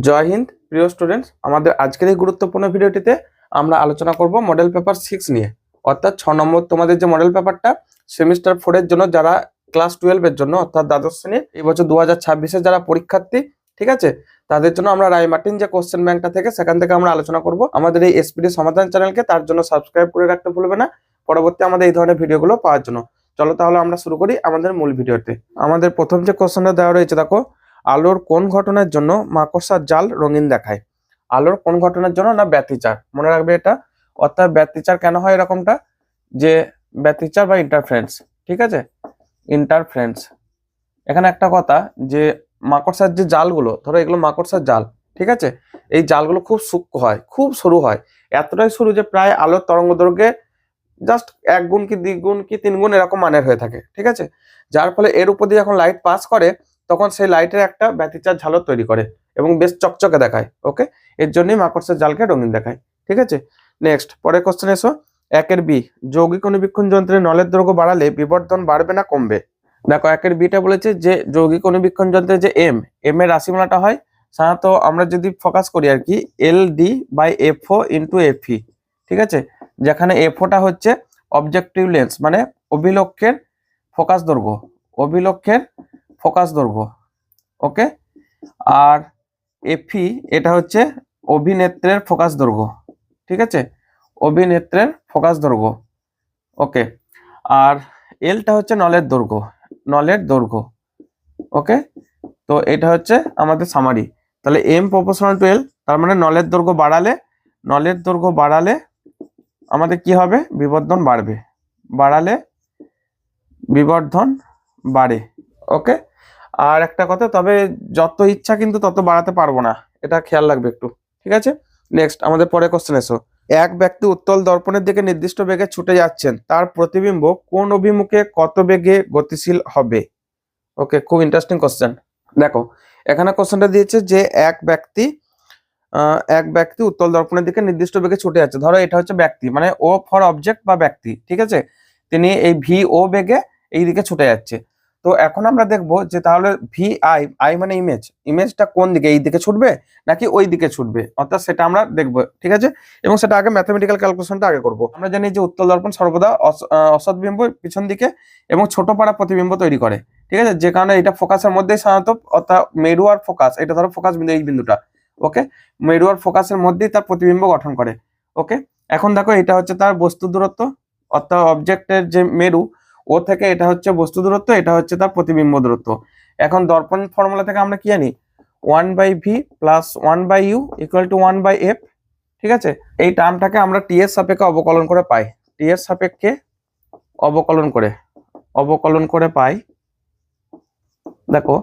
জয় হিন্দ প্রিয় স্টুডেন্টস, আমাদের আজকের এই গুরুত্বপূর্ণ ভিডিওটিতে আমরা আলোচনা করব মডেল পেপার 6 নিয়ে। অর্থাৎ 6 নম্বর তোমাদের যে মডেল পেপারটা সেমিস্টার 4 এর জন্য, যারা ক্লাস 12 এর জন্য অর্থাৎ দ্বাদশ শ্রেণীর এই বছর 2026 যারা পরীক্ষার্থী, ঠিক আছে, তাদের জন্য আমরা রায়মার্টিন যে কোশ্চেন ব্যাংকটা থেকে সেখান থেকে আমরা আলোচনা করব। আমাদের এই এসপিডি সমাধান চ্যানেলকে তার জন্য সাবস্ক্রাইব করে রাখতে ভুলবে না, পরবর্তী আমাদের এই ধরনের ভিডিওগুলো পাওয়ার জন্য। চলো তাহলে আমরা শুরু করি আমাদের মূল ভিডিওতে। আমাদের প্রথম যে কোশ্চেনটা দেওয়া রয়েছে, দেখো, আলোর কোন ঘটনার জন্য মাকড়সার জাল রঙিন দেখায়? আলোর কোন ঘটনার জন্য? না ব্যতিচার, মনে রাখবে এটা। অর্থাৎ ব্যতিচার কেন হয় এরকমটা, যে ব্যতিচার বা ইন্টারফারেন্স, ঠিক আছে, ইন্টারফারেন্স। এখানে একটা কথা, যে মাকড়সার যে জালগুলো, ধরো এগুলো মাকড়সার জাল, ঠিক আছে, এই জালগুলো খুব সূক্ষ্ম হয়, খুব সরু হয়, এতটাই সরু যে প্রায় আলোর তরঙ্গ দৈর্ঘ্যে জাস্ট 1 গুণ কি 2 গুণ কি 3 গুণ এরকম মানের হয়ে থাকে, ঠিক আছে। যার ফলে এর উপর দিয়ে যখন লাইট পাস করে তখন সেই লাইটের একটা ব্যতিচার ঝালক তৈরি করে এবং বেশ চকচকে দেখায়। ওকে, এর জন্যই মাকড়সার জালকে রঙিন দেখায়, ঠিক আছে। নেক্সট, পরের কোশ্চেন এসো। 1 এর বি, যৌগিক অনুবীক্ষণ যন্ত্রের নলের দৈর্ঘ্য বাড়ালে বিবর্ধন বাড়বে না কমবে? দেখো, 1 এর বিটা বলেছে যে যৌগিক অনুবীক্ষণ যন্ত্রের যে এম এর রাশিমালাটা হয় সাধারণত, আমরা যদি ফোকাস করি আর কি, L D by FO into FE, ঠিক আছে, যেখানে এফওটা হচ্ছে অবজেক্টিভ লেন্স, মানে অভিলক্ষের ফোকাস দৈর্ঘ্য, অভিলক্ষের ফোকাস দৈর্ঘ্য। ওকে, আর এফই এটা হচ্ছে অভিনেত্রের ফোকাস দৈর্ঘ্য, ঠিক আছে, অভিনেত্রের ফোকাস দৈর্ঘ্য। ওকে, আর এলটা হচ্ছে নলের দৈর্ঘ্য, নলের দৈর্ঘ্য। ওকে, তো এটা হচ্ছে আমাদের সামারি। তাহলে এম প্রপোর্শনাল টু এল, তার মানে নলের দৈর্ঘ্য বাড়ালে, নলের দৈর্ঘ্য বাড়ালে আমাদের কি হবে? বিবর্ধন বাড়বে, বাড়ালে বিবর্ধন বাড়ে। ওকে, আর একটা কথা, তবে যত ইচ্ছা কিন্তু তত বাড়াতে পারবো না, এটা খেয়াল রাখবে একটু, ঠিক আছে। নেক্সট, আমাদের পরে কোশ্চেন এসো। এক ব্যক্তি উত্তল দর্পণের দিকে নির্দিষ্ট বেগে ছুটে যাচ্ছেন, তার প্রতিবিম্ব কোন অভিমুখে কত বেগে গতিশীল হবে? ওকে, খুব ইন্টারেস্টিং কোশ্চেন। দেখো, এখানে কোশ্চেনটা দিয়েছে যে এক ব্যক্তি উত্তল দর্পণের দিকে নির্দিষ্ট বেগে ছুটে যাচ্ছে। ধরো এটা হচ্ছে ব্যক্তি, মানে ও ফর অবজেক্ট বা ব্যক্তি, ঠিক আছে, তিনি এই ভি ও বেগে এই দিকে ছুটে যাচ্ছে। তো এখন আমরা দেখবো যে তাহলে ভি আই, আই মানে ইমেজ, ইমেজটা কোন দিকে, এই দিকে ছুটবে নাকি ওই দিকে ছুটবে, অর্থাৎ সেটা আমরা দেখবো, ঠিক আছে। এবং সেটা আগে ম্যাথমেটিক্যাল ক্যালকুলেশনটা আগে করবো। আমরা জানি যে উত্তল দর্পণ সর্বদা অসৎ বিম্ব পিছন দিকে এবং ছোট পাড়া প্রতিবিম্ব তৈরি করে, ঠিক আছে, যে কারণে এটা ফোকাসের মধ্যেই সাধারণত, অর্থাৎ মেরু আর ফোকাস, এটা ধরো ফোকাস বিন্দু, এই বিন্দুটা, ওকে, মেরু আর ফোকাসের মধ্যেই তার প্রতিবিম্ব গঠন করে। ওকে, এখন দেখো এটা হচ্ছে তার বস্তু দূরত্ব, অর্থাৎ অবজেক্টের যে মেরু ও থেকে এটা হচ্ছে বস্তু দূরত্ব, এটা হচ্ছে তার প্রতিবিম্ব দূরত্ব। এখন দর্পণ ফর্মুলা থেকে আমরা কি জানি? 1/v plus 1/u equal to 1/f, ঠিক আছে। এই টার্মটাকে আমরা টি এর সাপেক্ষে অবকলন করে পাই, টি এর সাপেক্ষে অবকলন করে পাই। দেখো,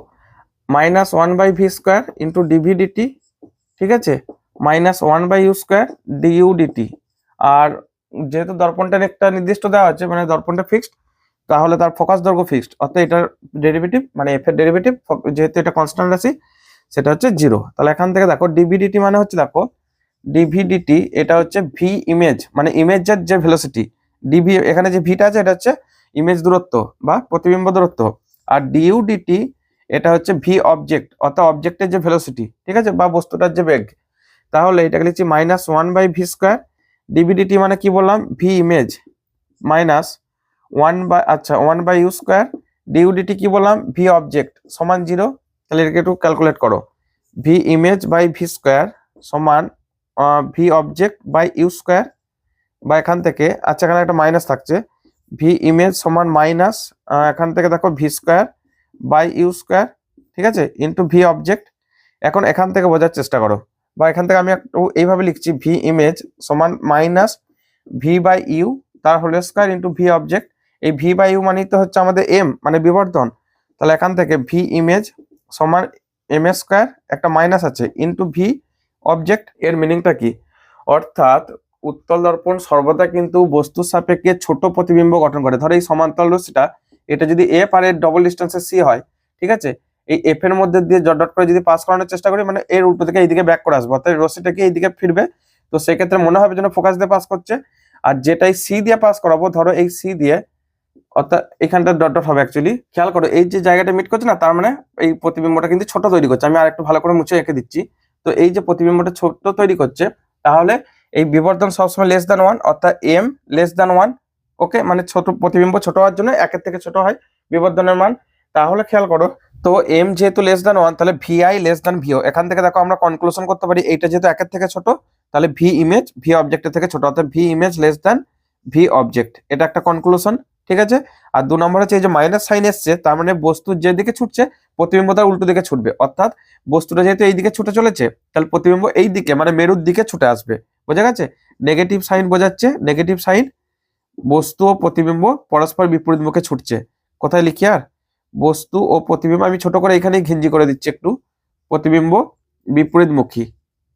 -1/v² ইন্টু ডিভি ডিটি, ঠিক আছে, -1/u² ডিইউ ডিটি। আর যেহেতু দর্পণটার একটা নির্দিষ্ট দেওয়া আছে, মানে দর্পণটা ফিক্সড, তাহলে তার ফোকাস দৈর্ঘ্য ফিক্সড, অর্থাৎ এটার ডেরিভেটিভ মানে এফ এর ডেরিভেটিভ, যেহেতু এটা কনস্ট্যান্ট রাশি, সেটা হচ্ছে 0। তাহলে এখান থেকে দেখো ডিভিডিটি মানে হচ্ছে, দেখো ডিভিডিটি এটা হচ্ছে ভি ইমেজ, মানে ইমেজের যে ভেলোসিটি, ডিভি এখানে যে ভিটা আছে এটা হচ্ছে ইমেজ দূরত্ব বা প্রতিবিম্ব দূরত্ব, আর ডিইউ ডিটি এটা হচ্ছে ভি অবজেক্ট, অর্থাৎ অবজেক্টের যে ভেলোসিটি, ঠিক আছে, বা বস্তুটার যে বেগ। তাহলে এটাকে লিখছি -1/v², ডিভিডিটি মানে কি বললাম? ভি ইমেজ, মাইনাস 1/u², ডিউডিটি কি বললাম? ভি অবজেক্ট, সমান 0। তাহলে এটাকে একটু ক্যালকুলেট করো, ভি ইমেজ বাই v² সমান ভি অবজেক্ট বাই u², বা এখান থেকে, আচ্ছা এখানে একটা মাইনাস থাকছে, ভি ইমেজ সমান মাইনাস এখান থেকে দেখো v² বাই u², ঠিক আছে, ইন্টু ভি অবজেক্ট। এখন এখান থেকে বোঝার চেষ্টা করো, বা এখান থেকে আমি একটু এইভাবে লিখছি, ভি ইমেজ সমান মাইনাস ভি বাই ইউ তার whole square into V object. এই ভি বাই ইউ মানেই তো হচ্ছে আমাদের এম, মানে বিবর্ধন। তাহলে এখান থেকে ভি ইমেজ সমান m², একটা মাইনাস আছে, ইন্টু ভি অবজেক্ট। এর মিনিংটা কি? অর্থাৎ উত্তল দর্পণ সর্বদা কিন্তু বস্তুর সাপেক্ষে ছোট প্রতিবিম্ব গঠন করে। ধরো এই সমান্তরাল রশ্মিটা, এটা যদি এফ আর এর ডবল ডিস্টেন্সে সি হয়, ঠিক আছে, এই এফ এর মধ্যে দিয়ে ডট ডট করে যদি পাস করানোর চেষ্টা করি, মানে এর উল্টো থেকে এইদিকে ব্যাক করে আসবো, অর্থাৎ রশ্মিটাকে এইদিকে ফিরবে, তো সেক্ষেত্রে মনে হবে যেন ফোকাস দিয়ে পাস করছে। আর যেটাই সি দিয়ে পাস করাবো, ধরো এই সি দিয়ে, অর্থাৎ এখানটা ডট ডট হবে। অ্যাকচুয়ালি খেয়াল করো, এই যে জায়গাটা মিট করছে না, তার মানে এই প্রতিবিম্বটা কিন্তু ছোট তৈরি করছে। আমি আর একটু ভালো করে মুছে এঁকে দিচ্ছি, তো এই যে প্রতিবিম্বটা ছোট তৈরি করছে, তাহলে এই বিবর্ধন সবসময় লেস দ্যান 1, অর্থাৎ এম লেস দ্যান 1। ওকে, মানে ছোট প্রতিবিম্ব ছোট হওয়ার জন্য 1 থেকে ছোট হয় বিবর্ধনের মান। তাহলে খেয়াল করো, তো এম যেহেতু লেস দ্যান 1, তাহলে ভিআই লেস দ্যান ভিও। এখান থেকে দেখো আমরা কনক্লুশন করতে পারি এইটা যেহেতু 1 থেকে ছোট, তাহলে ভি ইমেজ ভি অবজেক্টের থেকে ছোট, অর্থাৎ V image less than V object. এটা একটা কনক্লুশন, ঠিক আছে। আর 2 নম্বর হচ্ছে এই যে মাইনাস সাইন এসছে, তার মানে বস্তুর যেদিকে ছুটছে প্রতিবিম্ব তার উল্টো দিকে ছুটবে, অর্থাৎ বস্তুটা যেহেতু এই দিকে ছুটে চলেছে, তাহলে প্রতিবিম্ব এই দিকে মানে মেরুর দিকে ছুটে আসবে। বোঝা গেছে? নেগেটিভ সাইন বোঝাচ্ছে, নেগেটিভ সাইন বস্তু ও প্রতিবিম্ব পরস্পর বিপরীত মুখে ছুটছে। কোথায় লিখি আর, বস্তু ও প্রতিবিম্ব আমি ছোট করে এখানে ঘিঞ্জি করে দিচ্ছি একটু, প্রতিবিম্ব বিপরীতমুখী,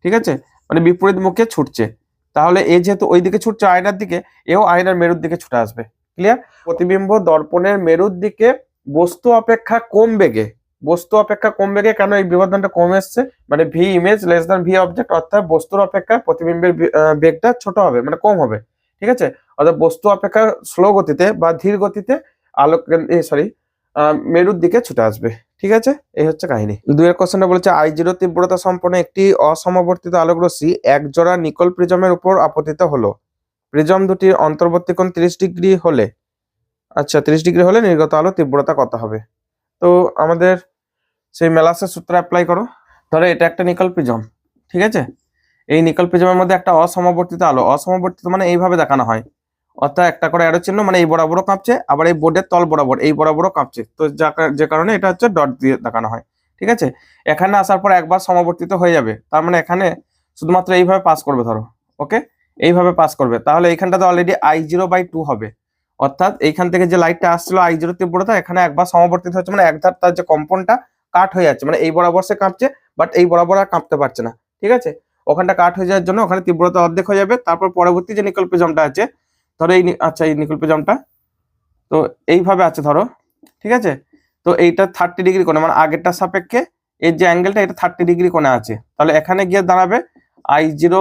ঠিক আছে, মানে বিপরীত মুখে ছুটছে। তাহলে এ যেহেতু ওই দিকে ছুটছে আয়নার দিকে, এও আয়নার মেরুর দিকে ছুটে আসবে। ক্লিয়ার? প্রতিবিম্ব দর্পণের মেরুর দিকে বস্তু অপেক্ষা কম বেগে, বস্তু অপেক্ষা কম বেগে, কেন এই বিবর্ধনটা কম এসছে, মানে V image less than V object, অর্থাৎ বস্তুর অপেক্ষা প্রতিবিম্বের বেগটা ছোট হবে, মানে কম হবে, ঠিক আছে। অর্থাৎ বস্তু অপেক্ষা স্লো গতিতে বা ধীর গতিতে আলোক মেরুর দিকে ছুটে আসবে, ঠিক আছে। এই হচ্ছে কাহিনী। 2 এর কোশ্চেনটা বলেছে I0 তীব্রতা সম্পন্ন একটি অসমবর্তিত আলোক রশ্মি এক জোড়া নিকল প্রিজমের উপর আপতিত হলো। প্রিজম দুটির অন্তর্বর্তী কোণ 30 ডিগ্রি হলে, আচ্ছা 30 ডিগ্রি হলে নির্গত আলো তীব্রতা কত হবে? তো আমাদের সেই মেলাসের সূত্র অ্যাপ্লাই করো। ধরো এটা একটা নিকল প্রিজম, ঠিক আছে। এই নিকল প্রিজমের মধ্যে একটা অসমবর্তিত আলো, অসমবর্তিত মানে এইভাবে দেখানো হয়, অর্থাৎ একটা করে অ্যারো চিহ্ন, মানে এই বরাবরও কাঁপছে, আবার এই বোর্ডের তল বরাবর এই বরাবরও কাঁপছে, তো যে কারণে এটা হচ্ছে ডট দিয়ে দেখানো হয়, ঠিক আছে। এখানে আসার পর একবার সমবর্তিত হয়ে যাবে, তার মানে এখানে শুধুমাত্র এইভাবে পাস করবে, ধরো ওকে, এইভাবে পাস করবে, তাহলে এইখানটাতে অলরেডি I0/2 হবে, অর্থাৎ এইখান থেকে যে লাইটটা আসছিল I0 তীব্রতা, এখানে একবার সমবর্তিত হচ্ছে, মানে এক ধার তার যে কম্পনটা কাট হয়ে যাচ্ছে, মানে এই বরাবর সে কাঁপছে, বাট এই বরাবর আর কাঁপতে পারছে না, ঠিক আছে। ওখানটা কাট হয়ে যাওয়ার জন্য ওখানে তীব্রতা অর্ধেক হয়ে যাবে। তারপর পরবর্তী যে নিকল প্রিজমটা আছে, ধরো এই আচ্ছা এই নিকল প্রিজমটা তো এইভাবে আছে ধরো, ঠিক আছে। তো এইটা 30 ডিগ্রি কোণে, মানে আগেরটার সাপেক্ষে এর যে অ্যাঙ্গেলটা এটা 30 ডিগ্রি কোণে আছে, তাহলে এখানে গিয়ে দাঁড়াবে I0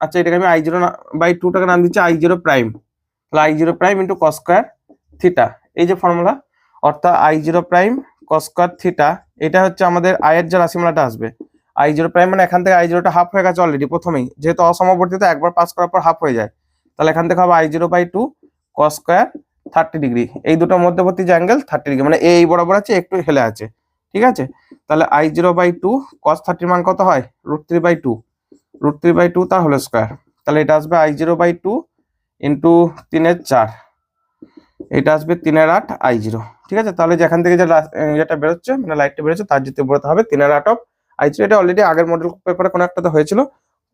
আচ্ছা এটাকে আমি I0/2 টাকে নাম দিচ্ছি I0 প্রাইম, তাহলে I0 prime into cos square theta, এই যে ফর্মুলা, অর্থাৎ I0 prime cos square theta, এটা হচ্ছে আমাদের আয়ের যে রাশিমালাটা আসবে। I0 প্রাইম মানে এখান থেকে I0টা হাফ হয়ে গেছে অলরেডি প্রথমেই, যেহেতু অসমবর্তিত একবার পাস করার পর হাফ হয়ে যায়, তাহলে এখান থেকে হবে I0/2 কস স্কয়ার 30 ডিগ্রি, এই দুটোর মধ্যবর্তী যে অ্যাঙ্গেল 30 ডিগ্রি, মানে এই বরাবর আছে একটু হেলে আছে, ঠিক আছে। তাহলে I0/2 কস 30 মান কত হয়, √3/2, √3/2 তার হোল স্কয়ার, তাহলে এটা আসবে I0/2 ইন্টু 3/4, এটা আসবে 3/8 I0, ঠিক আছে। তাহলে যেখান থেকে যে যেটা বেরোচ্ছে মানে লাইটটা বেরোচ্ছে তার যে তীব্রতা হবে 3/8 অফ I0। এটা অলরেডি আগের মডেল পেপারে কোনো একটাতে হয়েছিল,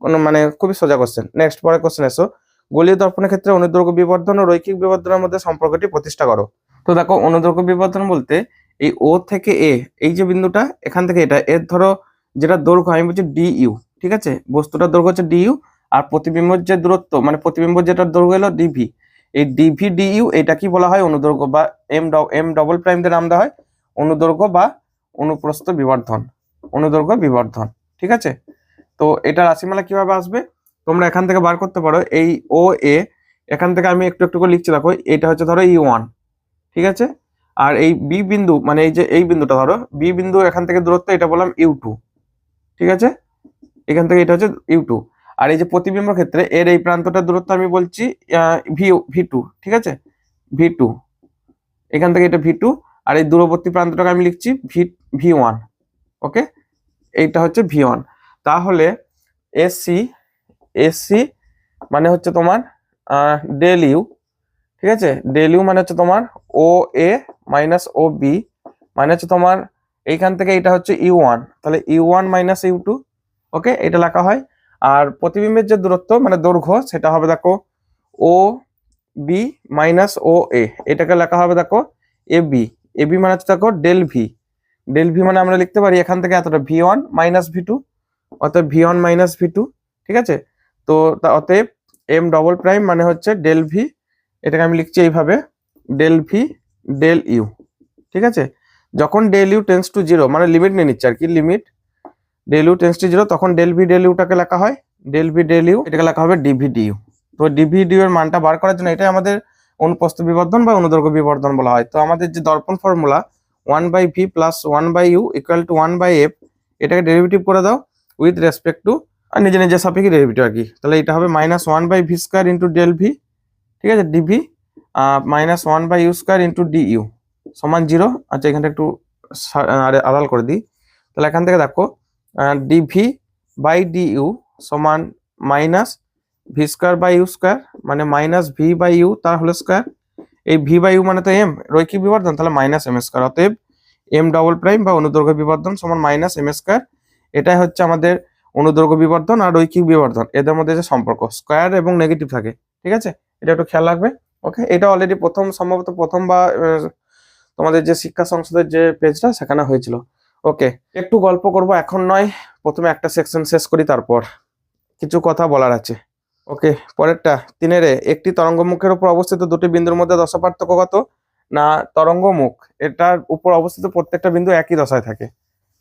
কোনো মানে খুবই সোজা কোশ্চেন। নেক্সট পরের কোশ্চেন এসো, গোলীয় দর্পণের ক্ষেত্রে অনুদৈর্ঘ্য বিবর্ধন ও রৈখিক বিবর্ধনের মধ্যে সম্পর্কটি প্রতিষ্ঠা করো। তো দেখো অনুদৈর্ঘ্য বিবর্ধন বলতে এই ও থেকে এ, এই যে বিন্দুটা এখান থেকে এটা, এর ধরো যেটা দৈর্ঘ্য আমি বলছি DU, ঠিক আছে, বস্তুটার দৈর্ঘ্য হচ্ছে DU, আর প্রতিবিম্বের যে দূরত্ব মানে প্রতিবিম্ব যেটার দৈর্ঘ্য হলো DV, এই DV/DU এটা কি বলা হয়, অনুদৈর্ঘ্য বা M ডবল প্রাইম দিয়ে নাম দেওয়া হয় অনুদৈর্ঘ্য বা অনুপ্রস্থ বিবর্ধন, অনুদৈর্ঘ্য বিবর্ধন, ঠিক আছে। তো এটা রাশিমালা কিভাবে আসবে তোমরা এখান থেকে বার করতে পারো। এই ও এ, এখান থেকে আমি একটু একটু করে লিখছি, দেখো এটা হচ্ছে ধরো E1, ঠিক আছে, আর এই বি বিন্দু মানে এই যে এই বিন্দুটা ধরো বি বিন্দু, এখান থেকে দূরত্ব এটা বললাম U2, ঠিক আছে, এখান থেকে এটা হচ্ছে U2। আর এই যে প্রতিবিম্ব ক্ষেত্রে এর এই প্রান্তটার দূরত্ব আমি বলছি V2, ঠিক আছে, V2, এখান থেকে এটা V2, আর এই দূরবর্তী প্রান্তটাকে আমি লিখছি V1, ওকে, এইটা হচ্ছে V1। তাহলে এসি মানে হচ্ছে তোমার ডেল ইউ, ঠিক আছে, ডেল ইউ মানে হচ্ছে তোমার ও এ মাইনাস ও বি, মানে হচ্ছে তোমার এইখান থেকে এটা হচ্ছে U1, তাহলে U1 মাইনাস U2, ওকে, এটা লেখা হয়। আর প্রতিবিম্বের যে দূরত্ব মানে দৈর্ঘ্য সেটা হবে দেখো ও বি মাইনাস ও এ, এটাকে লেখা হবে দেখো এবি, এবি মানে হচ্ছে দেখো ডেল ভি, ডেল ভি মানে আমরা লিখতে পারি এখান থেকে এতটা V1 মাইনাস V2, অর্থাৎ V1 মাইনাস V2, ঠিক আছে। তো অতএব M ডবল প্রাইম মানে হচ্ছে ডেল ভি, এটাকে আমি লিখছি এইভাবে ডেল ভি ডেল ইউ, ঠিক আছে। যখন ডেল ইউ টেন্স টু 0 মানে লিমিট নিয়ে নিচ্ছে আর কি, limit del U tends to 0, তখন ডেল ভি ডেল ইউটাকে লেখা হয় ডেল ভি ডেল ইউ, এটাকে লেখা হবে DV/DU। তো DV/DU এর মানটা বার করার জন্য এটাই আমাদের অনুপ্রস্থ বিবর্ধন বা অনুদৈর্ঘ্য বিবর্ধন বলা হয়। তো আমাদের যে দর্পণ ফর্মুলা 1/v + 1/u = 1/f, এটাকে ডেরিভেটিভ করে দাও, উইথ রেসপেক্ট টু আর নিজে নিজের সাপেক্ষে ডেরিভেটিভ আর কি। তাহলে এটা হবে -1/v² ইন্টু ডেল ভি, ঠিক আছে, ডিভি -1/u² ইন্টু ডিইউ সমান 0। আচ্ছা এখানটা একটু আড়াল করে দিই। তাহলে এখান থেকে দেখো ডিভি বাই ডিইউ সমান -v²/u² মানে -v/u তার হোল স্কয়ার। এই v/u মানে তো m রৈখিক বিবর্ধন, তাহলে -m²। অতএব m ডবল প্রাইম বা অনুদৈর্ঘ্য বিবর্ধন সমান -m²। এটাই হচ্ছে আমাদের অনুদৈর্ঘ্য বিবর্ধন আর রৈখিক বিবর্ধন, এদের মধ্যে যে সম্পর্ক স্কয়ার এবং নেগেটিভ থাকে, ঠিক আছে, এটা একটু খেয়াল রাখবে। ওকে, এটা অলরেডি সম্ভবত প্রথম বা তোমাদের যে শিক্ষা সংসদের যে পেজটা সেখানে হয়েছিল। ওকে, একটু গল্প করব এখন নয়, প্রথমে একটা সেকশন শেষ করি, তারপর কিছু কথা বলার আছে। ওকে, পরেরটা 3 একটি তরঙ্গমুখের উপর অবস্থিত দুটি বিন্দুর মধ্যে দশা পার্থক্য কত? না, তরঙ্গমুখ এটার উপর অবস্থিত প্রত্যেকটা বিন্দু একই দশায় থাকে,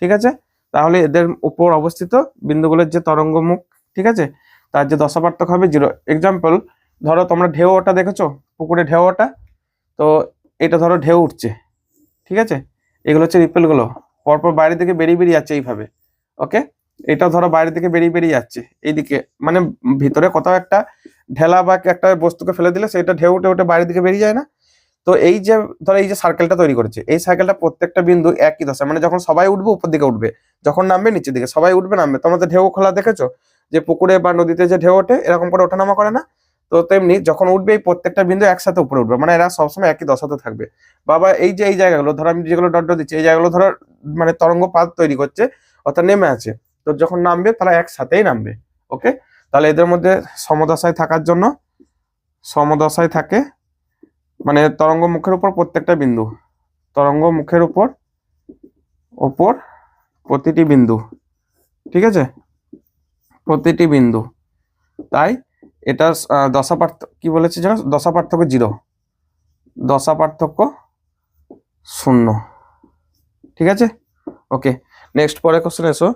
ঠিক আছে, তাহলে এদের উপর অবস্থিত বিন্দুগুলোর যে তরঙ্গমুখ, ঠিক আছে, তার যে দশা পার্থক্য হবে 0। এক্সাম্পল, ধরো তোমরা ঢেউটা দেখেছো, পুকুরে ঢেউটা, তো এটা ধরো ঢেউ উঠছে, ঠিক আছে, এগুলো হচ্ছে রিপেল গুলো পরপর বাইরে থেকে বেরিয়ে যাচ্ছে এইভাবে। ওকে, এটা ধরো বাইরে থেকে বেরিয়ে যাচ্ছে এইদিকে, মানে ভিতরে কোথাও একটা ঢেলা বা একটা বস্তুকে ফেলে দিলে সেটা ঢেউ উঠে বাইরের দিকে বেরিয়ে যায় না। তো এই যে ধরো এই যে সার্কেলটা তৈরি করেছে, এই সার্কেলটা প্রত্যেকটা বিন্দু একই দশা, মানে যখন সবাই উঠবে উপর দিকে উঠবে, যখন নামবে নিচের দিকে, সবাই উঠবে নামবে। তোমরা তো ঢেউ খোলা দেখেছো যে পুকুরে বা নদীতে যে ঢেউ ওঠে এরকম করে ওঠানামা করে না, তো তেমনি যখন উঠবে এই প্রত্যেকটা বিন্দু একসাথে উপরে উঠবে, মানে এরা সবসময় একই দশাতে থাকবে। বাবা এই যে এই জায়গাগুলো ধরো আমি যেগুলো ডট দিচ্ছি, এই জায়গাগুলো ধরো মানে তরঙ্গ পাত তৈরি করছে, অর্থাৎ নেমে আছে, তো যখন নামবে তারা একসাথেই নামবে। ওকে, তাহলে এদের মধ্যে সমদশায় থাকার জন্য সমদশায় থাকে, মানে তরঙ্গ মুখের উপর প্রত্যেকটা বিন্দু, তরঙ্গ মুখের উপর প্রতিটি বিন্দু, ঠিক আছে, প্রতিটি বিন্দু, তাই এটা দশা পার্থক্য কি বলেছে জানো, দশা পার্থক্য 0, দশা পার্থক্য 0, ঠিক আছে। ওকে, নেক্সট পরের কোশ্চেন এসো।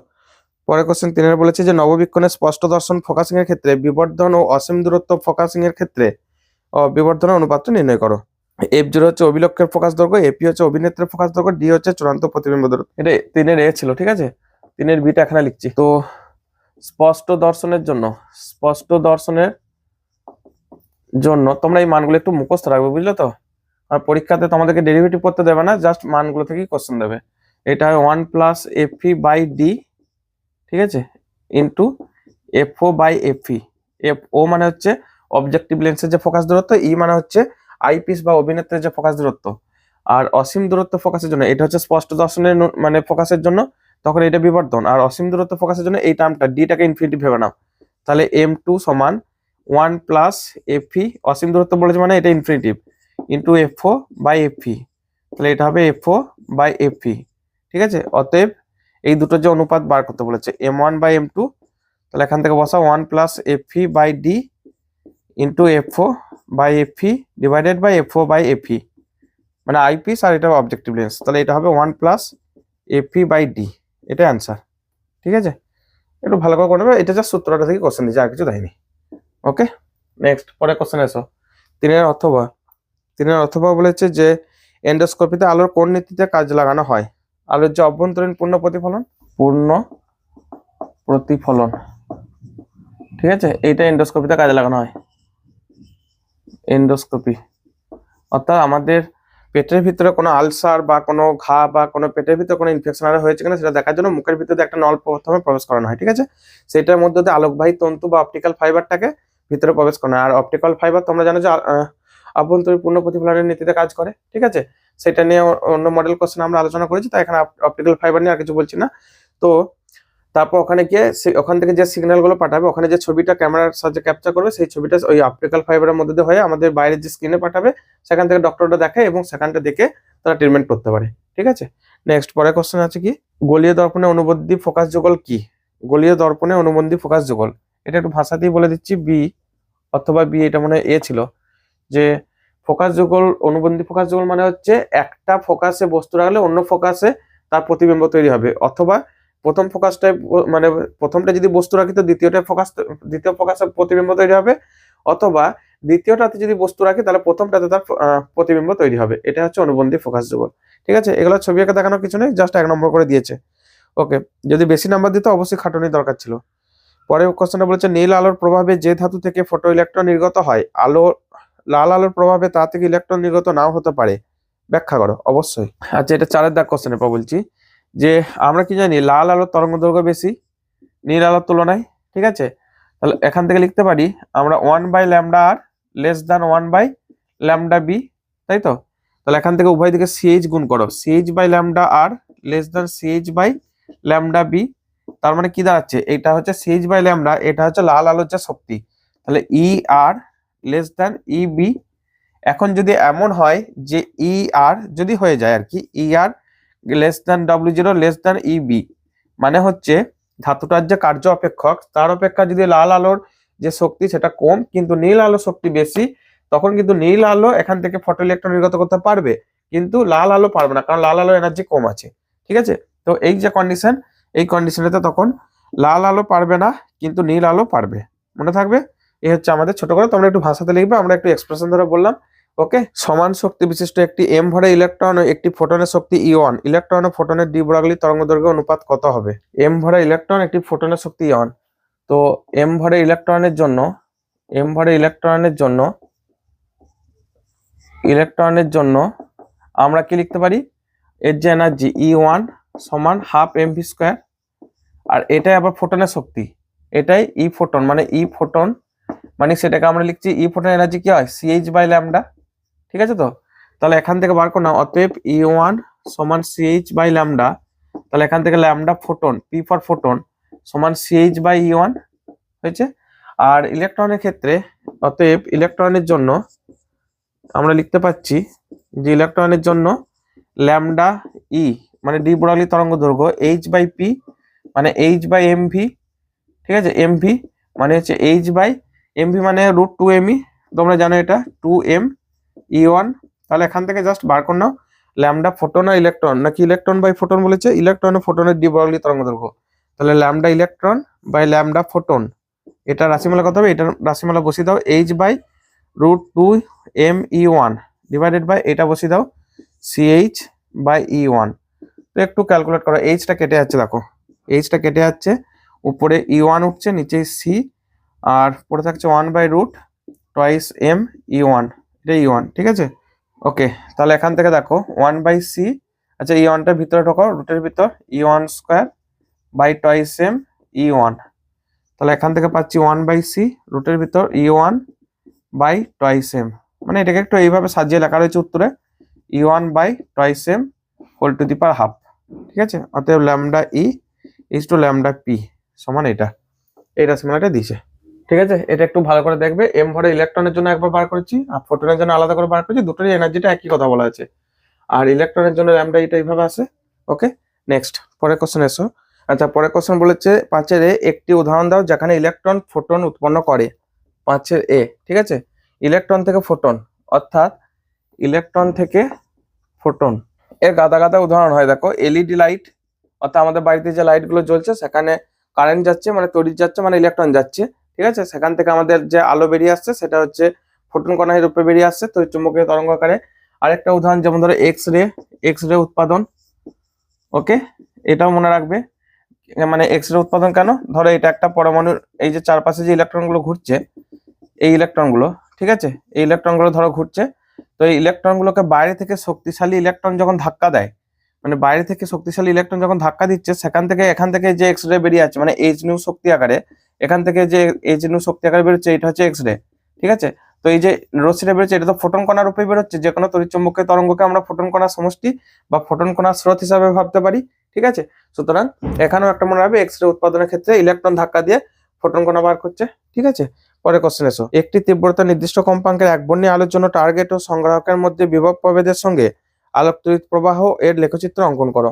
পরের কোশ্চেন 3 বলেছে যে নববীক্ষণের স্পষ্ট দর্শন ফোকাসিং এর ক্ষেত্রে বিবর্ধন ও অসীম দূরত্ব ফোকাসিং এর ক্ষেত্রে বিবর্ধনের অনুপাতটা নির্ণয় করো। f0 হচ্ছে অভিলক্ষের ফোকাস দৈর্ঘ্য, এপি হচ্ছে অভিনেত্রের ফোকাস দৈর্ঘ্য, ডি হচ্ছে চূড়ান্ত প্রতিবিম্ব দূরত্ব। এটা 3 এ ছিল, ঠিক আছে, 3 বিটা এখানে লিখছি। তো স্পষ্ট দর্শনের জন্য তোমরা এই মানগুলো একটু মুখস্থ রাখবে, বুঝলে তো, আর পরীক্ষাতে তোমাদেরকে ডেরিভেটিভ করতে দেবে না, জাস্ট মানগুলো থেকেই কোশ্চেন দেবে। এটা হয় 1 + FE/D, ঠিক আছে, ইন্টু FO/FE। FO মানে হচ্ছে অবজেক্টিভ লেন্সের যে ফোকাস দূরত্ব, ই মানে হচ্ছে আইপিস বা অভিনেত্রের যে ফোকাস দূরত্ব, আর অসীম দূরত্ব ফোকাসের জন্য এটা হচ্ছে স্পষ্ট দর্শনের মানে ফোকাসের জন্য, তখন এটা বিবর্ধন, আর অসীম দূরত্ব ফোকাসের জন্য এই টার্মটা ডিটাকে ইনফিনিটি ভেবে নাও। তাহলে M2 সমান 1 + FE, অসীম দূরত্ব বলেছে মানে এটা ইনফিনিটিভ, ইন্টু FO/FE, তাহলে এটা হবে FO/FE, ঠিক আছে। অতএব এই দুটো যে অনুপাত বার করতে বলেছে M1/M2, তাহলে এখান থেকে বসা 1 + FE/D into FO/FE divided by FO/FE, মানে আইপিস আর এটা অবজেক্টিভ লেন্স, তাহলে এটা হবে 1 + FE/D, এটা অ্যান্সার, ঠিক আছে। একটু ভালো করে নেবে, এটা যা সূত্রটা থেকে কোশ্চেন দিয়েছে, আর কিছু দেয়নি। ওকে, নেক্সট পরের কোশ্চেন এসো। 3 অথবা বলেছে যে এন্ডোস্কোপিতে আলোর কোন নীতিতে কাজ লাগানো হয়? আলোর যে অভ্যন্তরীণ পূর্ণ প্রতিফলন, ঠিক আছে, এইটা এন্ডোস্কোপিতে কাজে লাগানো হয়। এন্ডোস্কোপি অর্থাৎ আমাদের পেটের ভিতরে কোনো আলসার বা কোনো ঘা বা কোনো পেটের ভিতরে কোনো ইনফেকশন হয়েছে কিনা সেটা দেখার জন্য মুখের ভিতরে একটা নল প্রথমে প্রবেশ করানো হয়, ঠিক আছে, সেটার মধ্যে দিয়ে আলোকবাহী তন্তু বা অপটিক্যাল ফাইবারটাকে ভিতরে প্রবেশ করানো হয়। আর অপটিক্যাল ফাইবার তোমরা জানো যে অভ্যন্তরীণ পূর্ণ প্রতিফলনের নীতিতে কাজ করে, ঠিক আছে, সেটা নিয়ে অন্য মডেল কোশ্চেন আমরা আলোচনা করেছি, তাই এখানে অপটিক্যাল ফাইবার নিয়ে আর কিছু বলছি না। তো তারপর ওখানে গিয়ে ওখান থেকে যে সিগন্যাল গুলো পাঠাবে, ওখানে যে ছবিটা ক্যামেরার সাহায্যে ক্যাপচার করবে, সেই ছবিটা ওই অপটিক্যাল ফাইবারের মধ্যে দিয়ে হয়ে আমাদের বাইরের যে স্ক্রিনে পাঠাবে, সেখান থেকে ডক্টরটা দেখে এবং সেখানটা দেখে তারা ট্রিটমেন্ট করতে পারে, ঠিক আছে। নেক্সট পরের কোশ্চেন আছে কি, গোলীয় দর্পণে অনুবন্ধী ফোকাস যুগল কি? গোলীয় দর্পণে অনুবন্ধী ফোকাস যুগল, এটা একটু ভাষাতেই বলে দিচ্ছি, বি অথবা বি, এটা মনে এ ছিল, যে ফোকাস যুগল অনুবন্ধী ফোকাস যুগল মানে হচ্ছে একটা ফোকাসে বস্তু রাখলে অন্য ফোকাসে তার প্রতিবিম্ব তৈরি হবে, অথবা প্রথম ফোকাসটায় মানে প্রথমটা যদি বস্তু রাখি তো দ্বিতীয় ফোকাসে প্রতিবিম্ব তৈরি হবে, অথবা দ্বিতীয়টাতে যদি বস্তু রাখি তাহলে প্রথমটাতে তার প্রতিবিম্ব তৈরি হবে, এটা হচ্ছে অনুবন্ধী ফোকাস যুগল, ঠিক আছে। এগুলো ছবি এঁকে দেখানোর কিছু নেই, জাস্ট 1 নম্বর করে দিয়েছে। ওকে, যদি বেশি নাম্বার দিত অবশ্যই খাটুনি দরকার ছিল। পরের কোশ্চেনটা বলেছে নীল আলোর প্রভাবে যে ধাতু থেকে ফটো ইলেকট্রন নির্গত হয়, লাল আলোর প্রভাবে তা থেকে ইলেকট্রন নির্গত নাও হতে পারে, ব্যাখ্যা করো। অবশ্যই। আচ্ছা, এটা 4 দাগ কোশ্চেনের পর বলছি যে আমরা কি জানি লাল আলোর তরঙ্গ দৈর্ঘ্য বেশি নীল আলোর তুলনায়, ঠিক আছে। তাহলে এখান থেকে লিখতে পারি আমরা 1/λr লেস দ্যান 1/λb, তাই তো। তাহলে এখান থেকে উভয় দিকে CH গুণ করো, CH/λr লেস দ্যান CH/λb। তার মানে কি দাঁড়াচ্ছে, এটা হচ্ছে CH/λ, এটা হচ্ছে লাল আলোর যে শক্তি, তাহলে ER লেস দ্যান EB। এখন যদি এমন হয় যে ER যদি হয়ে যায় আর কি, ER less than W0 less than EB, মানে হচ্ছে ধাতুটার যে কার্য অপেক্ষক তার অপেক্ষা যদি লাল আলোর যে শক্তি সেটা কম কিন্তু নীল আলোর শক্তি বেশি, তখন কিন্তু নীল আলো এখান থেকে ফটো ইলেকট্রন নির্গত করতে পারবে, কিন্তু লাল আলো পারবে না, কারণ লাল আলোর এনার্জি কম আছে, ঠিক আছে। তো এই যে কন্ডিশন, এই কন্ডিশনেতে তখন লাল আলো পারবে না কিন্তু নীল আলো পারবে, মনে থাকবে। এই হচ্ছে আমাদের ছোট করে, তোমরা একটু ভাষাতে লিখবে, আমরা একটু এক্সপ্রেশন ধরে বললাম। ওকে, সমান শক্তি বিশিষ্ট একটি m ভরে ইলেকট্রন ও একটি ফোটনের শক্তি E1, ইলেকট্রন ও ফোটনের ডি ব্রগলি তরঙ্গদৈর্ঘ্য অনুপাত কত হবে? m ভরে ইলেকট্রন, একটি ফোটনের শক্তি E1। তো m ভরে ইলেকট্রনের জন্য আমরা কি লিখতে পারি, এর যে এনার্জি E1 সমান হাফ mv², আর এটাই আবার ফোটনের শক্তি, এটাই E ফোটন, মানে E ফোটন, মানে সেটাকে আমরা লিখছি E ফোটন এনার্জি কি হয় CH/λ, ঠিক আছে। তো তাহলে এখান থেকে বার করলাম, অতএব E1 সমান CH/λ, তাহলে এখান থেকে lambda photon, P for photon সমান CH/E1 হয়েছে। আর ইলেকট্রনের ক্ষেত্রে অতএব ইলেকট্রনের জন্য আমরা লিখতে পাচ্ছি যে ইলেকট্রনের জন্য ল্যামডা E মানে ডি ব্রগলি তরঙ্গ দৈর্ঘ্য H/P মানে H/mv, ঠিক আছে। mv মানে হচ্ছে H/mv মানে √2me, তোমরা জানো এটা 2m E1। তাহলে এখান থেকে জাস্ট বার করে নাও ল্যামডা ফোটন আর ইলেকট্রন, নাকি ইলেকট্রন বাই ফোটন বলেছে, ইলেকট্রন ও ফোটনের ডি ব্রগলি তরঙ্গ দৈর্ঘ্য, তাহলে lambda electron by lambda photon, এটা রাশিমালা কত হবে, এটা রাশিমালা বসিয়ে দাও H/√2m E1 ডিভাইডেড বাই এটা বসিয়ে দাও CH/E1। তো একটু ক্যালকুলেট করো, এইচটা কেটে যাচ্ছে, দেখো এইচটা কেটে যাচ্ছে, উপরে E1 উঠছে, নিচে C, আর পড়ে থাকছে 1/√2m E1, এটা E1, ঠিক আছে। ওকে, তাহলে এখান থেকে দেখো 1/c, আচ্ছা E1টার ভিতরে ঢোকো, রুটের ভিতর E1² / 2m E1, তাহলে এখান থেকে পাচ্ছি 1/c রুটের ভিতর E1/2m, মানে এটাকে একটু এইভাবে সাজিয়ে লেখা রয়েছে উত্তরে E1/2m whole to the power half, ঠিক আছে। অতএব lambda E is to lambda P সমান এটা, এই রাশিমালাটা দিয়েছে, ঠিক আছে। এটা একটু ভালো করে দেখবে, m ভরে ইলেকট্রনের জন্য একবার বার করেছি আর ফোটনের জন্য আলাদা করে বার করেছি, দুটোরই এনার্জিটা একই কথা বলা আছে, আর ইলেকট্রনের জন্য ল্যামডা এটা এইভাবে আসে। ওকে, নেক্সট পরের কোশ্চেন এসো। আচ্ছা, পরের কোশ্চেন বলেছে 5-এর একটি উদাহরণ দাও যেখানে ইলেকট্রন ফোটন উৎপন্ন করে। 5-এর ঠিক আছে, ইলেকট্রন থেকে ফোটন, অর্থাৎ ইলেকট্রন থেকে ফোটন এর গাদা গাদা উদাহরণ হয়। দেখো এলইডি লাইট, অর্থাৎ আমাদের বাড়িতে যে লাইটগুলো জ্বলছে সেখানে কারেন্ট যাচ্ছে মানে তড়িৎ যাচ্ছে মানে ইলেকট্রন যাচ্ছে, ঠিক আছে। সেখান থেকে আমাদের যে আলো বেরিয়ে আসছে সেটা হচ্ছে ফোটন কণার রূপে বেরিয়ে আসছে তড়িৎ চুম্বকীয় তরঙ্গ আকারে। আরেকটা উদাহরণ যেমন ধরো এক্স রে উৎপাদন। ওকে, এটাও মনে রাখবে, মানে এক্স রে উৎপাদন কেন, ধরো এটা একটা পরমাণুর এই যে চারপাশে যে ইলেকট্রনগুলো ঘুরছে, এই ইলেকট্রনগুলো, ঠিক আছে, এই ইলেকট্রনগুলো ধরো ঘুরছে, তো এই ইলেকট্রনগুলোকে বাইরে থেকে শক্তিশালী ইলেকট্রন যখন ধাক্কা দেয়, মানে বাইরে থেকে শক্তিশালী ইলেকট্রন যখন ধাক্কা দিচ্ছে সেখান থেকে এখান থেকে যে এক্স রে বেরিয়ে আছে মানে এইচ নিউ শক্তি আকারে, এখান থেকে যে এইচ নিউ শক্তি আকারে বেরোচ্ছে এটা হচ্ছে এক্স রে, ঠিক আছে। তো এই যে রশ্মিটা বেরোচ্ছে এটা তো ফোটন কণার রূপে বেরোচ্ছে, যে কোনো তড়িৎচুম্বকীয় তরঙ্গকে আমরা ফোটন কণার সমষ্টি বা ফোটন কণার স্রোত হিসাবে ভাবতে পারি, ঠিক আছে। সুতরাং এখানেও একটা মনে রাখবে, এক্স রে উৎপাদনের ক্ষেত্রে ইলেকট্রন ধাক্কা দিয়ে ফোটন কণা বার করছে, ঠিক আছে। পরে কোশ্চেন এসো, একটি তীব্রতা নির্দিষ্ট কম্পাঙ্কের একবর্ণীয় আলোর জন্য টার্গেট ও সংগ্রাহকের মধ্যে বিভব প্রভেদের সঙ্গে আলোক তড়িৎ প্রবাহ এর লেখচিত্র অঙ্কন করো।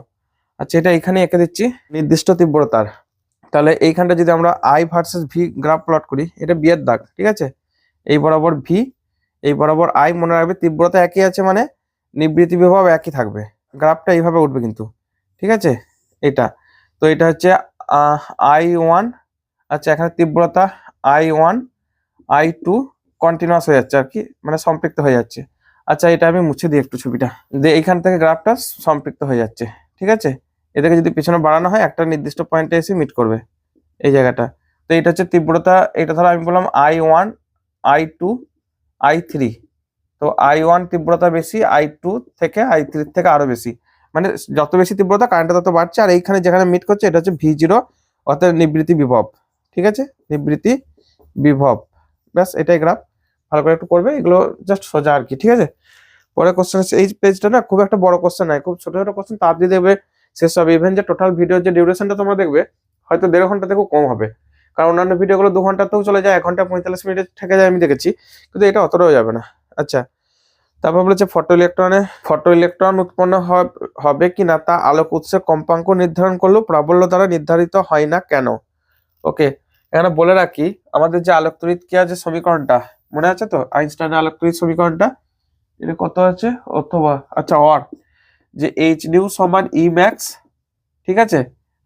আচ্ছা, এটা এখানে এঁকে দিচ্ছি নির্দিষ্ট তীব্রতার, তাহলে এইখানটা যদি আমরা I versus V graph plot করি, এটা বি এর দাগ, ঠিক আছে, এই বরাবর V, এই বরাবর I, মনে রাখবে তীব্রতা একই আছে মানে নিবৃত্তি বিভব একই থাকবে, গ্রাফটা এইভাবে উঠবে কিন্তু, ঠিক আছে। এটা তো এটা হচ্ছে I1, আচ্ছা এখানে তীব্রতা I1 I2 কন্টিনিউয়াস হয়ে যাচ্ছে আর কি, মানে সম্পৃক্ত হয়ে যাচ্ছে। আচ্ছা, এটা আমি মুছে দিই একটু ছবিটা, এইখান থেকে গ্রাফটা সম্পৃক্ত হয়ে যাচ্ছে, ঠিক আছে, এটাকে যদি পিছনে বাড়ানো হয় একটা নির্দিষ্ট পয়েন্টে এসে মিট করবে এই জায়গাটা। তো এটা হচ্ছে তীব্রতা। এটা ধরো আমি বললাম I1 I2 I3। তো I1 তীব্রতা বেশি, I2 থেকে I3 থেকে আরো বেশি, মানে যত বেশি তীব্রতা কারেন্টটা তত বাড়ছে। আর এইখানে যেখানে মিট করছে এটা হচ্ছে V0, অর্থাৎ নিবৃত্তি বিভব। ঠিক আছে, নিবৃত্তি বিভব। ব্যাস এটাই গ্রাফ। ভালো করে একটু করবে, এগুলো জাস্ট সোজা আর কি। ঠিক আছে, পরে কোশ্চেন হচ্ছে, এই পেজটা না খুব একটা বড় কোশ্চেন নয়, খুব ছোট ছোট কোশ্চেন, তাড়াতাড়ি দেখবে শেষ হবে। ইভেন যে টোটাল ভিডিওর যে ডিউরেশনটা তোমরা দেখবে হয়তো 1.5 ঘন্টা থেকেও কম হবে, কারণ অন্যান্য ভিডিওগুলো 2 ঘন্টাতেও চলে যায়, 1 ঘন্টা 45 মিনিটে থেকে যায় আমি দেখেছি, কিন্তু এটা অতটাও যাবে না। আচ্ছা, তারপর বলেছে ফটো ইলেকট্রন উৎপন্ন হবে কিনা তা আলোক উৎসের কম্পাঙ্ক নির্ধারণ করলেও প্রাবল্য দ্বারা নির্ধারিত হয় না কেন? ওকে, এখানে বলে রাখি আমাদের যে আলোক তড়িৎক্রিয়া যে সমীকরণটা মনে আছে তো, আইনস্টাইনের আলোক তড়িৎ সমীকরণটা, এটা কত আছে অথবা আচ্ছা অর যে এইচ নিউ সমান ই ম্যাক্স, ঠিক আছে,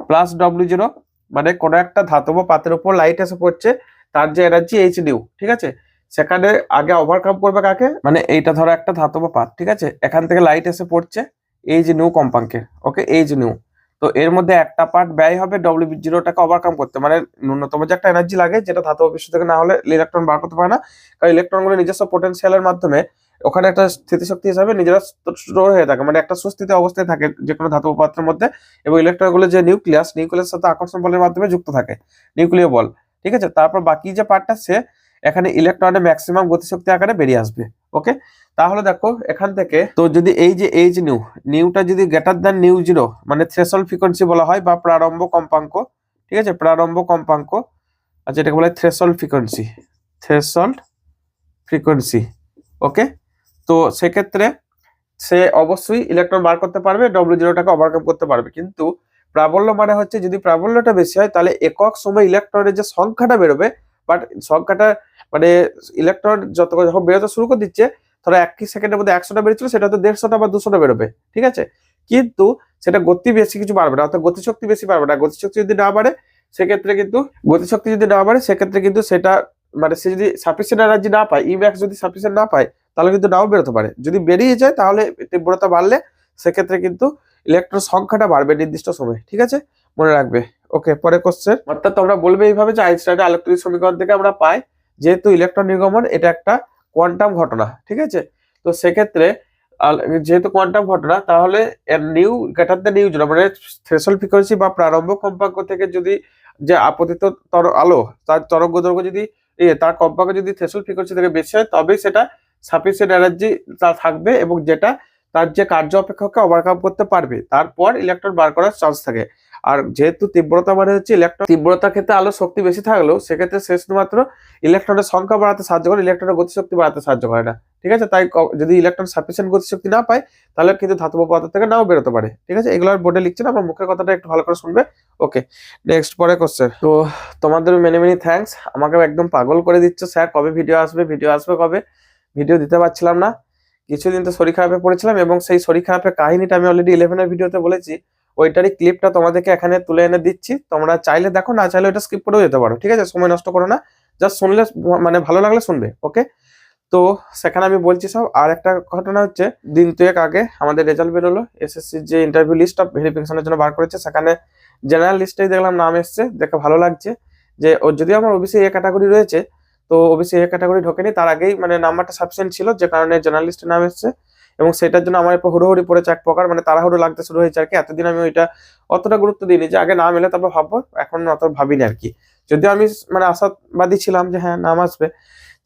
প্লাস W0, মানে কোনো একটা ধাতব পাতের উপর লাইট এসে পড়ছে, তার যে এনার্জি এইচ নিউ, ঠিক আছে, সেখানে আগে ওভারকাম করবে কাকে, মানে এইটা ধরো একটা ধাতব পাত, ঠিক আছে, এখান থেকে লাইট এসে পড়ছে এইচ নিউ কম্পাঙ্কের। ওকে, এইচ নিউ, তো এর মধ্যে একটা পার্ট ব্যয় হবে W0টাকে ওভারকাম করতে, মানে ন্যূনতম যে একটা এনার্জি লাগে যেটা ধাতব বিশ্ব থেকে না হলে ইলেকট্রন বার করতে পারে না, কারণ ইলেকট্রনগুলো নিজস্ব পোটেনশিয়ালের মাধ্যমে ওখানে একটা স্থিতিশক্তি হিসাবে নিজেরা স্টোর হয়ে থাকে, মানে একটা সুস্থিতি অবস্থায় থাকে যে কোনো ধাতব পাত্রের মধ্যে, এবং ইলেকট্রনগুলো যে নিউক্লিয়াসের সাথে আকর্ষণ বলের মাধ্যমে যুক্ত থাকে, নিউক্লিয় বল। ঠিক আছে, তারপর বাকি যে পার্টটা সে এখানে ইলেকট্রনের ম্যাক্সিমাম গতিশক্তি আকারে বেরিয়ে আসবে। ওকে, তাহলে দেখো এখান থেকে, তো যদি এই যে এইচ নিউটা যদি গ্রেটার দ্যান নিউ জিরো, মানে থ্রেশহোল্ড ফ্রিকোয়েন্সি বলা হয় বা প্রারম্ভ কম্পাঙ্ক, ঠিক আছে, প্রারম্ভ কম্পাঙ্ক, আচ্ছা এটাকে বলা হয় থ্রেশহোল্ড ফ্রিকোয়েন্সি। ওকে, তো সেক্ষেত্রে সে অবশ্যই ইলেকট্রন বার করতে পারবে, W0টাকে ওভারকাম করতে পারবে। কিন্তু প্রাবল্য মানে হচ্ছে যদি প্রাবল্যটা বেশি হয় তাহলে একক সময় ইলেকট্রনের যে সংখ্যাটা বেরোবে, বাট সংখ্যাটা মানে ইলেকট্রন যখন বেরোতে শুরু করে দিচ্ছে, ধরো 1 সেকেন্ডের মধ্যে 100টা বেরোচ্ছিল, সেটা তো 150টা বা 200টা বেরোবে, ঠিক আছে, কিন্তু সেটা গতি বেশি কিছু বাড়বে না, অর্থাৎ গতিশক্তি বেশি বাড়বে না। গতিশক্তি যদি না বাড়ে সেক্ষেত্রে কিন্তু সেটা মানে সে যদি সাফিসিয়েন্ট এনার্জি না পায়, ইম্যাক্স যদি সাফিসিয়েন্ট না পায়, তাহলে কিন্তু নাও বেরোতে পারে। যদি বেরিয়ে যায় তাহলে তীব্রতা বাড়লে সেক্ষেত্রে কিন্তু ইলেকট্রন সংখ্যাটা বাড়বে নির্দিষ্ট সময়, ঠিক আছে, মনে রাখবে। ওকে, পরে কোশ্চেন, অর্থাৎ তোমরা বলবে এইভাবে যে আইনস্টাইনের আলোক তড়িৎ সমীকরণ থেকে আমরা পাই যেহেতু ইলেকট্রন নির্গমন এটা একটা কোয়ান্টাম ঘটনা, ঠিক আছে, তো সেক্ষেত্রে যেহেতু কোয়ান্টাম ঘটনা, তাহলে new greater than new zero, মানে থ্রেশহোল্ড ফ্রিকোয়েন্সি বা প্রারম্ভ কম্পাঙ্ক থেকে যদি যে আপতিত আলো তার তরঙ্গ দৈর্ঘ্য যদি তার কম্পাঙ্ক যদি থ্রেশহোল্ড ফ্রিকোয়েন্সি থেকে বেশি হয়, তবেই সেটা সাফিসিয়েন্ট এনার্জি তা থাকবে এবং যেটা তার যে কার্য অপেক্ষককে ওভারকাম করতে পারবে, তারপর ইলেকট্রন বার করার চান্স থাকে। আর যেহেতু তীব্রতা মানে হচ্ছে ইলেকট্রন, তীব্রতার ক্ষেত্রে আলো শক্তি বেশি থাকলেও সেক্ষেত্রে সে শুধুমাত্র ইলেকট্রনের সংখ্যা বাড়াতে সাহায্য করে, ইলেকট্রনের গতিশক্তি বাড়াতে সাহায্য করে না, ঠিক আছে। তাই যদি ইলেকট্রন সাফিসিয়েন্ট গতিশক্তি না পায় তাহলে কিন্তু ধাতব পদার্থ থেকে নাও বেরোতে পারে, ঠিক আছে। এগুলো আর বোর্ডে লিখছে না, আমার মুখের কথাটা একটু ভালো করে শুনবে। ওকে, নেক্সট পরে কোশ্চেন। তো তোমাদের মেনি থ্যাঙ্কস, আমাকে একদম পাগল করে দিচ্ছ স্যার, কবে ভিডিও আসবে কবে, ভিডিও দিতে পারছিলাম না, কিছুদিন তো শরীর খারাপে পড়েছিলাম, এবং সেই শরীর খারাপের কাহিনীটা আমি অলরেডি 11 ভিডিওতে বলেছি, ওইটারই ক্লিপটা তোমাদেরকে এখানে তুলে এনে দিচ্ছি, তোমরা চাইলে দেখো, না চাইলে ওটা স্কিপ করেও যেতে পারো, ঠিক আছে, সময় নষ্ট করো না, জাস্ট শুনলে মানে ভালো লাগলে শুনবে। ওকে, তো সেখানে আমি বলছি সব। আর একটা ঘটনা হচ্ছে, দিন 2 আগে আমাদের রেজাল্ট বেরোলো, এসএসসির যে ইন্টারভিউ লিস্ট অফ ভেরিফিকেশনের জন্য বার করেছে, সেখানে জেনারেল লিস্টেই দেখলাম নাম এসছে, দেখে ভালো লাগছে যে যদিও আমার ওবিসি এ ক্যাটাগরি রয়েছে, তো ওবিসি এ ক্যাটাগরি ঢোকেনি, তার আগেই মানে নাম্বারটা সাফিসিয়েন্ট ছিল, যে কারণে জেনারেল লিস্টে নাম এসছে, এবং সেটার জন্য আমার একটু হুড়োহুড়ি পড়েছে এক প্রকার, মানে তাড়াহুড়ো লাগতে শুরু হয়েছে আর কি। এতদিন আমি ওইটা অতটা গুরুত্ব দিইনি, যে আগে নাম এলে তারপর ভাববো, এখন অত ভাবিনি আর কি, যদিও আমি মানে আশাবাদী ছিলাম যে হ্যাঁ নাম আসবে।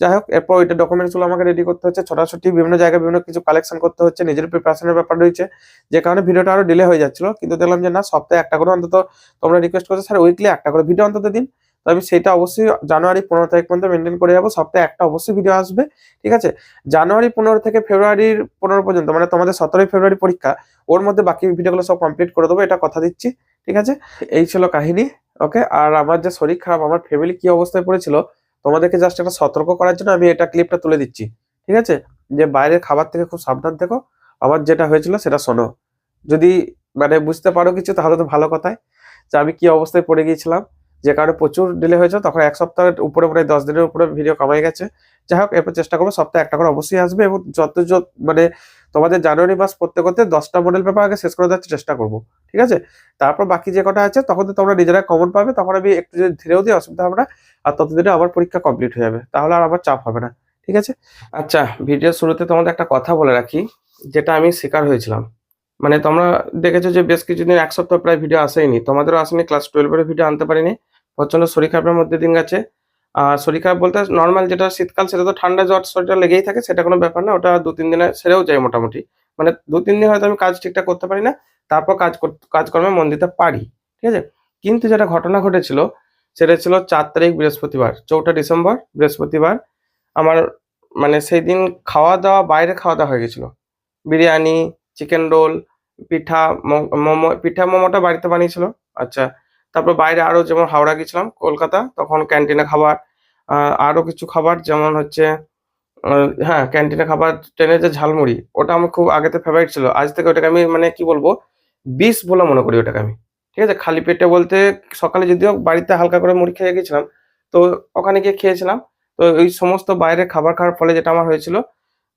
যাই হোক, এরপর ওইটা ডকুমেন্টস গুলো আমাকে রেডি করতে হচ্ছে, ছোটাছুটি বিভিন্ন জায়গায় বিভিন্ন কিছু কালেকশন করতে হচ্ছে, নিজের প্রিপারেশনের ব্যাপার রয়েছে, যে কারণে ভিডিওটা আরো ডিলে হয়ে যাচ্ছিল। কিন্তু দেখলাম যে না, সপ্তাহে একটা করে অন্তত, তোমরা রিকোয়েস্ট করছো স্যার উইকলি একটা করে ভিডিও অন্তত দিন, তো আমি সেটা অবশ্যই জানুয়ারি 15 তারিখ পর্যন্ত মেনটেন করে যাবো, সপ্তাহে একটা অবশ্যই ভিডিও আসবে, ঠিক আছে। জানুয়ারি 15 থেকে ফেব্রুয়ারির 15 পর্যন্ত, মানে তোমাদের 17 ফেব্রুয়ারি পরীক্ষা, ওর মধ্যে বাকি ভিডিওগুলো সব কমপ্লিট করে দেবো, এটা কথা দিচ্ছি, ঠিক আছে। এই ছিল কাহিনী। ওকে, আর আমার যে শরীর খারাপ, আমার ফ্যামিলি কি অবস্থায় পড়েছিল, তোমাদেরকে জাস্ট একটা সতর্ক করার জন্য আমি এটা ক্লিপটা তুলে দিচ্ছি, ঠিক আছে, যে বাইরের খাবার থেকে খুব সাবধান থেকো, আমার যেটা হয়েছিল সেটা শোনো, যদি মানে বুঝতে পারো কিছু তাহলে তো ভালো কথাই, যে আমি কি অবস্থায় পড়ে গিয়েছিলাম, যে কারণে প্রচুর ডিলে হয়েছে, তখন 1 সপ্তাহের উপরে প্রায় 10 দিনের উপরে ভিডিও কমাই গেছে। যাই হোক, এরপর চেষ্টা করবো সপ্তাহে একটা করে অবশ্যই আসবে, এবং যত মানে তোমাদের জানুয়ারি মাস পড়তে করতে 10টা মডেল পেপার আগে শেষ করে দেওয়ার চেষ্টা করবো, ঠিক আছে? তারপর বাকি যে কটা আছে তখন তো তোমরা নিজেরা কমন পাবে, তখন আমি একটু যদি ধীরেও দিই অসুবিধা হবে না, আর ততদিনে আবার পরীক্ষা কমপ্লিট হয়ে যাবে, তাহলে আর আবার চাপ হবে না, ঠিক আছে? আচ্ছা, ভিডিওর শুরুতে তোমাদের একটা কথা বলে রাখি, যেটা আমি শিকার হয়েছিলাম। মানে তোমরা দেখেছো যে বেশ কিছুদিন, এক সপ্তাহ প্রায় ভিডিও আসেইনি, তোমাদেরও আসেনি, ক্লাস 12 ভিডিও আনতে পারিনি, প্রচন্ড শরীর খারাপের মধ্যে দিন গেছে। শরীর খারাপ বলতে নর্মাল যেটা শীতকাল, সেটা তো ঠান্ডা জ্বর শরীরটা লেগেই থাকে, সেটা কোনো ব্যাপার না, ওটা 2-3 দিনে সেরেও যায় মোটামুটি। মানে 2-3 দিন হয়তো আমি কাজ ঠিকঠাক করতে পারি না, তারপর কাজকর্মে মন দিতে পারি, ঠিক আছে? কিন্তু যেটা ঘটনা ঘটেছিল সেটা ছিল 4 তারিখ বৃহস্পতিবার, 4ঠা ডিসেম্বর বৃহস্পতিবার। আমার মানে সেই দিন খাওয়া দাওয়া, বাইরে খাওয়া দাওয়া হয়ে গেছিল, বিরিয়ানি, চিকেন রোল, পিঠা, মোমো। পিঠা মোমোটা বাড়িতে বানিয়েছিল। আচ্ছা, তারপর বাইরে আরো যেমন হাওড়া গেছিলাম কলকাতা, তখন ক্যান্টিনে খাবার, আরো কিছু খাবার যেমন হচ্ছে হ্যাঁ, ক্যান্টিনে খাবার, ট্রেনে যে ঝালমুড়ি, ওটা আমার খুব আগেতে ফেভারিট ছিল। আজ থেকে ওটাকে আমি মানে কি বলবো, বিষ বলে মনে করি ওটাকে আমি, ঠিক আছে? খালি পেটে বলতে সকালে যদিও বাড়িতে হালকা করে মুড়ি খেয়ে গেছিলাম, তো ওখানে গিয়ে খেয়েছিলাম। তো এই সমস্ত বাইরে খাবার খাওয়ার ফলে যেটা আমার হয়েছিল,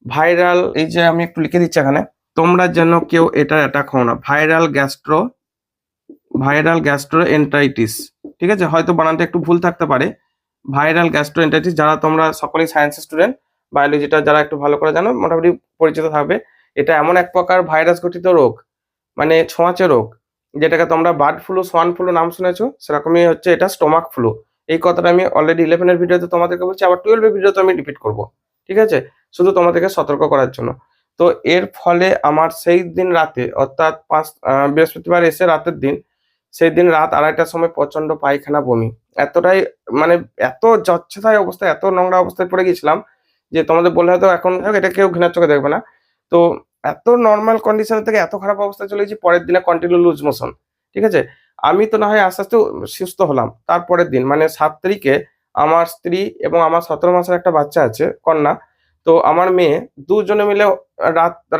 ভাইরাল, এই যে আমি একটু লিখে দিচ্ছি এখানে, তোমরা যেন কেউ এটা অ্যাটাক হও না, ভাইরাল গ্যাস্ট্রো এন্টাইটিস, ঠিক আছে? হয়তো বানানটা একটু ভুল থাকতে পারে, ভাইরাল গ্যাস্ট্রো এন্টাইটিস। যারা তোমরা সকলেই সায়েন্স স্টুডেন্ট, বায়োলজিটা যারা একটু ভালো করে জানো মোটামুটি পরিচিত থাকবে। এটা এমন এক প্রকার ভাইরাস ঘটিত রোগ, মানে ছোঁয়াচে রোগ, যেটাকে তোমরা বার্ড ফ্লু, সোয়ান ফ্লু নাম শুনেছো, সেরকমই হচ্ছে এটা স্টোমাক ফ্লু। এই কথাটা আমি অলরেডি 11 ভিডিওতে তোমাদেরকে বলছি, আবার 12 ভিডিওতে আমি রিপিট করব, ঠিক আছে? শুধু তোমাদেরকে সতর্ক করার জন্য। তো এর ফলে আমার সেই দিন রাতে, অর্থাৎ বৃহস্পতিবার এসে রাতের দিন, সেই দিন রাত 2:30টার সময় প্রচন্ড পায়খানা, বমি, এতটাই মানে এত যচ্ছেতাই অবস্থায়, এত নোংরা অবস্থায় পড়ে গেছিলাম যে তোমাদের বললে হয়তো এখন এটা কেউ ঘৃণার চোখে দেখবে না। তো এত নর্মাল কন্ডিশন থেকে এত খারাপ অবস্থায় চলে গেছি, পরের দিনে কন্টিনিউ লুজ মোশন, ঠিক আছে? আমি তো না হয় আস্তে আস্তে সুস্থ হলাম, তারপরের দিন মানে 7 তারিখে আমার স্ত্রী এবং আমার 17 মাসের একটা বাচ্চা আছে, কন্যা, তো আমার মেয়ে, দুজনে মিলে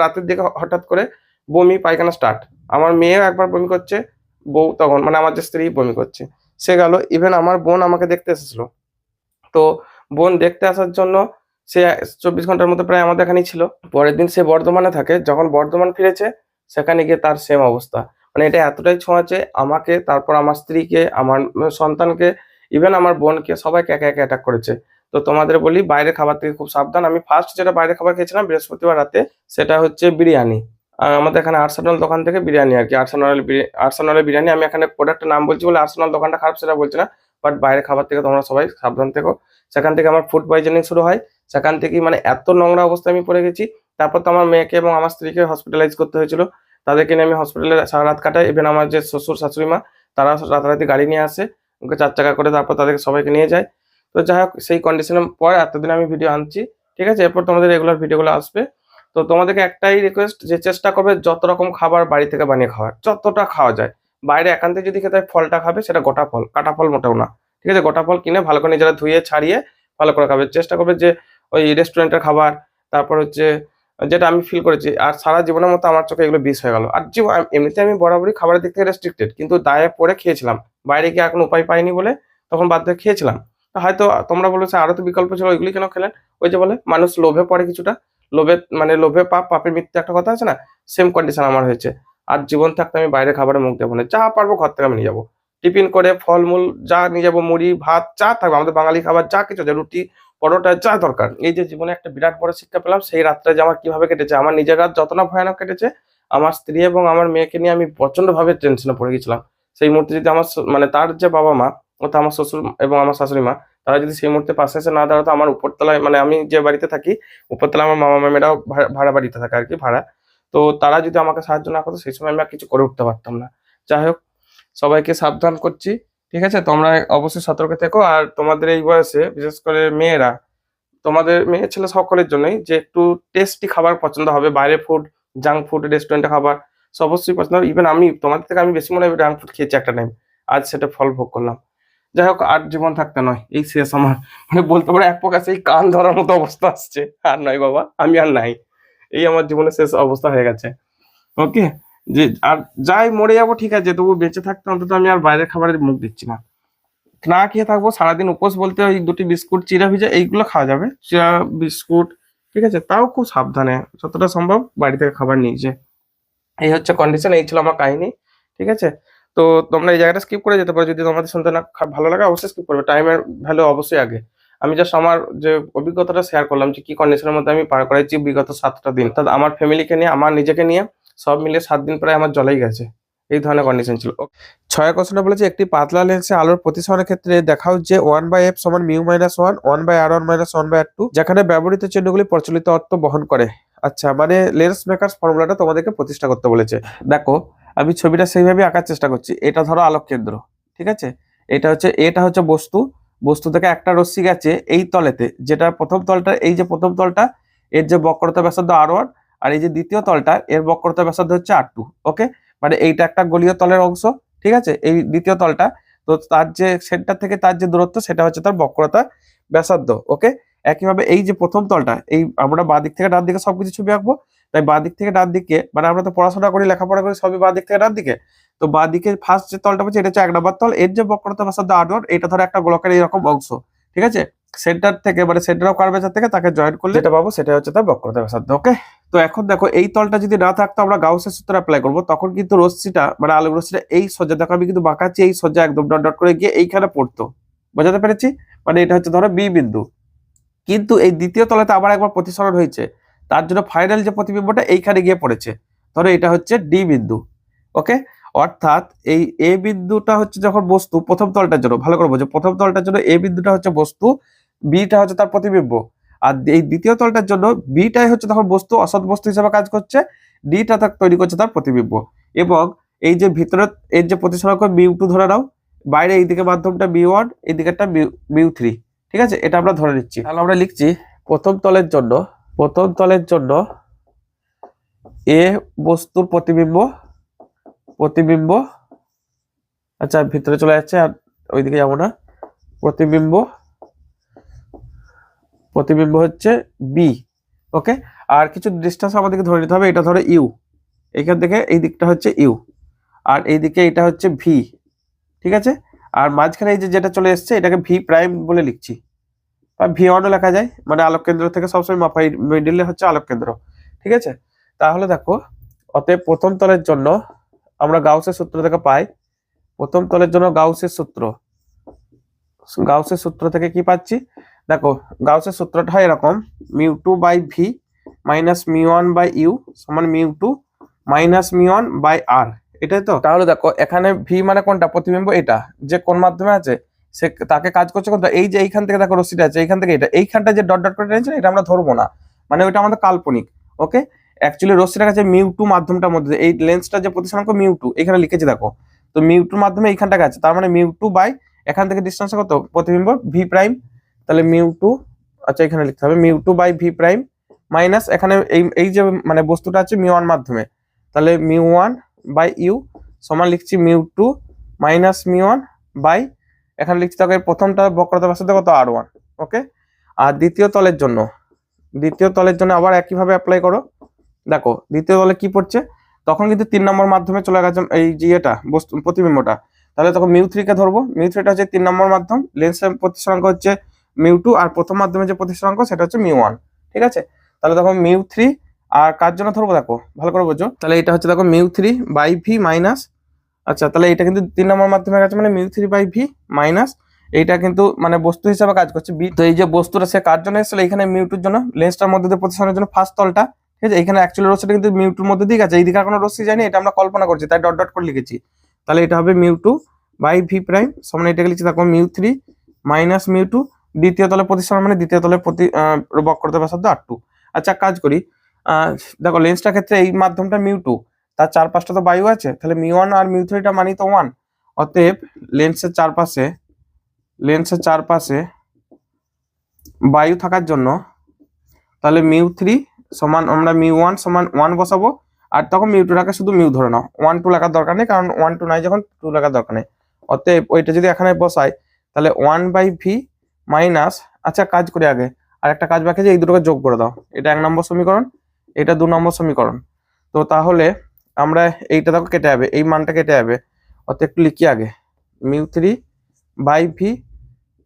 রাতের দিকে হঠাৎ করে বমি পায়খানা স্টার্ট। আমার মেয়েও একবার বমি করছে, বউ তখন মানে আমার যে স্ত্রী বমি করছে, সে গেল। ইভেন আমার বোন আমাকে দেখতে এসেছিল, তো বোন দেখতে আসার জন্য সে 24 ঘন্টার মধ্যে প্রায় আমাদের এখানেই ছিল। পরের দিন সে বর্ধমানে থাকে, যখন বর্ধমান ফিরেছে সেখানে গিয়ে তার সেম অবস্থা। মানে এটা এতটাই ছোঁয়াচে, আমাকে, তারপর আমার স্ত্রীকে, আমার সন্তানকে, ইভেন আমার বোনকে, সবাইকে একে একে অ্যাটাক করেছে। তো তোমাদের বলি বাইরের খাবার থেকে খুব সাবধান। আমি ফার্স্ট যেটা বাইরের খাবার খেয়েছিলাম বৃহস্পতিবার রাতে, সেটা হচ্ছে বিরিয়ানি। আমাদের এখানে আর্সেনাল দোকান থেকে বিরিয়ানি আর কি, আর্সেনালের বিরিয়ানি। আমি এখানে প্রোডাক্টের নাম বলছি বলে আর্সেনাল দোকানটা খারাপ সেটা বলছি না, বাট বাইরের খাবার থেকে তোমরা সবাই সাবধান থেকো। সেখান থেকে আমার ফুড পয়জনিং শুরু হয়, সেখান থেকেই মানে এত নোংরা অবস্থায় আমি পড়ে গেছি। তারপর তো আমার মেয়েকে এবং আমার স্ত্রীকে হসপিটালাইজ করতে হয়েছিল, তাদেরকে নিয়ে আমি হসপিটালে সারা রাত কাটাই। ইভেন আমার যে শ্বশুর শাশুড়ি মা, তারা রাতারাতি গাড়ি নিয়ে আসে, ওকে 4 চাকা করে, তারপর তাদেরকে সবাইকে নিয়ে যায়। তো যাই হোক, সেই কন্ডিশনের পর এতদিন আমি ভিডিও আনছি, ঠিক আছে? এরপর তোমাদের রেগুলার ভিডিওগুলো আসবে। তো তোমাদেরকে একটাই রিকোয়েস্ট, যে চেষ্টা করবে যত রকম খাবার বাড়ি থেকে বানিয়ে খাওয়ার, যতটা খাওয়া যায়। বাইরে একান্তে যদি খেতে হয়, ফলটা খাবে, সেটা গোটা ফল, কাটা ফল মোটেও না, ঠিক আছে? গোটা ফল কিনে ভালো করে নিজেরা ধুয়ে ছাড়িয়ে ভালো করে খাবে। চেষ্টা করবে যে ওই রেস্টুরেন্টের খাবার, তারপর হচ্ছে যেটা আমি ফিল করেছি, আর সারা জীবনের মতো আমার চোখে এগুলো বিষ হয়ে গেল। আর এমনিতে আমি বরাবরই খাবারের দিক থেকে রেস্ট্রিক্টেড, কিন্তু দায়ে পড়ে খেয়েছিলাম, বাইরে গিয়ে এখন উপায় পাইনি বলে তখন বাধ্য হয়ে খেয়েছিলাম। তো হয়তো তোমরা বলছো আরো তো বিকল্প ছিল, ওইগুলি কেন খেলেন? ওই যে বলে মানুষ লোভে পড়ে কিছুটা, লোভে পাপ, পাপের মৃত্যু একটা কথা আছে না, সেম কন্ডিশন আমার হয়েছে। আর জীবন থাকতে আমি বাইরে খাবারে মুখ দেবো না, যা পারবো ঘর থেকে আমি নিয়ে যাবো, টিফিন করে ফলমূল যা নিয়ে যাবো, মুড়ি ভাত যা থাকবে, আমাদের বাঙালি খাবার যা কিছু আছে, রুটি পরোটা যা দরকার। এই যে জীবনে একটা বিরাট বড় শিক্ষা পেলাম, সেই রাতটা যে আমার কিভাবে কেটেছে, আমার নিজের রাত যত না ভয়ানক কেটেছে, আমার স্ত্রী এবং আমার মেয়েকে নিয়ে আমি প্রচন্ড ভাবে টেনশনে পড়ে গেছিলাম। সেই মুহূর্তে যদি আমার মানে তার যে বাবা মা, অর্থাৎ আমার শ্বশুর এবং আমার শাশুড়ি মা, তারা যদি সেই মুহূর্তে পাশে এসে না দাঁড়াতো, আমার উপরতলায় মানে আমি যে বাড়িতে থাকি, উপরতলায় আমার মামা মামিরাও ভাড়া বাড়িতে থাকে আর কি, ভাড়া। তো তারা যদি আমাকে সাহায্য না করতো, সেই সময় আমি আর কিছু করে উঠতে পারতাম না। যাই হোক, সবাইকে সাবধান করছি, ঠিক আছে? তোমরা অবশ্যই সতর্ক থেকো। আর তোমাদের এই বয়সে বিশেষ করে মেয়েরা, তোমাদের মেয়ে ছেলে সকলের জন্যই, যে একটু টেস্টি খাবার পছন্দ হবে, বাইরে ফুড, জাঙ্ক ফুড, রেস্টুরেন্টে খাবার অবশ্যই পছন্দ হবে। ইভেন আমি তোমাদের থেকে আমি বেশি মনে হয় জাঙ্ক ফুড খেয়েছি একটা টাইম, আজ সেটা ফল ভোগ করলাম। যাই হোক, আর জীবন থাকতে নয়, এই শেষ আমার, মানে বলতে পারো এক প্রকার সেই কান ধরার মতো অবস্থা আসছে, আর নয় বাবা, আমি আর নাই, এই আমার জীবনের শেষ অবস্থা হয়ে গেছে। ওকে, যে আর যাই মরে যাবো ঠিক আছে, তবু বেঁচে থাকতে অন্তত আমি আর বাইরের খাবারের মুখ দিচ্ছি না। না খেয়ে থাকবো সারাদিন, উপোস বলতে ওই 2টি বিস্কুট, চিড়া ভিজা, এইগুলো খাওয়া যাবে, চিড়া বিস্কুট, ঠিক আছে, তাও খুব সাবধানে যতটা সম্ভব বাড়ি থেকে খাবার নিয়েছে। এই হচ্ছে কন্ডিশন, এই ছিল আমার কাহিনী। ঠিক আছে, তো তোমরা এই জায়গাটা স্কিপ করে যেতে পারো যদি তোমাদের শুনতে না ভালো লাগে, অবশ্যই স্কিপ করবে, টাইমের ভ্যালু অবশ্যই আগে। আমি জাস্ট আমার যে অভিজ্ঞতাটা শেয়ার করলাম যে কি কন্ডিশনের মধ্যে আমি পার করাইছি বিগত 7টা দিন, অর্থাৎ আমার ফ্যামিলিকে নিয়ে, আমার নিজেকে নিয়ে, সব মিলিয়ে 7 দিন প্রায় আমার জলেই গেছে। এই ধরনের কন্ডিশন ছিল। 6 কোশ্চেনে বলেছে একটি পাতলা লেন্সে আলোর প্রতিসরণের ক্ষেত্রে দেখাও যে 1/f সমান mu minus 1, 1/r1 minus 1/r2, যেখানে ব্যবহৃত চিহ্নগুলি প্রচলিত অর্থ বহন করে। আচ্ছা, মানে লেন্স মেকার্স ফর্মুলাটা তোমাদেরকে প্রতিষ্ঠা করতে বলেছে। দেখো আমি ছবিটা সেইভাবে আঁকার চেষ্টা করছি। এটা ধরো আলোক কেন্দ্র, ঠিক আছে, এটা হচ্ছে বস্তু, বস্তু থেকে একটা রশ্মি গেছে এই তলেতে, যেটা প্রথম তলটা, এই যে প্রথম তলটা এর যে বক্রতা ব্যাসার্ধ r1, আর এই যে দ্বিতীয় তলটা এর বক্রতা ব্যাসার্ধ হচ্ছে r2। ওকে, মানে এইটা একটা গোলীয় তলের অংশ, ঠিক আছে, এই দ্বিতীয় তলটা, তো তার যে সেন্টার থেকে তার যে দূরত্ব সেটা হচ্ছে তার বক্রতা ব্যাসার্ধ। ওকে, একইভাবে এই যে প্রথম তলটা, এই আমরা বাঁ দিক থেকে ডান দিকে সবকিছু ছবি আঁকবো, তাই বাঁ দিক থেকে ডান দিকে, মানে আমরা তো পড়াশোনা করি, লেখাপড়া করি সবই বাঁ দিক থেকে ডান দিকে, তো বাঁ দিকে ফার্স্ট যে তলটা পাচ্ছি এটা হচ্ছে 1 নম্বর তল, এর যে বক্রতা ব্যাসার্ধ r1, এটা ধরো একটা গোলকের এরকম অংশ, ঠিক আছে, সেন্টার থেকে মানে সেন্টার অফ কার্ভেচার থেকে তাকে জয়েন করলে যেটা পাবো সেটা হচ্ছে তার বক্রতা ব্যাসার্ধ। ওকে, তো এখন দেখো এই তলটা যদি না থাকতো আমরা গাউসের সূত্র অ্যাপ্লাই করবো, তখন কিন্তু রশ্মিটা মানে আলোক রশ্মিটা এই সোজা, দেখো আমি কিন্তু বাঁকাচ্ছি, এই সোজা একদম ডট ডট করে গিয়ে এইখানে পড়তো, বোঝাতে পেরেছি, মানে এটা হচ্ছে ধরো বি বিন্দু, কিন্তু এই দ্বিতীয় তলাতে আবার একবার প্রতিসরণ হয়েছে, তার জন্য ফাইনাল যে প্রতিবিম্বটা এইখানে গিয়ে পড়েছে, ধরো এটা হচ্ছে ডি বিন্দু। ওকে, অর্থাৎ এই এ বিন্দুটা হচ্ছে যখন বস্তু প্রথম তলটার জন্য, ভালো করে বোঝো, প্রথম তলটার জন্য এ বিন্দুটা হচ্ছে বস্তু, বিটা হচ্ছে তার প্রতিবিম্ব, আর এই দ্বিতীয় তলটার জন্য বিটাই হচ্ছে তখন বস্তু, অসৎ বস্তু হিসেবে কাজ করছে, ডিটা তৈরি করছে তার প্রতিবিম্ব। এবং এই যে ভিতরে এর যে প্রতিসরণ মিউ2 ধরে নাও, বাইরে এইদিকে মাধ্যমটা মিউ1, এইদিকেরটা মিউ3, ঠিক আছে, এটা আমরা ধরে নিচ্ছি। তাহলে আমরা লিখছি প্রথম তলের জন্য এ বস্তুর প্রতিবিম্ব, আচ্ছা ভিতরে চলে যাচ্ছে আর ওইদিকে যাবো না, প্রতিবিম্ব হচ্ছে বি। ওকে, আর কিছু ডিস্টেন্স আমাদেরকে ধরে নিতে হবে, এটা ধরো ইউ, এইখান থেকে এই দিকটা হচ্ছে ইউ, আর এইদিকে এটা হচ্ছে ভি, ঠিক আছে, আর মাঝখানে এই যে যেটা চলে এসছে এটাকে ভি প্রাইম বলে লিখছি, বা ভি1ও লেখা যায়, মানে আলোক কেন্দ্র থেকে সবসময় মাপাই, মিডিলে হচ্ছে আলোক কেন্দ্র, ঠিক আছে। তাহলে দেখো, অতএব প্রথম তলের জন্য আমরা গাউসের সূত্র থেকে পাই, প্রথম তলের জন্য গাউসের সূত্র থেকে কি পাচ্ছি, দেখো গাউসের সূত্রটা হয় এরকম, মিউ2 বাই ভি মাইনাস মিউ1 বাই ইউ সমান মিউ2 মাইনাস মিউ1 বাই আর, এটাই তো। তাহলে দেখো এখানে ভি মানে কোনটা, প্রতিবিম্ব, এটা যে কোন মাধ্যমে আছে সে তাকে কাজ করছে কোনটা, এই যে এইখান থেকে দেখো রশ্মিটা আছে এইখান থেকে, এইখানটা যে ডট ডট করে টেনেছে এটা আমরা ধরবো না, মানে ওইটা আমাদের কাল্পনিক। ওকে, অ্যাকচুয়ালি রশ্মিটা কাছে মিউ2 মাধ্যমটা মধ্যে, এই লেন্সটা যে প্রতিসরাঙ্ক মিউ2 এখানে লিখেছি দেখো, তো মিউ2 মাধ্যমে এইখানটা আছে, তার মানে মিউ2 বাই এখান থেকে ডিসটেন্স কত, প্রতিবিম্ব ভি প্রাইম, তাহলে মিউ2, আচ্ছা এখানে লিখতে হবে মিউ2 বাই ভি প্রাইম মাইনাস এখানে এই যে মানে বস্তুটা আছে মিউ1 মাধ্যমে, তাহলে মিউ1 বাই ইউ সমান লিখছি মিউ2 মাইনাস মিউ1 বাই, এখানে লিখছি দেখো প্রথমটা বক্রতা ব্যাসার্ধ কত r1। ওকে, আর দ্বিতীয় তলের জন্য আবার একইভাবে অ্যাপ্লাই করো, দেখো দ্বিতীয় তলে কি পড়ছে, তখন কিন্তু 3 নম্বর মাধ্যমে চলে গেছে এই যে এটা বস্তু প্রতিবিম্বটা, তাহলে তখন মিউ3 কে ধরবো, মিউ3টা হচ্ছে 3 নম্বর মাধ্যম, লেন্সের প্রতিসরাঙ্ক হচ্ছে মিউ2, আর প্রথম মাধ্যমে যে প্রতিসরাঙ্ক সেটা হচ্ছে মিউ1, ঠিক আছে। তাহলে তখন মিউ3 আর কার জন্য ধরবো দেখো ভালো করে বোঝো, তাহলে এটা হচ্ছে দেখো মিউ3 বাই ভি মাইনাস, আচ্ছা তাহলে এটা কিন্তু 3 নম্বর মাধ্যমে গেছে, মানে মিউ3 বাই ভি মাইনাস, এইটা কিন্তু মানে বস্তু হিসাবে কাজ করছে বি, তো এই যে বস্তুটা সে কার জন্য এসেছিল, এখানে মিউ2 এর জন্য, লেন্সটার মধ্যে দিয়ে প্রতিসরণের জন্য ফার্স্ট তলটা, ঠিক আছে, এখানে অ্যাকচুয়ালি রশ্মিটা কিন্তু মিউ2 এর মধ্যে দিয়ে গেছে, এই দিকে আর কোনো রশ্মি যায়নি, এটা আমরা কল্পনা করছি তাই ডট ডট করে লিখেছি, তাহলে এটা হবে মিউ2 বাই ভি প্রাইম সমান এটাকে লিখছি দেখো মিউ3 মাইনাস মিউ2, দ্বিতীয় তলে প্রতিসরণ মানে দ্বিতীয় তলে বক্রতা ব্যাসার্ধ r2। আচ্ছা কাজ করি, দেখো লেন্সটার ক্ষেত্রে এই মাধ্যমটা মিউ2, তার চারপাশটা তো বায়ু আছে, তাহলে মিউ1 আর মিউ3টা মানি তো 1, অতএব লেন্সের চারপাশে বায়ু থাকার জন্য তাহলে মিউ3 সমান আমরা মিউ1 সমান 1 বসাবো, আর তখন মিউ2টাকে শুধু মিউ ধরে নাও, 1 2 লেখার দরকার নেই, কারণ 1 2 নাই যখন 2 লেখার দরকার নেই, অতএব ওইটা যদি এখানে বসাই তাহলে 1 বাই ভি মাইনাস, আচ্ছা কাজ করি আগে, আর একটা কাজ বাকি আছে, এই দুটোকে যোগ করে দাও, এটা 1 নম্বর সমীকরণ, এটা 2 নম্বর সমীকরণ, তো তাহলে আমরা এইটা দেখো কেটে যাবে, এই মানটা কেটে যাবে, অতএব একটু লিখি আগে, মিউ3 বাই ভি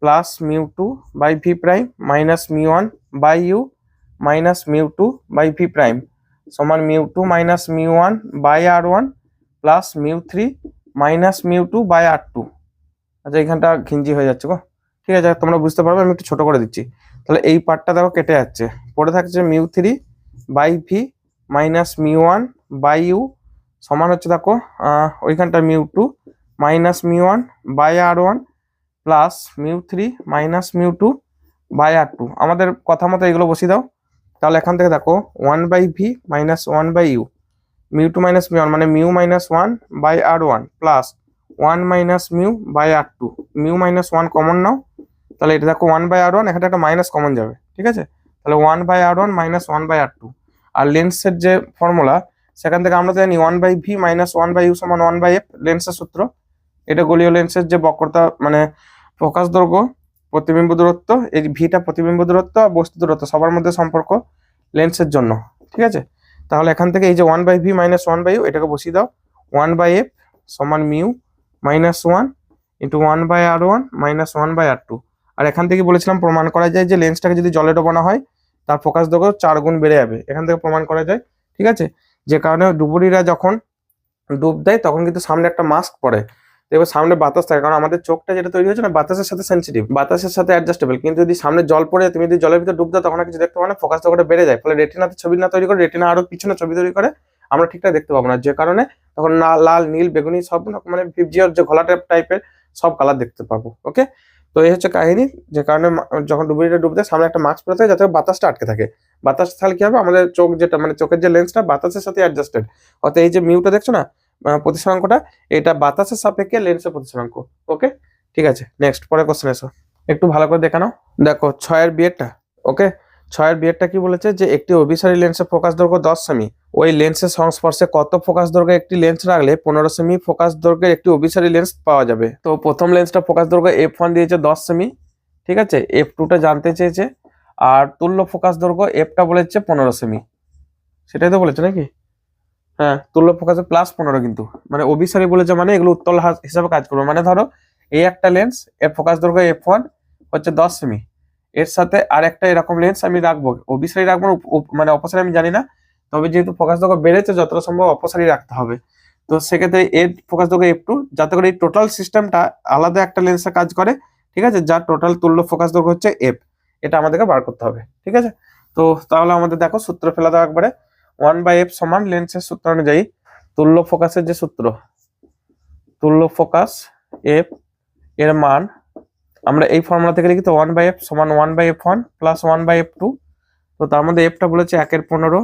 প্লাস মিউ2 বাই ভি প্রাইম মাইনাস মিউ1 by U minus mu two by V prime সমান mu two minus mu one by R one plus mu three minus mu two by R two. আচ্ছা এইখানটা ঘিঞ্জি হয়ে যাচ্ছে গো, ঠিক আছে তোমরা বুঝতে পারবে, আমি একটু ছোট করে দিচ্ছি। তাহলে এই পার্টটা দেখো কেটে যাচ্ছে, পড়ে থাকছে mu three by V minus mu one by U সমান হচ্ছে দেখো ওইখানটা mu two minus mu one by R one plus mu three minus mu two by R two. আমাদের কথা মতো এগুলো বসিয়ে দাও। তাহলে এখান থেকে দেখো one by V minus one by U, mu two minus mu one মানে mu minus one by R one plus one minus mu by R two. Mu minus one common now, তাহলে এটা দেখো ওয়ান বাই আর ওয়ান, এখানে একটা minus common যাবে, ঠিক আছে। তাহলে one by R one minus one by R two. আর লেন্সের যে ফর্মুলা সেখান থেকে আমরা জানি one by V minus one by U সমান ওয়ান বাই এফ, লেন্সের সূত্র। এটা গোলীয় লেন্সের যে বক্রতা মানে ফোকাস দৈর্ঘ্য প্রতিবিম্ব দূরত্ব, এই ভিটা প্রতিবিম্ব দূরত্ব আর বস্তু দূরত্ব সবার মধ্যে সম্পর্ক লেন্সের জন্য, ঠিক আছে। তাহলে এখান থেকে এই যে one by V minus one by U এটাকে বসিয়ে দাও, ওয়ান বাই এফ সমান mu minus one into one by R one minus one by R two. আর এখান থেকে বলেছিলাম প্রমাণ করা যায় যে লেন্সটাকে যদি জলে ডোবানো হয় তার ফোকাস দৈর্ঘ্য 4 গুণ বেড়ে যাবে, এখান থেকে প্রমাণ করা যায়, ঠিক আছে। যে কারণে ডুবুরিরা যখন ডুব দেয় তখন কিন্তু সামনে একটা মাস্ক পরে, এবার সামনে বাতাস থাকে, কারণ আমাদের চোখটা যেটা তৈরি হয়েছে না বাতাসের সাথে সেন্সিটিভ, বাতাসের সাথে অ্যাডজাস্টেবল। কিন্তু যদি সামনে জল পড়ে তুমি যদি জলের ভিতরে ডুব দাও তখন কিছু দেখতে পাবে না, ফোকাস দৈর্ঘ্যটা বেড়ে যায়, ফলে রেটিনাতে ছবি না তৈরি করে রেটিনা আরো পিছনে ছবি তৈরি করে, আমরা ঠিকঠাক দেখতে পাবো না, যে কারণে তখন লাল নীল বেগুনি সব মানে ভিজিওর যে ঘোলাটে টাইপের সব কালার দেখতে পাবো। ওকে, তো এই হচ্ছে কাহিনী, যে কারণে যখন ডুবুরিটা ডুব দেয় সামনে একটা মাস্ক পরে থাকে যাতে বাতাসটা আটকে থাকে। বাতাস তাহলে কি হবে, আমাদের চোখ যেটা মানে চোখের যে লেন্সটা বাতাসের সাথে অ্যাডজাস্টেড, অর্থাৎ এই যে মিউটা দেখছো না প্রতিসরাঙ্কটা, এটা বাতাসের সাপেক্ষে লেন্সের প্রতিসরাঙ্ক। ওকে, ঠিক আছে, নেক্সট পরে কোশ্চেন এসো, একটু ভালো করে দেখানো। দেখো 6 বিয়েরটা, ওকে 6 বিয়েরটা কি বলেছে যে একটি অভিসারী লেন্সের ফোকাস দৈর্ঘ্য 10 সেমি, ওই লেন্সের সংস্পর্শে কত ফোকাস দৈর্ঘ্যে একটি লেন্স রাখলে 15 সেমি ফোকাস দৈর্ঘ্যের একটি অভিসারী লেন্স পাওয়া যাবে। তো প্রথম লেন্সটা ফোকাস দৈর্ঘ্য f1 দিয়েছে 10 সেমি, ঠিক আছে, f2টা জানতে চেয়েছে, আর তুল্য ফোকাস দৈর্ঘ্য fটা বলেছে 15 সেমি, সেটাই তো বলেছে নাকি? হ্যাঁ, তুল্য ফোকাসে প্লাস 15, কিন্তু মানে অভিসারী বলেছে মানে এগুলো উত্তল হিসাবে কাজ করবে। মানে ধরো এই একটা লেন্স এর ফোকাস দৈর্ঘ্য f1 হচ্ছে 10 সেমি, এর সাথে আর একটা এরকম লেন্স আমি রাখবো, অভিসারী রাখবো মানে অপসারী আমি জানি না, তবে যেহেতু ফোকাস দৈর্ঘ্য বেড়েছে যতটা সম্ভব অপসারী রাখতে হবে। তো সেক্ষেত্রে এর ফোকাস দৈর্ঘ্য f2, যাতে করে এই টোটাল সিস্টেমটা আলাদা একটা লেন্সে কাজ করে, ঠিক আছে, যার টোটাল তুল্য ফোকাস দৈর্ঘ্য হচ্ছে f, এটা আমাদেরকে বার করতে হবে, ঠিক আছে। তো তাহলে আমাদের দেখো সূত্র ফেলা দাও একবারে, 1/f সমান লেন্সের সূত্র অনুযায়ী তুল্য ফোকাসের যে সূত্র, তুল্য ফোকাস f এর মান আমরা এই ফর্মুলা থেকে লিখি, তো 1/f সমান 1/f1 প্লাস 1/f2। তো তার মধ্যে f টা বলেছে 1/15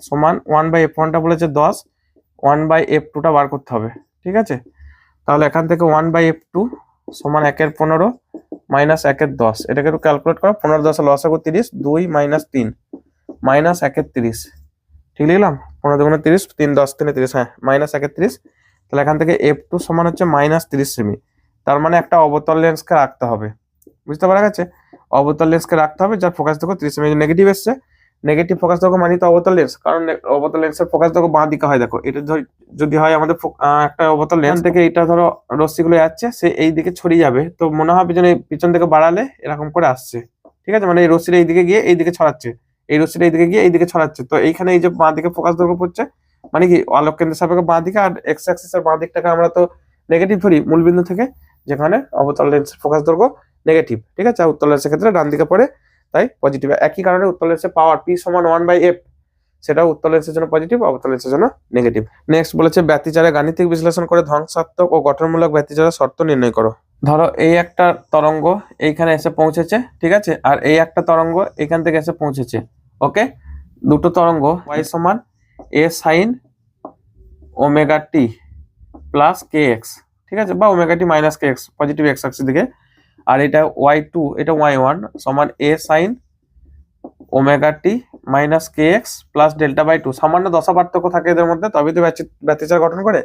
সমান 1/f1 টা বলেছে 10, 1/f2 টা বার করতে হবে, ঠিক আছে। তাহলে এখান থেকে 1/f2 সমান 1/15 মাইনাস 1/10, এটাকে একটু ক্যালকুলেট করো, 15 10 লসাগু 30, 2 মাইনাস 3 মাইনাস 1/30, ঠিক লিখলাম, 15 দুগুণে 30, 3 10 3 30, হ্যাঁ মাইনাস 1/30। তাহলে এখান থেকে f2 সমান হচ্ছে মাইনাস 30 সেমি, তার মানে একটা অবতল লেন্সকে রাখতে হবে, বুঝতে পারা গেছে, অবতল লেন্সকে রাখতে হবে যার ফোকাস দৈর্ঘ্য 30 সেমি। নেগেটিভ এসছে, নেগেটিভ ফোকাস দৈর্ঘ্য মানে তো অবতল লেন্স, কারণ অবতল লেন্সের ফোকাস দৈর্ঘ্য বাঁ দিকে হয়, দেখো এটা যদি হয় আমাদের একটা অবতল লেন্স থেকে এটা ধরো রশ্মিগুলো যাচ্ছে সে এই দিকে ছড়িয়ে যাবে, তো মনে হবে যেন পিছন থেকে বাড়ালে এরকম করে আসছে, ঠিক আছে, মানে এই রশ্মিটা এইদিকে গিয়ে এইদিকে ছড়াচ্ছে, এই রশ্মিটা এইদিকে গিয়ে এইদিকে ছড়াচ্ছে, তো এইখানে এই যে বাঁ দিকে ফোকাস দৈর্ঘ্য পড়ছে মানে কি আলোক কেন্দ্রের সাপেক্ষে বাঁ দিকে, আর এক্স অ্যাক্সিসের বাঁ দিকটাকে আমরা তো নেগেটিভ ধরি মূলবিন্দু থেকে, যেখানে অবতল লেন্সের ফোকাস দৈর্ঘ্য নেগেটিভ, ঠিক আছে, আর উত্তল লেন্সের ক্ষেত্রে ডান দিকে পড়ে তাই পজিটিভ। একই কারণে উত্তল লেন্সের পাওয়ার p সমান 1/f, সেটাও উত্তল লেন্সের জন্য পজিটিভ, অবতল লেন্সের জন্য নেগেটিভ। নেক্সট বলেছে ব্যতিচারে গাণিতিক বিশ্লেষণ করে ধ্বংসাত্মক ও গঠনমূলক ব্যতিচারের শর্ত নির্ণয় করো। ধরো এই একটা তরঙ্গ এইখানে এসে পৌঁছেছে, ঠিক আছে, আর এই একটা তরঙ্গ এখান থেকে এসে পৌঁছেছে, ওকে, দুটো তরঙ্গ y সমান a sin omega T plus kx, ঠিক আছে, বা omega T minus kx positive x axis দিকে, আর এটা y2 এটা y1 সমান a sin omega T minus kx plus delta by 2, সামান্য দশা পার্থক্য থাকে এদের মধ্যে, তবেই তো ব্যতিচার গঠন করে,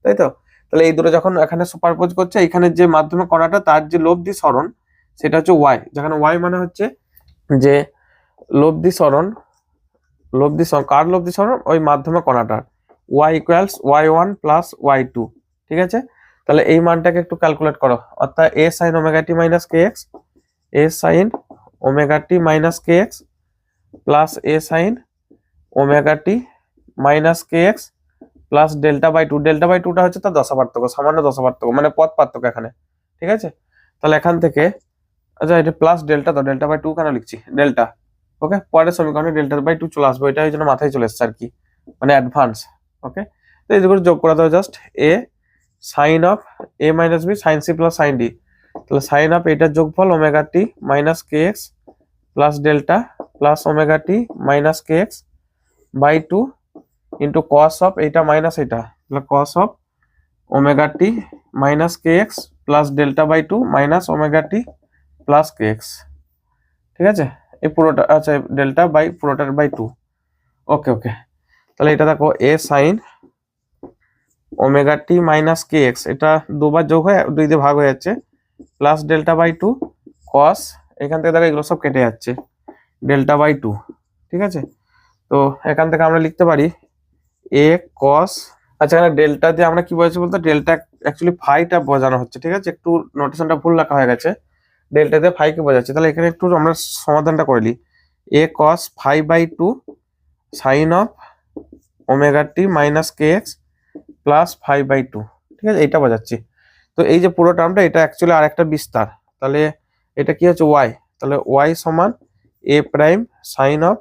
তাই তো। তাহলে এই দুটো যখন এখানে সুপারপোজ করছে, এখানে যে মাধ্যমে কণাটা তার যে লব্ধি সরণ সেটা হচ্ছে y, যেখানে y মানে হচ্ছে যে লব্ধি সরণ, কার লব্ধি সরণ, ওই মাধ্যমে কণাটার, y equals y1 plus y2, ঠিক আছে। তাহলে এই মানটাকে একটু ক্যালকুলেট করো, অর্থাৎ a sin omega T minus kx, a sin omega T minus kx plus A sine omega T minus K X plus delta by two. ডেল্টা/2টা হচ্ছে তার দশা পার্থক্য, সামান্য দশা পার্থক্য, মানে পদ পার্থক্য এখানে। ঠিক আছে, তাহলে এখান থেকে আচ্ছা এটা প্লাস ডেল্টা, তো ডেল্টা/2 কেন লিখছি, ডেল্টা। ওকে, পরের সমীকরণে ডেল্টা/2 চলে আসবে, এটা এই জন্য মাথায় চলে এসছে আর কি, মানে অ্যাডভান্স। ওকে, তো এই দুটো যোগ করা দাও, just A sine of A minus B sine C plus sine D. তাহলে সাইন অফ এটার যোগফল omega T minus K X plus delta plus omega T minus K X by 2 into cos of এইটা minus এটা, তাহলে cos of omega T minus K X plus delta by two minus omega T plus K X. ঠিক আছে, এই পুরোটা আচ্ছা delta by পুরোটার by 2। Okay ওকে, তাহলে এটা দেখো এ sine omega T minus K x, এটা দুবার যোগ হয়ে 2 দিয়ে ভাগ হয়ে যাচ্ছে, প্লাস ডেল্টা/2 কস, এখান থেকে দেখো এগুলো সব কেটে যাচ্ছে, ডেল্টা/2। ঠিক আছে, তো এখান থেকে আমরা লিখতে পারি এ কস, আচ্ছা এখানে ডেল্টা দিয়ে আমরা কি বলছি বলতো, ডেল্টা অ্যাকচুয়ালি ফাইটা বোঝানো হচ্ছে। ঠিক আছে, একটু নোটেশনটা ভুল লেখা হয়ে গেছে, ডেল্টা দিয়ে ফাইকে বোঝাচ্ছে। তাহলে এখানে একটু আমরা সমাধানটা করে নিই, A cos 5/2 sine of omega T minus K X plus 5/2। ঠিক আছে, এইটা বোঝাচ্ছি। তো এই যে পুরো টার্মটা, এটা অ্যাকচুয়ালি আরেকটা বিস্তার, তাহলে এটা কি হচ্ছে ওয়াই, তাহলে ওয়াই সমান A prime sine of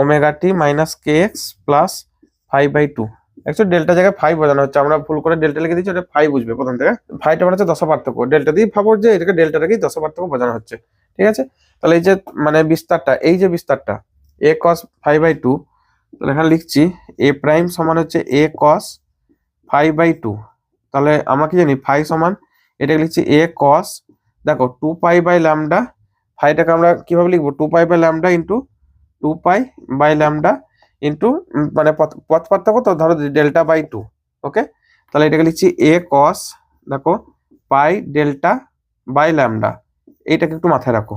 omega T minus K X plus 5/2। Actually delta জায়গায় 5 বোঝানো হচ্ছে, আমরা ভুল করে ডেল্টা লিখে দিচ্ছি, ওটা 5 বুঝবে প্রথম থেকে। 5টা মানে হচ্ছে দশা পার্থক্য, ডেল্টা দিয়ে ভাবো যে এটাকে ডেল্টাটাকেই দশা পার্থক্য বোঝানো হচ্ছে। ঠিক আছে, তাহলে এই যে মানে বিস্তারটা, এই যে বিস্তারটা এ কস 5/2, তাহলে এখানে লিখছি এ প্রাইম সমান হচ্ছে এ কস 5/2। তাহলে আমরা কি জানি ফাই সমান, এটাকে লিখছি এ কস, দেখো 2π/λ, ফাইটাকে আমরা কিভাবে লিখবো 2π/λ ইন্টু 2π/λ ইন্টু মানে পথ পার্থক্য, তো ধরো ডেল্টা/2। ওকে, তাহলে এটাকে লিখছি এ কস, দেখো পাই ডেল্টা/λ, এইটাকে একটু মাথায় রাখো।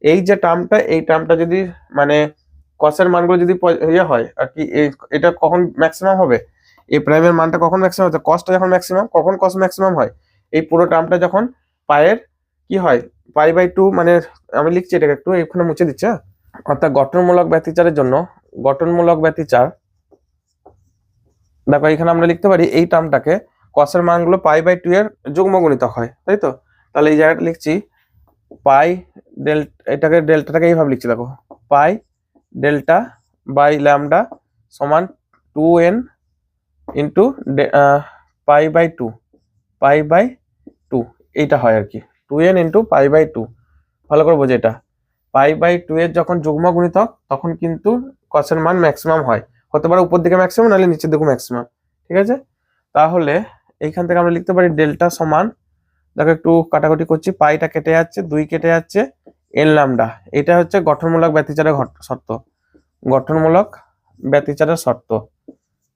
এই যে টার্মটা, এই টার্মটা যদি মানে কসের মানগুলো যদি ইয়ে হয় আর কি, এটা কখন ম্যাক্সিমাম হবে, এ প্রাইমের মানটা কখন ম্যাক্সিমাম হচ্ছে, কসটা যখন ম্যাক্সিমাম, কখন কস ম্যাক্সিমাম হয়, এই পুরো টার্মটা যখন পায়ের কি হয় π/2, মানে আমি লিখছি এটাকে একটু এখানে মুছে দিচ্ছি। অর্থাৎ গঠনমূলক ব্যতিচারের জন্য, গঠনমূলক ব্যতিচার, দেখো এখানে আমরা লিখতে পারি এই টার্মটাকে কসের মানগুলো π/2 এর যুগ্ম গুণিতক হয়, তাই তো। তাহলে এই জায়গাটা লিখছি পাই এটাকে ডেল্টাটাকে এইভাবে লিখছি, দেখো পাই ডেল্টা/λ সমান 2n ইন্টু π/2, π/2 এইটা হয় আর কি, 2n ইন্টু π/2। ভালো করে বোঝো, এটা π/2 এর যখন যুগ্ম গুণিতক তখন কিন্তু কসের মান ম্যাক্সিমাম হয়, হতে পারে উপর দিকে ম্যাক্সিমাম নাহলে নিচের দিকে ম্যাক্সিমাম। ঠিক আছে, তাহলে এইখান থেকে আমরা লিখতে পারি ডেল্টা সমান, দেখো একটু কাটাকুটি করছি, পাইটা কেটে যাচ্ছে, 2 কেটে যাচ্ছে, n ল্যামডা। এটা হচ্ছে গঠনমূলক ব্যতিচারের শর্ত, গঠনমূলক ব্যতিচারের শর্ত।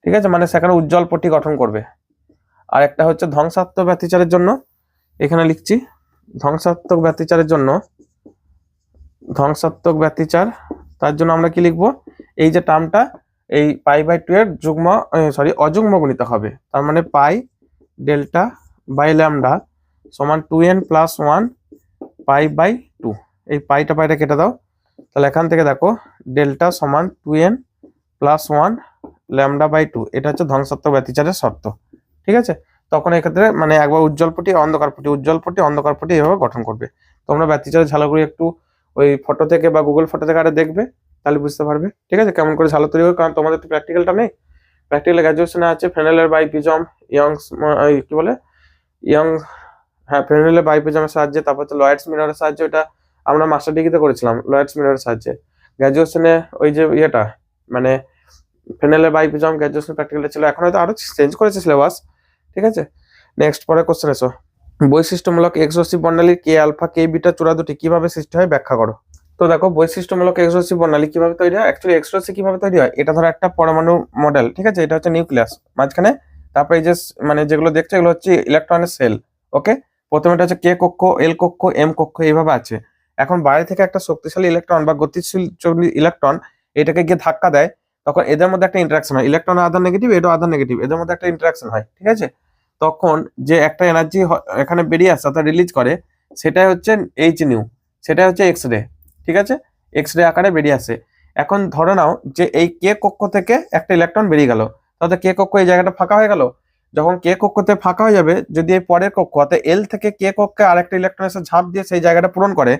ঠিক আছে, মানে সেখানে উজ্জ্বল পট্টি গঠন করবে। আর একটা হচ্ছে ধ্বংসাত্মক ব্যতিচারের জন্য, এখানে লিখছি ধ্বংসাত্মক ব্যতিচারের জন্য, ধ্বংসাত্মক ব্যতিচার, তার জন্য আমরা কি লিখবো, এই যে টার্মটা এই π/2 এর যুগ্ম অযুগ্ম গুণিতক হবে, তার মানে পাই ডেল্টা/λ সমান 2n + 1 π/2। এই পাইটা কেটে দাও, তাহলে এখান থেকে দেখো ডেল্টা সমান 2n + 1 λ/2, এটা হচ্ছে ধ্বংসাত্মক ব্যতিচারের শর্ত। ঠিক আছে, তখন এক্ষেত্রে মানে একবার উজ্জ্বল পট্টি অন্ধকার পট্টি, উজ্জ্বল পট্টি অন্ধকার পট্টি এভাবে গঠন করবে। তোমরা ব্যতিচারের ঝালগুলো একটু ওই ফটো থেকে বা গুগল ফটো থেকে আরে দেখবে, তাহলে বুঝতে পারবে। ঠিক আছে, কেমন করে ঝালো তৈরি হবে, কারণ তোমাদের তো প্র্যাকটিক্যালটা নেই। প্র্যাকটিক্যাল গ্র্যাজুয়েশনে আছে ফ্রেনেলের বাইপিজম, কি বলে ইয়ং, হ্যাঁ ফ্রেনেলের বাইপিজমের সাহায্যে, তারপর হচ্ছে লয়েডস মিররের সাহায্যে, ওটা আমরা মাস্টার ডিগ্রিতে করেছিলাম লয়েডস মিররের সাহায্যে। গ্র্যাজুয়েশনে ওই যে ইয়েটা মানে ফ্রেনেলের বাইপিজম গ্র্যাজুয়েশন প্র্যাকটিক্যালটা ছিল, এখন হয়তো আরো চেঞ্জ করেছে সিলেবাস। ঠিক আছে, নেক্সট পরে কোশ্চেন এসো, বৈশিষ্ট্যমূলক এক্সক্লুসিভ বর্ণালীর কে আলফা কে বিটা চূড়া দুটি কিভাবে সৃষ্টি হয় ব্যাখ্যা করো। তো দেখো বৈশিষ্ট্যমূলক এক্সক্লুসিভ বর্ণালী কিভাবে তৈরি হয়, অ্যাকচুয়ালি এক্সক্লুসিভ কিভাবে তৈরি হয়, এটা ধরো একটা পরমাণু মডেল। ঠিক আছে, এটা হচ্ছে নিউক্লিয়াস মাঝখানে, তারপরে এই যে মানে যেগুলো দেখছো এগুলো হচ্ছে ইলেকট্রনের সেল। ওকে, প্রথমে এটা হচ্ছে কে কক্ষ, এল কক্ষ, এম কক্ষ, এইভাবে আছে। এখন বাইরে থেকে একটা শক্তিশালী ইলেকট্রন বা গতিশীল ইলেকট্রন এটাকে গিয়ে ধাক্কা দেয়, তখন এদের মধ্যে একটা ইন্টারাকশন হয়, ইলেকট্রনের আধার নেগেটিভ, এটা আধার নেগেটিভ, এদের মধ্যে একটা ইন্টারাকশন হয়। ঠিক আছে, তখন যে একটা এনার্জি এখানে বেরিয়ে আসে অর্থাৎ রিলিজ করে, সেটাই হচ্ছে এইচ নিউ, সেটাই হচ্ছে এক্স রে। ঠিক আছে, এক্স রে আকারে বেরিয়ে আসে। এখন ধরে নাও যে এই কে কক্ষ থেকে একটা ইলেকট্রন বেরিয়ে গেল, তাহলে কে কক্ষ এই জায়গাটা ফাঁকা হয়ে গেল। যখন কে কক্ষতে ফাঁকা হয়ে যাবে, যদি এই পরের কক্ষ অর্থাৎ এল থেকে কে কক্ষে আরেকটা ইলেকট্রন এসে ঝাঁপ দিয়ে সেই জায়গাটা পূরণ করে,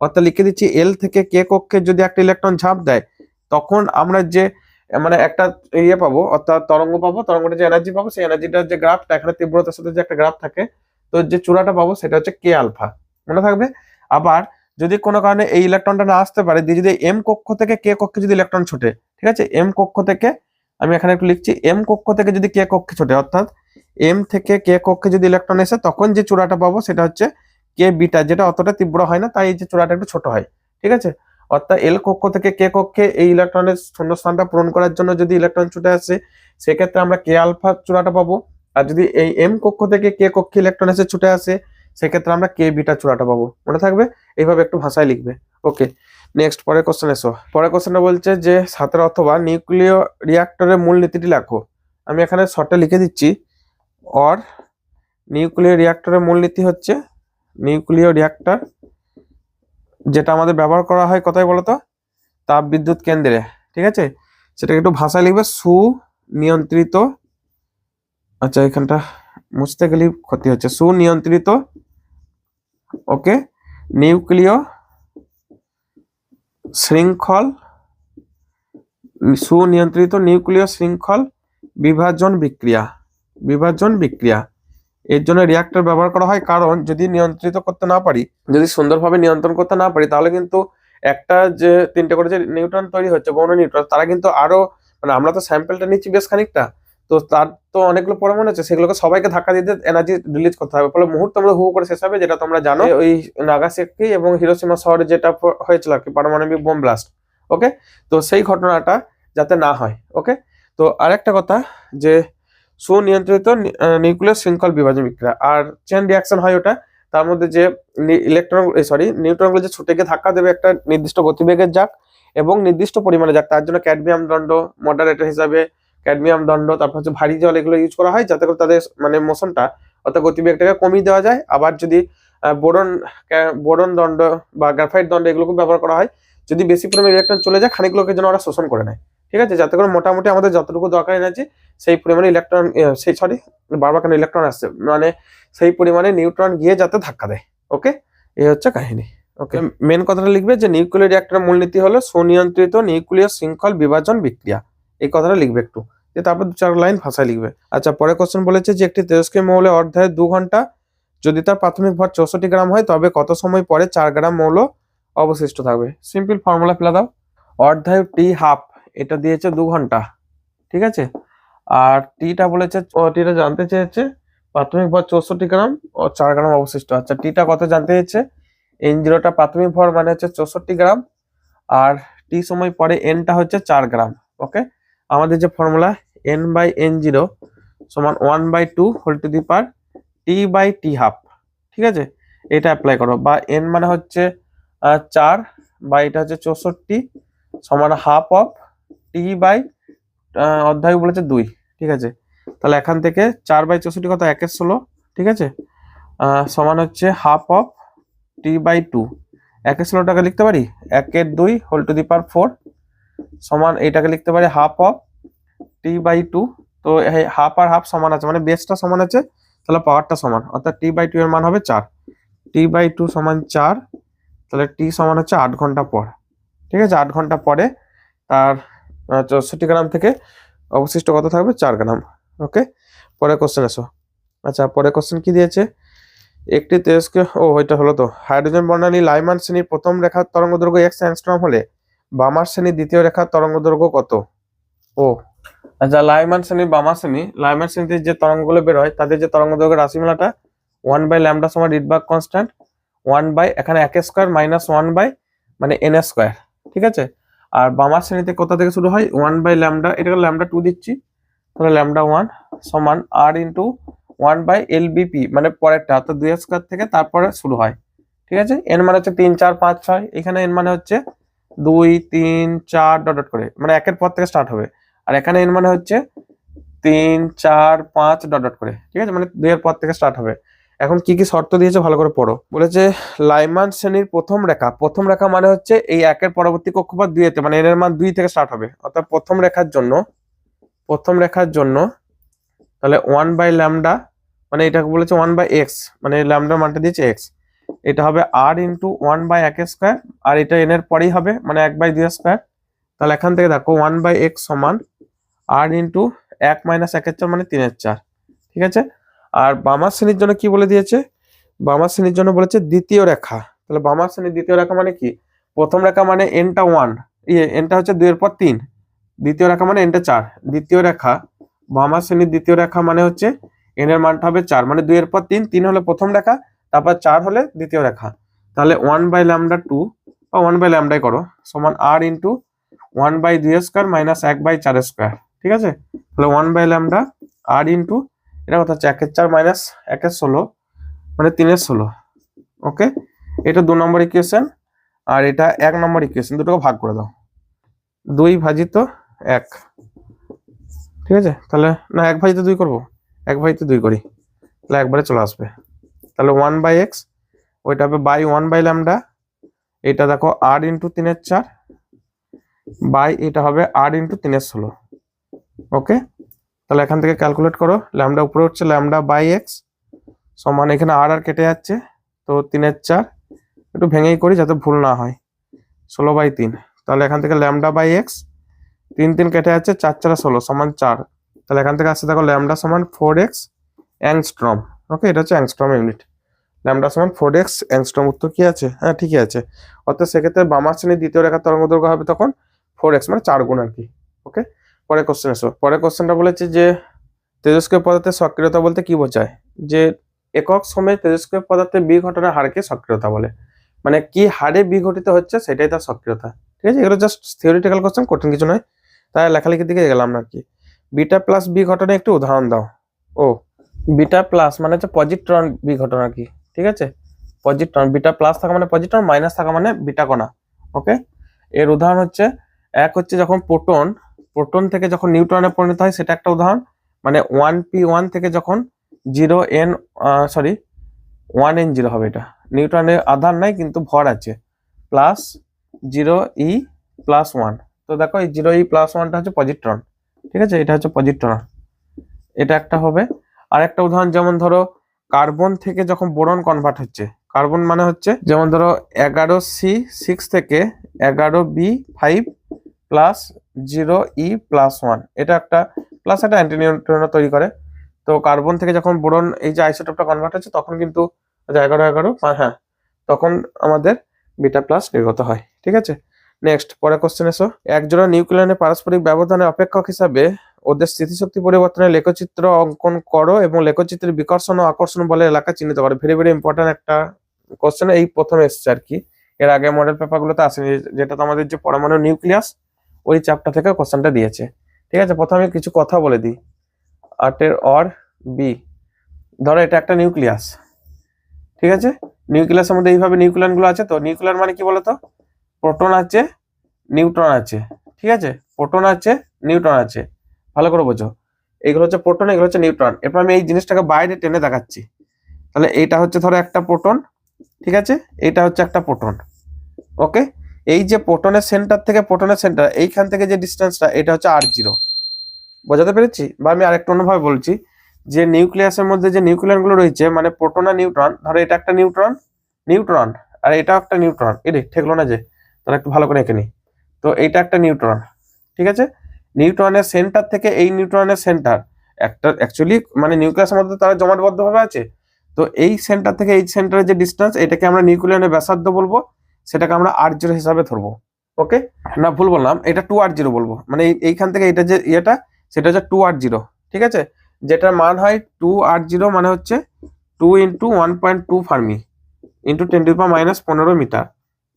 অর্থাৎ লিখে দিচ্ছি এল থেকে কে কক্ষে যদি একটা ইলেকট্রন ঝাঁপ দেয়, তখন আমরা যে মানে একটা ইয়ে পাবো, অর্থাৎ তরঙ্গ পাবো, তরঙ্গটা যে এনার্জি পাবো, সেই এনার্জিটার যে গ্রাফটা এখানে তীব্রতার সাথে যে একটা গ্রাফ থাকে, তো যে চূড়াটা পাবো সেটা হচ্ছে কে আলফা, মনে থাকবে। আবার যদি কোনো কারণে এই ইলেকট্রনটা না আসতে পারে, দিয়ে যদি এম কক্ষ থেকে কে কক্ষে যদি ইলেকট্রন ছোটে, ঠিক আছে, এম কক্ষ থেকে, আমি এখানে একটু লিখছি, এম কক্ষ থেকে যদি কে কক্ষে ছোটে, অর্থাৎ এম থেকে কে কক্ষে যদি ইলেকট্রন এসে, তখন যে চূড়াটা পাবো সেটা হচ্ছে কে বিটা, যেটা অতটা তীব্র হয় না, তাই এই যে চূড়াটা একটু ছোট হয়, ঠিক আছে। অর্থাৎ এল কক্ষ থেকে কে কক্ষে এই ইলেকট্রনের শূন্যস্থানটা পূরণ করার জন্য যদি ইলেকট্রন ছুটে আসে, সেক্ষেত্রে আমরা কে আলফা চূড়াটা পাবো। আর যদি এই এম কক্ষ থেকে কে কক্ষে ইলেকট্রন এসে ছুটে আসে, সেক্ষেত্রে আমরা কে বিটা চূড়াটা পাবো, মনে থাকবে। এইভাবে একটু ভাষায় লিখবে। ওকে, নেক্সট পরের কোশ্চেন এসো। পরের কোশ্চেনটা বলছে যে 17 অথবা নিউক্লিয় রিঅ্যাক্টরের মূলনীতিটি লেখো। আমি এখানে শর্টে লিখে দিচ্ছি, অর নিউক্লিয় রিঅ্যাক্টরের মূলনীতি হচ্ছে, নিউক্লিয় রিঅ্যাক্টর যেটা আমাদের ব্যবহার করা হয় কোথায় বলতো, তাপ বিদ্যুৎ কেন্দ্রে, ঠিক আছে, সেটাকে একটু ভাষায় লিখবে সুনিয়ন্ত্রিত, আচ্ছা এখানটা মুছতে গেলেই ক্ষতি হচ্ছে, সুনিয়ন্ত্রিত, ওকে, নিউক্লিয় শৃঙ্খল, সুনিয়ন্ত্রিত নিউক্লিয় শৃঙ্খল বিভাজন বিক্রিয়া, বিভাজন বিক্রিয়া। এর জন্য রিঅ্যাক্টর ব্যবহার করা হয়, কারণ যদি নিয়ন্ত্রিত করতে না পারি, যদি সুন্দরভাবে নিয়ন্ত্রণ করতে না পারি, তাহলে কিন্তু একটা যে 3টে করে যে নিউট্রন তৈরি হচ্ছে, গৌণ নিউট্রন, তারা কিন্তু আরো, মানে আমরা তো স্যাম্পলটা নিচ্ছি বেশ খানিকটা, তো তার তো অনেকগুলো পরমাণু আছে, সেগুলোকে সবাইকে ধাক্কা দিতে এনার্জি রিলিজ করতে হবে, ফলে মুহূর্তে আমরা হু করে শেষ হবে, যেটা তোমরা জানো ওই নাগাসাকি এবং হিরোশিমা শহরে যেটা হয়েছিল আর কি, পারমাণবিক বোম ব্লাস্ট। ওকে, তো সেই ঘটনাটা যাতে না হয়। ওকে, তো আরেকটা কথা যে সুনিয়ন্ত্রিত নিউক্লিয়ার শৃঙ্খল বিভাজন বিক্রিয়া, আর চেন রিয়াকশন হয় ওটা, তার মধ্যে যে নিউট্রনগুলো যে ছুটে গিয়ে ধাক্কা দেবে একটা নির্দিষ্ট গতিবেগের যাক এবং নির্দিষ্ট পরিমাণে যাক, তার জন্য ক্যাডমিয়াম দণ্ড মডারেটর হিসাবে, ক্যাডমিয়াম দণ্ড, তারপর হচ্ছে ভারী জল, এগুলো ইউজ করা হয় যাতে করে তাদের মানে মোশনটা অর্থাৎ গতিবেগটাকে কমিয়ে দেওয়া যায়। আবার যদি বোরন বোরন দণ্ড বা গ্রাফাইট দণ্ড এগুলোকে ব্যবহার করা হয়, যদি বেশি পরিমাণে ইলেকট্রন চলে যায়, খানিকগুলোকে যেন ওরা শোষণ করে নেয়, ঠিক আছে, যাতে করে মোটামুটি আমাদের যতটুকু দরকার এনার্জি সেই পরিমাণে ইলেকট্রন, বারবার কেন ইলেকট্রন আসছে, মানে সেই পরিমাণে নিউট্রন গিয়ে যাতে ধাক্কা দেয়। ওকে, এই হচ্ছে কাহিনী। ওকে, মেন কথাটা লিখবে যে নিউক্লিয়ার রিঅ্যাক্টরের মূলনীতি হলো সুনিয়ন্ত্রিত নিউক্লিয় শৃঙ্খল বিভাজন বিক্রিয়া, এই কথাটা লিখবে একটু, যে তারপর 2-4 লাইন ভাষায় লিখবে। আচ্ছা, পরে কোশ্চেন বলেছে যে একটি তেজস্ক্রিয় মৌলের অর্ধায় 2 ঘন্টা যদি তার প্রাথমিক ভর 64 গ্রাম হয়, তবে কত সময় পরে 4 গ্রাম মৌল অবশিষ্ট থাকবে। সিম্পল ফর্মুলা ফেলে দাও, অর্ধায় টি হাফ, এটা দিয়েছে 2 ঘন্টা, ঠিক আছে, আর টিটা বলেছে, টিটা জানতে চেয়েছে প্রাথমিক ভর 64 গ্রাম ও 4 গ্রাম অবশিষ্ট। আচ্ছা, টিটা কত জানতে চেয়েছে, N0টা প্রাথমিক ভর মানে হচ্ছে 64 গ্রাম, আর টি সময় পরে এনটা হচ্ছে 4 গ্রাম। ওকে, আমাদের যে ফর্মুলা n/n0 সমান 1/2 whole to the power T by T half, ঠিক আছে, এটা অ্যাপ্লাই করো, বা n মানে হচ্ছে 4 বা এটা হচ্ছে 64 সমান হাফ অফ টি বাই অর্ধায়ু বলেছে 2, ঠিক আছে, তাহলে এখান থেকে 4/64 কত 1/16, ঠিক আছে, সমান হচ্ছে হাফ অফ টি বাই 2, 1/16 টাকা লিখতে পারি 1/2 হোল টু দি পাওয়ার 4 সমান এইটাকে লিখতে পারি হাফ অফ টি বাই 2। তো হাফ আর হাফ সমান আছে, মানে বেসটা সমান আছে, তাহলে পাওয়ারটা সমান, অর্থাৎ টি বাই 2 এর মান হবে 4, টি বাই 2 সমান 4, তাহলে টি সমান হচ্ছে 8 ঘন্টা পর, ঠিক আছে, 8 ঘন্টা পরে তার 64 গ্রাম থেকে অবশিষ্ট কত থাকবে 4 গ্রাম। ওকে, পরে কোশ্চেন এসো। আচ্ছা, পরে কোশ্চেন কি দিয়েছে, একটি তেজস্ক্রিয়, এটা হলো তো, হাইড্রোজেন বর্ণালী লাইমান শ্রেণীর প্রথম রেখার তরঙ্গ দৈর্ঘ্য x অ্যাংস্ট্রম হলে বামার শ্রেণীর দ্বিতীয় রেখার তরঙ্গ দৈর্ঘ্য কত? আচ্ছা, লাইমান শ্রেণীতে যে তরঙ্গগুলো বের হয় তাদের যে তরঙ্গ দৈর্ঘ্যের রাশিমালাটা 1/λ সমান রিডবার্গ কনস্ট্যান্ট 1 এখানে 1² মাইনাস 1 মানে n², ঠিক আছে, আর বামার শ্রেণীতে কোথা থেকে শুরু হয় 1/λ, এটাকে λ2 দিচ্ছি, তাহলে λ1 সমান r ইন্টু 1/lbp, মানে পরেরটা অর্থাৎ 2² থেকে তারপরে শুরু হয়, ঠিক আছে, n মানে হচ্ছে 3 4 5 6, এখানে n মানে হচ্ছে 2 3 4 ডট করে, মানে 1 পর থেকে স্টার্ট হবে, আর এখানে n মানে হচ্ছে 3 4 5 ডট করে, ঠিক আছে, মানে 2 এর পর থেকে স্টার্ট হবে। এখন কি কি শর্ত দিয়েছে ভালো করে পড়ো। বলেছে লাইমান শ্রেণীর প্রথম রেখা মানে হচ্ছে এই একের পরবর্তী কক্ষপথ 2 মানে এর মান 2 থেকে স্টার্ট হবে, অর্থাৎ প্রথম রেখার জন্য তাহলে 1/λ, মানে এটাকে বলেছে 1/x, মানে ল্যামডার মানটা দিয়েছে x, এটা হবে r ইন্টু 1/1² আর এটা n এর পরেই হবে মানে 1/2²। তাহলে এখান থেকে দেখো 1/x সমান r ইন্টু 1 - 1/4 মানে 3/4, ঠিক আছে। আর বামার শ্রেণীর জন্য কি বলে দিয়েছে, বামার শ্রেণীর জন্য বলেছে দ্বিতীয় রেখা। তাহলে বামার শ্রেণীর দ্বিতীয় রেখা মানে কি, প্রথম রেখা মানে nটা 1, nটা হচ্ছে 2 এর পর 3, দ্বিতীয় রেখা মানে nটা 4, দ্বিতীয় রেখা বামার শ্রেণীর দ্বিতীয় রেখা মানে হচ্ছে n এর মানটা হবে 4, মানে 2 এর পর 3, 3 হলে প্রথম রেখা, তারপর 4 হলে দ্বিতীয় রেখা। তাহলে 1/λ2 বা 1/λ করো সমান r ইন্টু 1/2² মাইনাস 1/4², ঠিক আছে। তাহলে 1/λ r ইন্টু এটা কত হচ্ছে 1/4 মাইনাস 1/16 মানে 3/16, ওকে। এটা 2 নম্বর ইকুয়েশন আর এটা 1 নম্বর ইকুয়েশন, দুটোকে ভাগ করে দাও, 2/1, ঠিক আছে। তাহলে না 1/2 করবো, 1/2 করি, তাহলে একবারে চলে আসবে। তাহলে 1/x ওইটা হবে বাই 1/λ, এটা দেখো r ইন্টু 3/4 বাই এটা হবে r ইন্টু 3/16, ওকে। তাহলে এখান থেকে ক্যালকুলেট করো, ল্যামডা উপরে হচ্ছে λ/x সমান এখানে আর কেটে যাচ্ছে, তো 3/4 একটু ভেঙেই করি যাতে ভুল না হয়, 16/3। তাহলে এখান থেকে λ/x 3 কেটে যাচ্ছে, 4 4 16 সমান 4। তাহলে এখান থেকে আসছে দেখো ল্যামডা সমান 4x অ্যাংস্ট্রম, ওকে, এটা হচ্ছে অ্যাংস্ট্রম ইউনিট। ল্যামডা সমান 4x অ্যাংস্ট্রম, উত্তর কি আছে, হ্যাঁ ঠিকই আছে। অর্থাৎ সেক্ষেত্রে বামার শ্রেণীর দ্বিতীয় রেখার তরঙ্গ দৈর্ঘ্য হবে তখন 4x মানে 4 গুণ আর কি, ওকে। পরের কোশ্চেন এসো। পরের কোশ্চেনটা বলেছে যে তেজস্ক্রিয় পদার্থের সক্রিয়তা বলতে কি বোঝায়, যে একক সময়ে তেজস্ক্রিয় পদার্থের বিঘটনের হারকে সক্রিয়তা বলে, মানে কি হারে বিঘটিত হচ্ছে সেটাই তার সক্রিয়তা, ঠিক আছে। এগুলো জাস্ট থিওরিটিক্যাল কোশ্চেন, কঠিন কিছু নয়, তাই লেখালেখির দিকে গেলাম না আর কি। বিটা প্লাস বিঘটনে একটি উদাহরণ দাও। ও বিটা প্লাস মানে হচ্ছে পজিট্রন বিঘটন আর কি, ঠিক আছে। পজিট্রন, বিটা প্লাস থাকা মানে পজিট্রন, মাইনাস থাকা মানে বিটা কণা, ওকে। এর উদাহরণ হচ্ছে এক হচ্ছে যখন প্রোটন থেকে যখন নিউট্রনে পরিণত হয় সেটা একটা উদাহরণ, মানে 1p1 থেকে যখন 1n0 হবে, এটা নিউট্রনের আধার নাই কিন্তু ভর আছে, প্লাস 0e+1। তো দেখো এই 0e+1টা হচ্ছে পজিট্রন, ঠিক আছে, এটা হচ্ছে পজিট্রন, এটা একটা হবে। আর একটা উদাহরণ যেমন ধরো কার্বন থেকে যখন বোরন কনভার্ট হচ্ছে, কার্বন মানে হচ্ছে যেমন ধরো 11c6 থেকে 11b5 প্লাস 0e+1, এটা একটা প্লাস একটা অ্যান্টিনিউট্রিনো তৈরি করে। তো কার্বন থেকে যখন বোরন এই যে আইসোটোপটা কনভার্ট হচ্ছে তখন কিন্তু 11 হ্যাঁ, তখন আমাদের বিটা প্লাস নির্গত হয়, ঠিক আছে। নেক্সট পরের কোশ্চেন এসো। একজোড়া নিউক্লিয়নের পারস্পরিক ব্যবধানের অপেক্ষক হিসাবে ওদের স্থিতিশক্তি পরিবর্তনের লেখচিত্র অঙ্কন করো এবং লেখচিত্রের বিকর্ষণ ও আকর্ষণ বলে এলাকা চিহ্নিত করো। ভেরি ভেরি ইম্পর্টেন্ট একটা কোশ্চেন, এই প্রথম এসছে আর কি, এর আগে মডেল পেপারগুলোতে আসেনি, যেটা তো আমাদের যে পরমাণু নিউক্লিয়াস ওই চ্যাপ্টার থেকে কোশ্চেনটা দিয়েছে, ঠিক আছে। প্রথমে কিছু কথা বলে দিই। 8 অর বি, ধরো এটা একটা নিউক্লিয়াস, ঠিক আছে। নিউক্লিয়াসের মধ্যে এইভাবে নিউক্লিয়ন গুলো আছে। তো নিউক্লিয়ন মানে কি বলতো, প্রোটন আছে নিউট্রন আছে, ঠিক আছে, প্রোটন আছে নিউট্রন আছে, ভালো করে বোঝো। এইগুলো হচ্ছে প্রোটন, এগুলো হচ্ছে নিউট্রন। এরপর আমি এই জিনিসটাকে বাইরে টেনে দেখাচ্ছি। তাহলে এইটা হচ্ছে ধরো একটা প্রোটন, ঠিক আছে, এইটা হচ্ছে একটা প্রোটন, ওকে। এই যে প্রোটনের সেন্টার থেকে প্রোটনের সেন্টার এইখান থেকে যে ডিস্টেন্সটা এটা হচ্ছে r0, বোঝাতে পেরেছি? বা আমি আরেকটু অন্যভাবে বলছি, যে নিউক্লিয়াসের মধ্যে যে নিউক্লিয়ন গুলো রয়েছে মানে প্রোটন আর নিউট্রন, ধরো এটা একটা নিউট্রন আর এটাও একটা নিউট্রন, এরে ঠেকলো না যে, তাহলে একটু ভালো করে এঁকে নি। তো এইটা একটা নিউট্রন, ঠিক আছে। নিউট্রনের সেন্টার থেকে এই নিউট্রনের সেন্টার একটা অ্যাকচুয়ালি মানে নিউক্লিয়াসের মধ্যে তারা জমাটবদ্ধ ভাবে আছে। তো এই সেন্টার থেকে এই সেন্টারের যে ডিস্টেন্স এটাকে আমরা নিউক্লিয়নের ব্যাসার্ধ বলবো, সেটাকে আমরা r0 হিসাবে ধরবো, ওকে। না ভুল বললাম, এটা 2r0 বলবো, মানে এইখান থেকে এটা যে ইয়েটা সেটা হচ্ছে 2r0, ঠিক আছে। যেটার মান হয় 2r0 মানে হচ্ছে 2 × 1.2 ফার্মি ইন্টু 10⁻⁻15 মিটার,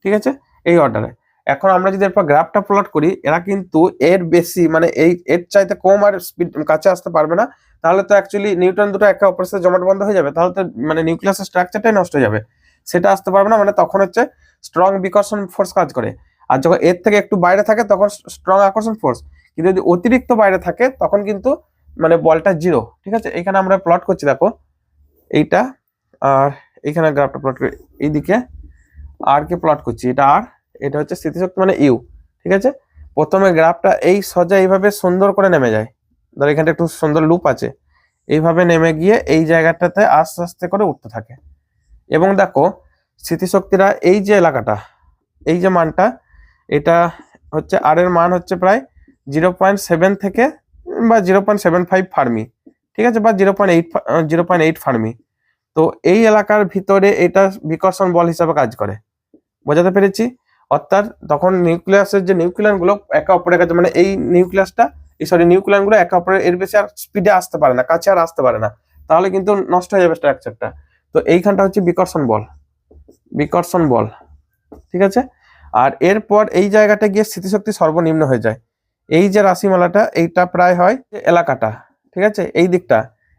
ঠিক আছে, এই অর্ডারে। এখন আমরা যদি এরপর গ্রাফটা প্লট করি, এরা কিন্তু এর বেশি মানে এর চাইতে কম আর স্পিড কাছে আসতে পারবে না, তাহলে তো অ্যাকচুয়ালি নিউট্রন দুটো একে অপরের সাথে জমাট বন্ধ হয়ে যাবে, তাহলে তো মানে নিউক্লিয়াসের স্ট্রাকচারটাই নষ্ট হয়ে যাবে, সেটা আসতে পারবে না। মানে তখন হচ্ছে স্ট্রং বিকর্ষণ ফোর্স কাজ করে, আর যখন এর থেকে একটু বাইরে থাকে তখন স্ট্রং আকর্ষণ ফোর্স, কিন্তু যদি অতিরিক্ত বাইরে থাকে তখন কিন্তু মানে বলটা 0, ঠিক আছে। এখানে আমরা প্লট করছি, দেখো এইটা আর এইখানে গ্রাফটা প্লট করি, এইদিকে আর কে প্লট করছি, এটা আর, এটা হচ্ছে স্মৃতিশক্তি মানে ইউ। ঠিক আছে, প্রথমে গ্রাফটা এই সোজা এইভাবে সুন্দর করে নেমে যায়, ধর এখানটা একটু সুন্দর লুপ আছে, এইভাবে নেমে গিয়ে এই জায়গাটাতে আস্তে আস্তে করে উঠতে থাকে। এবং দেখো স্মৃতিশক্তিরা এই যে এলাকাটা, এই যে মানটা, এটা হচ্ছে আর এর মান হচ্ছে প্রায় 0.7 থেকে বা 0.75 ফার্মি, ঠিক আছে, বা 0.8 ফার্মি। তো এই এলাকার ভিতরে এটা বিকর্ষণ বল হিসাবে কাজ করে, বোঝাতে পেরেছি? অর্থাৎ তখন নিউক্লিয়াসের যে নিউক্লিয়ান গুলো একে অপরের কাছে, মানে এই নিউক্লিয়াসটা, নিউক্লিয়ান গুলো একে অপরের এর বেশি আর স্পিডে আসতে পারে না, কাছে আর আসতে পারে না, তাহলে কিন্তু নষ্ট হয়ে যাবে স্ট্রাকচারটা। তো এইখানটা হচ্ছে বিকর্ষণ বল, বিকর্ষণ বল, ঠিক আছে। আর এরপর এই জায়গাটা গিয়ে স্থিতিশক্তি সর্বনিম্ন হয়ে যায়। এই যে রাশিমালাটা, এইটা প্রায় হয় এলাকাটা, ঠিক আছে, এই দিকটা,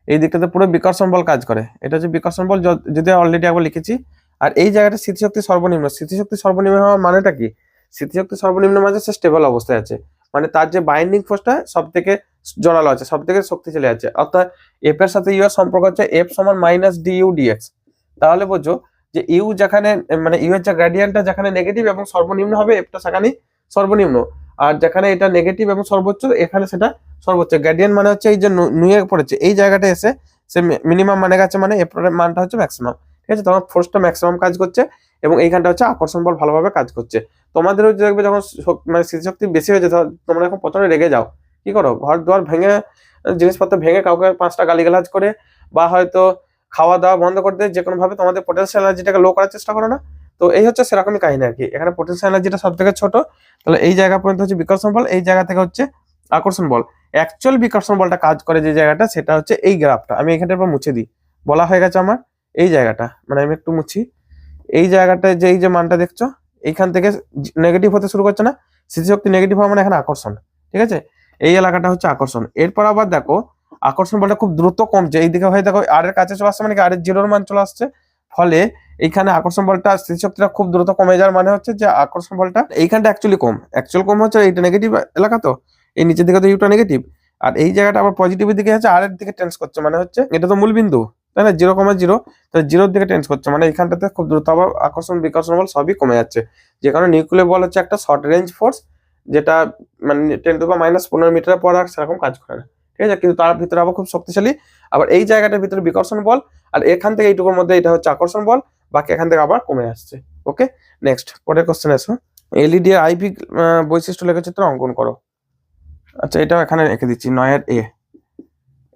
এই দিকটাতে পুরো বিকর্ষণ বল কাজ করে, এটা হচ্ছে বিকর্ষণ বল, যদি অলরেডি একবার লিখেছি। আর এই জায়গাটা স্থিতিশক্তি সর্বনিম্ন, স্থিতিশক্তি সর্বনিম্ন হওয়ার মানেটা কি? স্থিতিশক্তি সর্বনিম্ন মানে সে স্টেবল অবস্থায় আছে, মানে তার যে বাইন্ডিং ফোর্সটা সব থেকে জোরালো আছে, সব থেকে শক্তিশালী আছে। অর্থাৎ এফ এর সাথে ইউ এর সম্পর্ক হচ্ছে এফ সমান মাইনাস ডি ইউ ডিএক্স। তাহলে বোঝো যে ইউ যেখানে, মানে ইউ এর যে গ্রেডিয়েন্টটা যেখানে নেগেটিভ এবং সর্বনিম্ন হবে, এফটা সেখানে সর্বনিম্ন। আর যেখানে এটা নেগেটিভ এবং সর্বোচ্চ, এখানে সেটা সর্বোচ্চ। গ্রেডিয়েন্ট মানে হচ্ছে এই যে নুয়ে পড়েছে এই জায়গাটা এসে সে মিনিমাম মানে গেছে, মানে এফ এর মানটা হচ্ছে ম্যাক্সিমাম, ঠিক আছে। তখন ফোর্সটা ম্যাক্সিমাম কাজ করছে এবং এইখানটা হচ্ছে আকর্ষণ বল ভালোভাবে কাজ করছে। তোমাদেরও দেখবে যখন মানে স্মৃতিশক্তি বেশি হয়ে যায়, তোমরা এখন প্রচন্ড রেগে যাও, কি করো, ঘর দুয়ার ভেঙে, জিনিসপত্র ভেঙে, কাউকে 5টা গালিগালাজ করে, বা হয়তো খাওয়া দাওয়া বন্ধ করতে, যে কোনো ভাবে তোমাদের পটেনশিয়াল এনার্জিটাকে লো করার চেষ্টা করো না। তো এই হচ্ছে সেরকমই কাহিনী আর কি। এখানে পটেনশিয়াল এনার্জিটা সব থেকে ছোট, তাহলে এই জায়গা পর্যন্ত হচ্ছে বিকর্ষণ বল, এই জায়গা থেকে হচ্ছে আকর্ষণ বল। অ্যাকচুয়াল বিকর্ষণ বলটা কাজ করে যে জায়গাটা, সেটা হচ্ছে এই গ্রাফটা, আমি এখানটার পর মুছে দিই, বলা হয়ে গেছে আমার। এই জায়গাটা মানে আমি একটু মুছি, এই জায়গাটা যে এই যে মানটা দেখছো, এইখান থেকে নেগেটিভ হতে শুরু করছে না, স্মৃতিশক্তি নেগেটিভ হওয়া মানে এখানে আকর্ষণ, ঠিক আছে। এই এলাকাটা হচ্ছে আকর্ষণ। এরপর আবার দেখো আকর্ষণ বলটা খুব দ্রুত কমছে, এইদিকে হয়ে দেখো আর এর কাছে চলে আসছে, মানে কি আর এর জিরোর মান চলে আসছে, ফলে এইখানে আকর্ষণ বলটা, স্মৃতিশক্তিটা খুব দ্রুত কমে যাওয়ার মানে হচ্ছে যে আকর্ষণ বলটা এইখানটা অ্যাকচুয়াল কম হচ্ছে, এইটা নেগেটিভ এলাকা, তো এই নিচের দিকে তো ইউটা নেগেটিভ, আর এই জায়গাটা আবার পজিটিভের দিকে আছে, আর এর দিকে টেন্স করছে, মানে হচ্ছে এটা তো মূল বিন্দু, তাই না, 0,0, তো জিরোর দিকে টেন্স করছে, মানে এইখানটাতে খুব দ্রুত আবার আকর্ষণ বিকর্ষণ বল সবই কমে যাচ্ছে। যে কারণে নিউক্লিয়ার বল হচ্ছে একটা শর্ট রেঞ্জ ফোর্স, যেটা মানে 10⁻⁻15 মিটার পর আর সেরকম কাজ করে না, ঠিক আছে, কিন্তু তার ভিতরে আবার খুব শক্তিশালী। আবার এই জায়গাটার ভিতরে বিকর্ষণ বল, আর এখান থেকে এইটুকুর মধ্যে এটা হচ্ছে আকর্ষণ বল, বাকি এখান থেকে আবার কমে আসছে। ওকে, নেক্সট পরের কোশ্চেন এসো। এলইডি আইভি বৈশিষ্ট্য লেখচিত্র অঙ্কন করো। আচ্ছা, এটাও এখানে রেখে দিচ্ছি, 9-এর এ,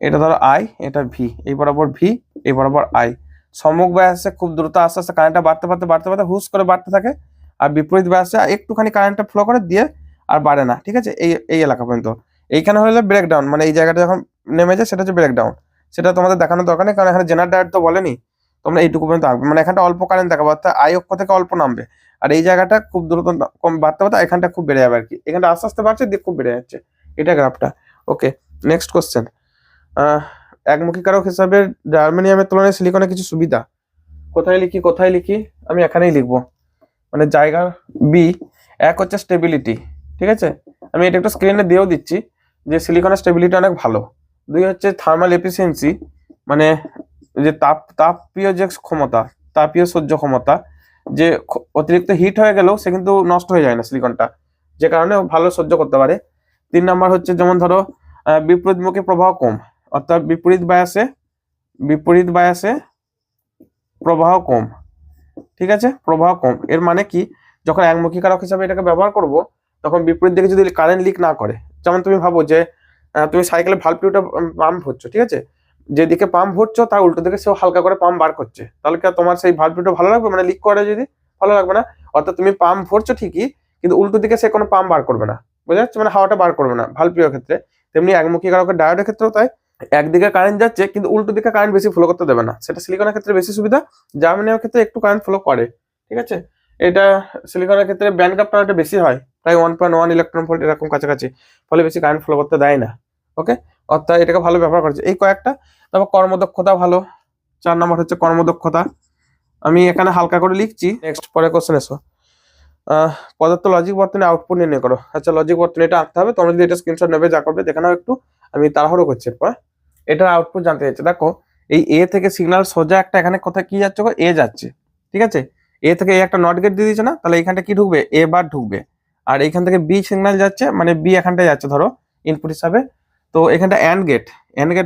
এটা ধরো আই, এটা ভি, এই বরাবর ভি, এই বরাবর আই। সম্মুখ ব্যাসে খুব দ্রুত আস্তে আস্তে কারেন্টটা বাড়তে হুস করে বাড়তে থাকে, আর বিপরীত ব্যাসে একটুখানি কারেন্টটা ফ্লো করে দিয়ে আর বাড়ে না, ঠিক আছে, এই এই এলাকা পর্যন্ত। এইখানে হলে ব্রেকডাউন, মানে এই জায়গাটা যখন নেমে যায় সেটা হচ্ছে ব্রেকডাউন, সেটা তোমাদের দেখানোর দরকার নেই, কারণ এখানে জেনারেল ডায়েট তো বলেনি, তোমরা এইটুকু পর্যন্ত আঁকবে, মানে এখানটা অল্প কারেন্ট দেখাবো, অর্থাৎ আই অক্ষ থেকে অল্প নামবে, আর এই জায়গাটা খুব দ্রুত কম বাড়তে এখানটা খুব বেড়ে যাবে আর কি, এখানটা আস্তে আস্তে বাড়ছে দিয়ে খুব বেড়ে যাচ্ছে, এটা গ্রাফটা। ওকে, নেক্সট কোশ্চেন। একমুখী কারক হিসাবে জার্মেনিয়ামের তুলনায় সিলিকনের কিছু সুবিধা। কোথায় লিখি, আমি এখানেই লিখবো, মানে জায়গা বি। এক হচ্ছে স্টেবিলিটি, ঠিক আছে, আমি এটা একটু স্ক্রিনে দিয়েও দিচ্ছি যে সিলিকনের স্টেবিলিটি অনেক ভালো। 2 হচ্ছে থার্মাল এফিসিয়েন্সি, মানে যে তাপীয় যে ক্ষমতা, তাপীয় সহ্য ক্ষমতা, যে অতিরিক্ত হিট হয়ে গেলেও সে কিন্তু নষ্ট হয়ে যায় না সিলিকনটা, যে কারণে ভালো সহ্য করতে পারে। 3 নাম্বার হচ্ছে যেমন ধরো বিপরীতমুখী প্রবাহ কম, অর্থাৎ বিপরীত বায়াসে প্রবাহ কম, ঠিক আছে, প্রবাহ কম এর মানে কি, যখন একমুখী কারক হিসাবে এটাকে ব্যবহার করব, তখন বিপরীত দিকে যদি কারেন্ট লিক না করে, যেমন তুমি ভাবো যে তুমি সাইকেলে ভালভ টিউবটা পাম্প হচ্ছে, ঠিক আছে, যেদিকে পাম্প ভরছো তার উল্টো দিকে সেও হালকা করে পাম্প বার করছে, তাহলে কি তোমার সেই ভালভ টিউবটা ভালো লাগবে? মানে লিক করে যদি ভালো লাগবে না। অর্থাৎ তুমি পাম্প ভরছো ঠিকই, কিন্তু উল্টো দিকে সে কোনো পাম্প বার করবে না, বোঝা যাচ্ছে, মানে হাওয়াটা বার করবে না ভালভ টিউবের ক্ষেত্রে। তেমনি একমুখী কারকের ডায়োডের ক্ষেত্রেও তাই, একদিকে কারেন্ট যাচ্ছে কিন্তু উল্টো দিকে কারেন্ট বেশি ফ্লো করতে দেবে না, সেটা সিলিকনের ক্ষেত্রে বেশি সুবিধা, জার্মেনিয়ামের ক্ষেত্রে একটু কারেন্ট ফ্লো করে, ঠিক আছে। এটা সিলিকনের ক্ষেত্রে ব্যান্ড গ্যাপ টাটা বেশি হয়, প্রায় 1.1 ইলেকট্রন ভোল্ট এরকম কাছাকাছি, ফলে বেশি কারেন্ট ফ্লো করতে দেয় না। ওকে, অর্থাৎ এটাকে ভালো ব্যবহার করেছে এই কয়েকটা। তারপর কর্মদক্ষতা ভালো, 4 নম্বর হচ্ছে কর্মদক্ষতা, আমি এখানে হালকা করে লিখছি। নেক্সট পরে কোশ্চেন এসো। পদার্থ লজিক বর্তনী আউটপুট নির্ণয় করো। আচ্ছা, লজিক বর্তনী এটা আঁকতে হবে, তোমরা যদি এটা স্ক্রিনশট নেবে যা করবে দেখে নাও একটু, আমি তাড়াহুড়ো করছি। এরপর এটার আউটপুট জানতে চাইছে। দেখো এই এ থেকে সিগন্যাল সোজা একটা এখানে কোথায় কি যাচ্ছে, এ যাচ্ছে, ঠিক আছে। এ থেকে এ একটা নট গেট দিয়ে দিয়েছে না, তাহলে এইখানটা কি ঢুকবে, এ বার ঢুকবে। আর এইখান থেকে বি সিগন্যাল যাচ্ছে, মানে বি এখানটায় যাচ্ছে ধরো ইনপুট হিসাবে। তো এখানটা এন্ড গেট,